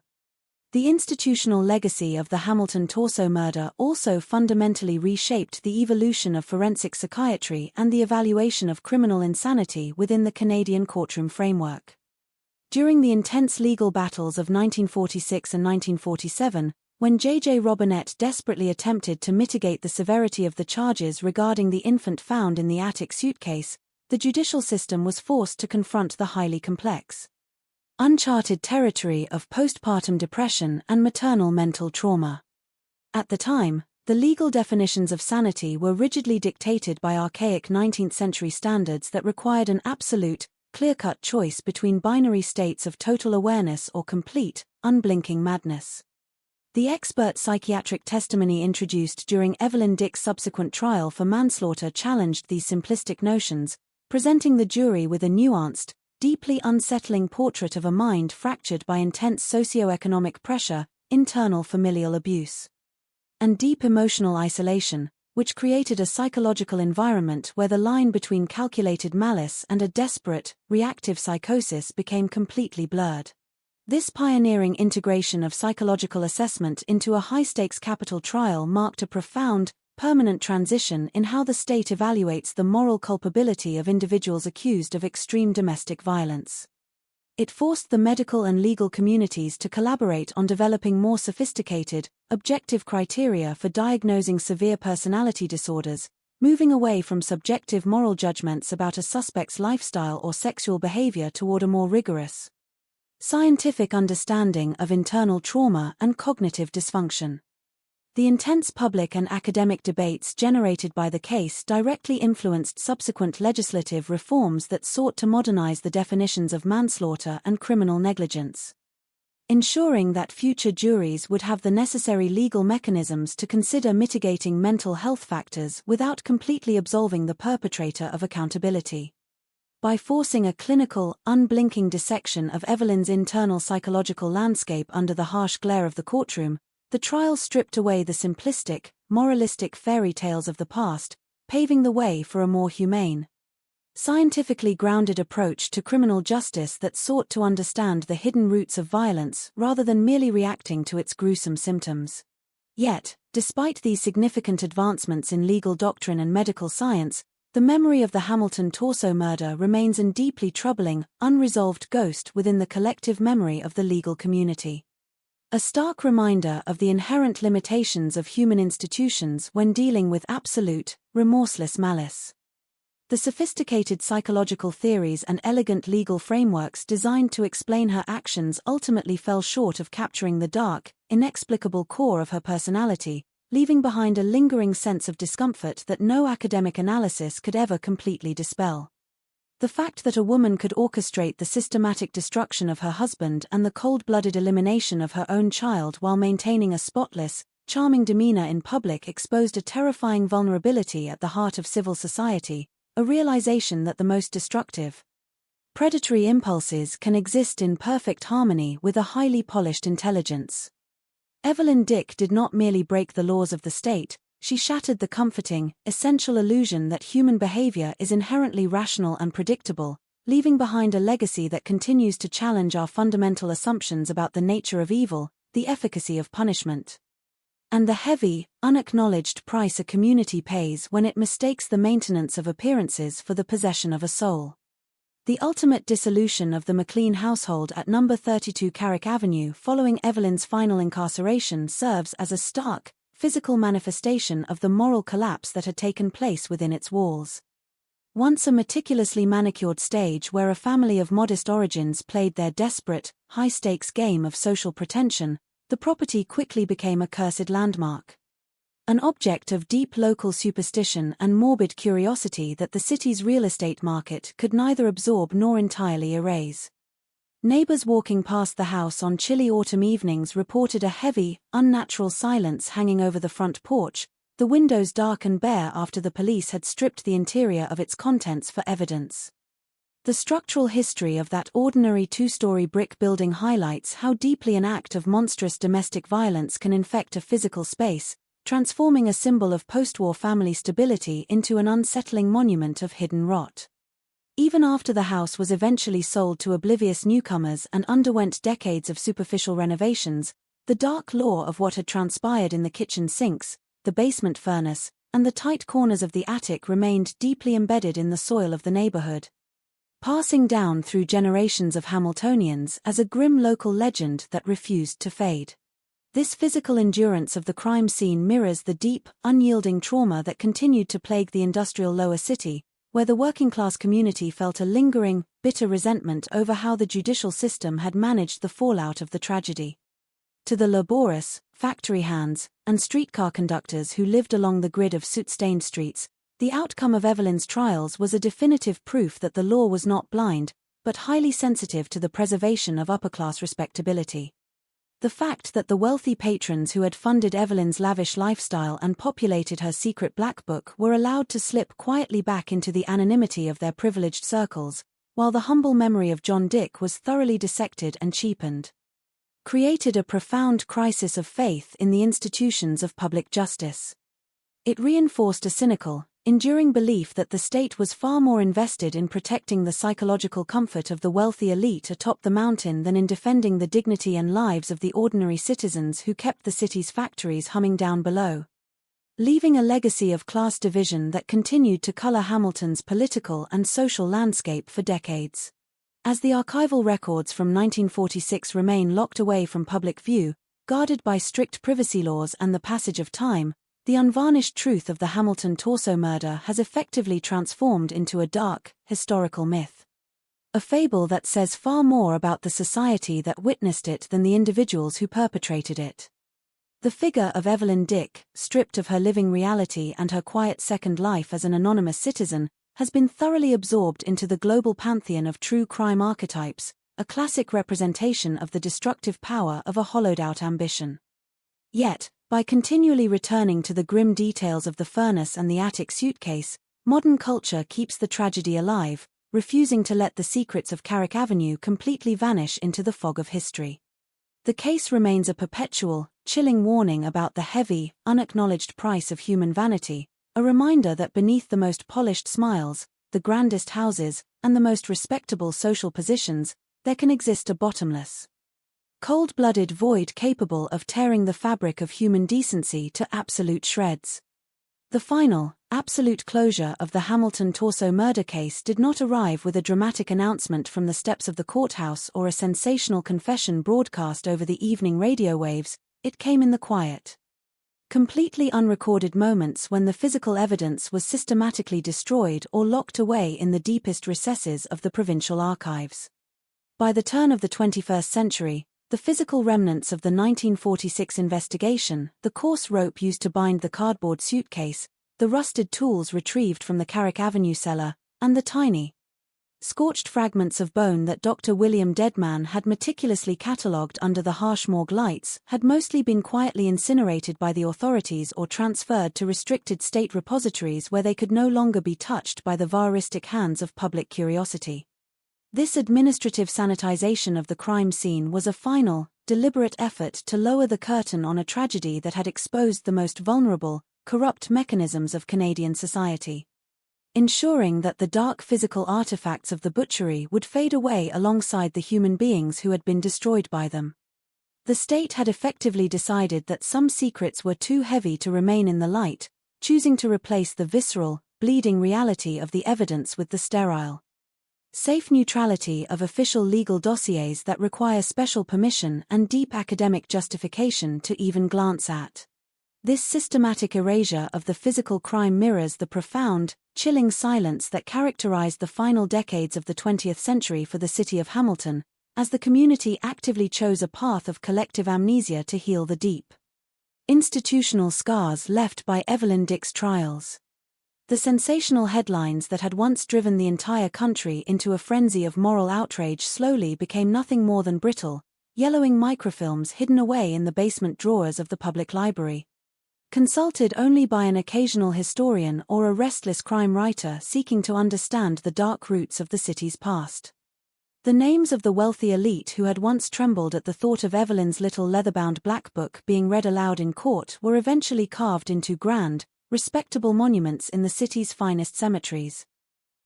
The institutional legacy of the Hamilton torso murder also fundamentally reshaped the evolution of forensic psychiatry and the evaluation of criminal insanity within the Canadian courtroom framework. During the intense legal battles of 1946 and 1947, when J.J. Robinette desperately attempted to mitigate the severity of the charges regarding the infant found in the attic suitcase, the judicial system was forced to confront the highly complex, uncharted territory of postpartum depression and maternal mental trauma. At the time, the legal definitions of sanity were rigidly dictated by archaic 19th-century standards that required an absolute, clear-cut choice between binary states of total awareness or complete, unblinking madness. The expert psychiatric testimony introduced during Evelyn Dick's subsequent trial for manslaughter challenged these simplistic notions, presenting the jury with a nuanced, deeply unsettling portrait of a mind fractured by intense socio-economic pressure, internal familial abuse, and deep emotional isolation, which created a psychological environment where the line between calculated malice and a desperate, reactive psychosis became completely blurred. This pioneering integration of psychological assessment into a high-stakes capital trial marked a profound, permanent transition in how the state evaluates the moral culpability of individuals accused of extreme domestic violence. It forced the medical and legal communities to collaborate on developing more sophisticated, objective criteria for diagnosing severe personality disorders, moving away from subjective moral judgments about a suspect's lifestyle or sexual behavior toward a more rigorous, scientific understanding of internal trauma and cognitive dysfunction. The intense public and academic debates generated by the case directly influenced subsequent legislative reforms that sought to modernize the definitions of manslaughter and criminal negligence, ensuring that future juries would have the necessary legal mechanisms to consider mitigating mental health factors without completely absolving the perpetrator of accountability. By forcing a clinical, unblinking dissection of Evelyn's internal psychological landscape under the harsh glare of the courtroom, the trial stripped away the simplistic, moralistic fairy tales of the past, paving the way for a more humane, scientifically grounded approach to criminal justice that sought to understand the hidden roots of violence rather than merely reacting to its gruesome symptoms. Yet, despite these significant advancements in legal doctrine and medical science, the memory of the Hamilton torso murder remains a deeply troubling, unresolved ghost within the collective memory of the legal community. A stark reminder of the inherent limitations of human institutions when dealing with absolute, remorseless malice. The sophisticated psychological theories and elegant legal frameworks designed to explain her actions ultimately fell short of capturing the dark, inexplicable core of her personality, leaving behind a lingering sense of discomfort that no academic analysis could ever completely dispel. The fact that a woman could orchestrate the systematic destruction of her husband and the cold-blooded elimination of her own child while maintaining a spotless, charming demeanor in public exposed a terrifying vulnerability at the heart of civil society, a realization that the most destructive, predatory impulses can exist in perfect harmony with a highly polished intelligence. Evelyn Dick did not merely break the laws of the state, she shattered the comforting, essential illusion that human behavior is inherently rational and predictable, leaving behind a legacy that continues to challenge our fundamental assumptions about the nature of evil, the efficacy of punishment, and the heavy, unacknowledged price a community pays when it mistakes the maintenance of appearances for the possession of a soul. The ultimate dissolution of the McLean household at No. 32 Carrick Avenue following Evelyn's final incarceration serves as a stark, physical manifestation of the moral collapse that had taken place within its walls. Once a meticulously manicured stage where a family of modest origins played their desperate, high-stakes game of social pretension, the property quickly became a cursed landmark. An object of deep local superstition and morbid curiosity that the city's real estate market could neither absorb nor entirely erase. Neighbors walking past the house on chilly autumn evenings reported a heavy, unnatural silence hanging over the front porch, the windows dark and bare after the police had stripped the interior of its contents for evidence. The structural history of that ordinary two-story brick building highlights how deeply an act of monstrous domestic violence can infect a physical space, transforming a symbol of post-war family stability into an unsettling monument of hidden rot. Even after the house was eventually sold to oblivious newcomers and underwent decades of superficial renovations, the dark lore of what had transpired in the kitchen sinks, the basement furnace, and the tight corners of the attic remained deeply embedded in the soil of the neighborhood, passing down through generations of Hamiltonians as a grim local legend that refused to fade. This physical endurance of the crime scene mirrors the deep, unyielding trauma that continued to plague the industrial lower city, where the working-class community felt a lingering, bitter resentment over how the judicial system had managed the fallout of the tragedy. To the laborious, factory hands, and streetcar conductors who lived along the grid of soot-stained streets, the outcome of Evelyn's trials was a definitive proof that the law was not blind, but highly sensitive to the preservation of upper-class respectability. The fact that the wealthy patrons who had funded Evelyn's lavish lifestyle and populated her secret black book were allowed to slip quietly back into the anonymity of their privileged circles, while the humble memory of John Dick was thoroughly dissected and cheapened, created a profound crisis of faith in the institutions of public justice. It reinforced a cynical, enduring belief that the state was far more invested in protecting the psychological comfort of the wealthy elite atop the mountain than in defending the dignity and lives of the ordinary citizens who kept the city's factories humming down below, leaving a legacy of class division that continued to color Hamilton's political and social landscape for decades. As the archival records from 1946 remain locked away from public view, guarded by strict privacy laws and the passage of time, the unvarnished truth of the Hamilton torso murder has effectively transformed into a dark, historical myth. A fable that says far more about the society that witnessed it than the individuals who perpetrated it. The figure of Evelyn Dick, stripped of her living reality and her quiet second life as an anonymous citizen, has been thoroughly absorbed into the global pantheon of true crime archetypes, a classic representation of the destructive power of a hollowed-out ambition. Yet, by continually returning to the grim details of the furnace and the attic suitcase, modern culture keeps the tragedy alive, refusing to let the secrets of Carrick Avenue completely vanish into the fog of history. The case remains a perpetual, chilling warning about the heavy, unacknowledged price of human vanity, a reminder that beneath the most polished smiles, the grandest houses, and the most respectable social positions, there can exist a bottomless, cold-blooded void capable of tearing the fabric of human decency to absolute shreds. The final, absolute closure of the Hamilton torso murder case did not arrive with a dramatic announcement from the steps of the courthouse or a sensational confession broadcast over the evening radio waves. It came in the quiet, completely unrecorded moments when the physical evidence was systematically destroyed or locked away in the deepest recesses of the provincial archives. By the turn of the 21st century, the physical remnants of the 1946 investigation, the coarse rope used to bind the cardboard suitcase, the rusted tools retrieved from the Carrick Avenue cellar, and the tiny, scorched fragments of bone that Dr. William Deadman had meticulously catalogued under the harsh morgue lights had mostly been quietly incinerated by the authorities or transferred to restricted state repositories where they could no longer be touched by the voyeuristic hands of public curiosity. This administrative sanitization of the crime scene was a final, deliberate effort to lower the curtain on a tragedy that had exposed the most vulnerable, corrupt mechanisms of Canadian society, ensuring that the dark physical artifacts of the butchery would fade away alongside the human beings who had been destroyed by them. The state had effectively decided that some secrets were too heavy to remain in the light, choosing to replace the visceral, bleeding reality of the evidence with the sterile, safe neutrality of official legal dossiers that require special permission and deep academic justification to even glance at. This systematic erasure of the physical crime mirrors the profound, chilling silence that characterized the final decades of the 20th century for the city of Hamilton, as the community actively chose a path of collective amnesia to heal the deep institutional scars left by Evelyn Dick's trials. The sensational headlines that had once driven the entire country into a frenzy of moral outrage slowly became nothing more than brittle, yellowing microfilms hidden away in the basement drawers of the public library, consulted only by an occasional historian or a restless crime writer seeking to understand the dark roots of the city's past. The names of the wealthy elite who had once trembled at the thought of Evelyn's little leather-bound black book being read aloud in court were eventually carved into grand, respectable monuments in the city's finest cemeteries,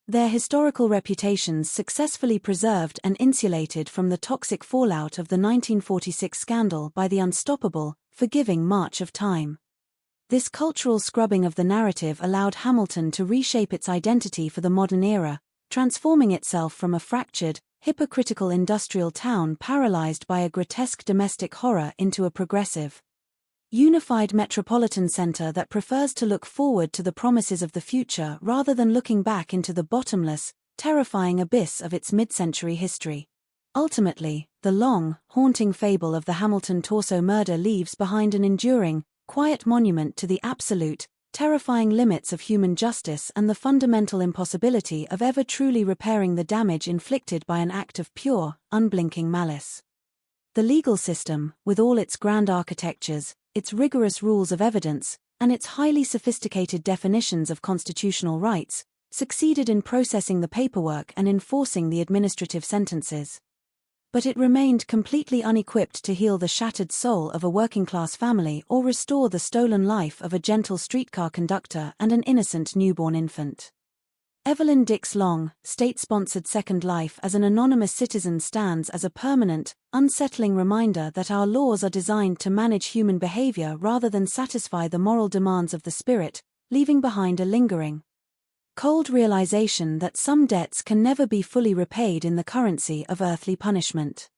their historical reputations successfully preserved and insulated from the toxic fallout of the 1946 scandal by the unstoppable, forgiving march of time. This cultural scrubbing of the narrative allowed Hamilton to reshape its identity for the modern era, transforming itself from a fractured, hypocritical industrial town paralyzed by a grotesque domestic horror into a progressive, unified metropolitan center that prefers to look forward to the promises of the future rather than looking back into the bottomless, terrifying abyss of its mid-century history. Ultimately, the long, haunting fable of the Hamilton torso murder leaves behind an enduring, quiet monument to the absolute, terrifying limits of human justice and the fundamental impossibility of ever truly repairing the damage inflicted by an act of pure, unblinking malice. The legal system, with all its grand architectures, its rigorous rules of evidence, and its highly sophisticated definitions of constitutional rights, succeeded in processing the paperwork and enforcing the administrative sentences. But it remained completely unequipped to heal the shattered soul of a working-class family or restore the stolen life of a gentle streetcar conductor and an innocent newborn infant. Evelyn Dick's long, state-sponsored second life as an anonymous citizen stands as a permanent, unsettling reminder that our laws are designed to manage human behavior rather than satisfy the moral demands of the spirit, leaving behind a lingering, cold realization that some debts can never be fully repaid in the currency of earthly punishment.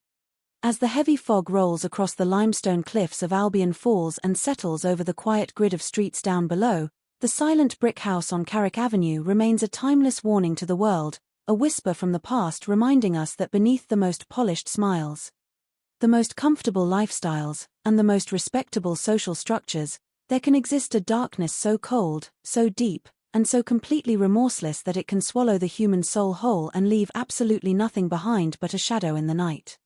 As the heavy fog rolls across the limestone cliffs of Albion Falls and settles over the quiet grid of streets down below, the silent brick house on Carrick Avenue remains a timeless warning to the world, a whisper from the past reminding us that beneath the most polished smiles, the most comfortable lifestyles, and the most respectable social structures, there can exist a darkness so cold, so deep, and so completely remorseless that it can swallow the human soul whole and leave absolutely nothing behind but a shadow in the night.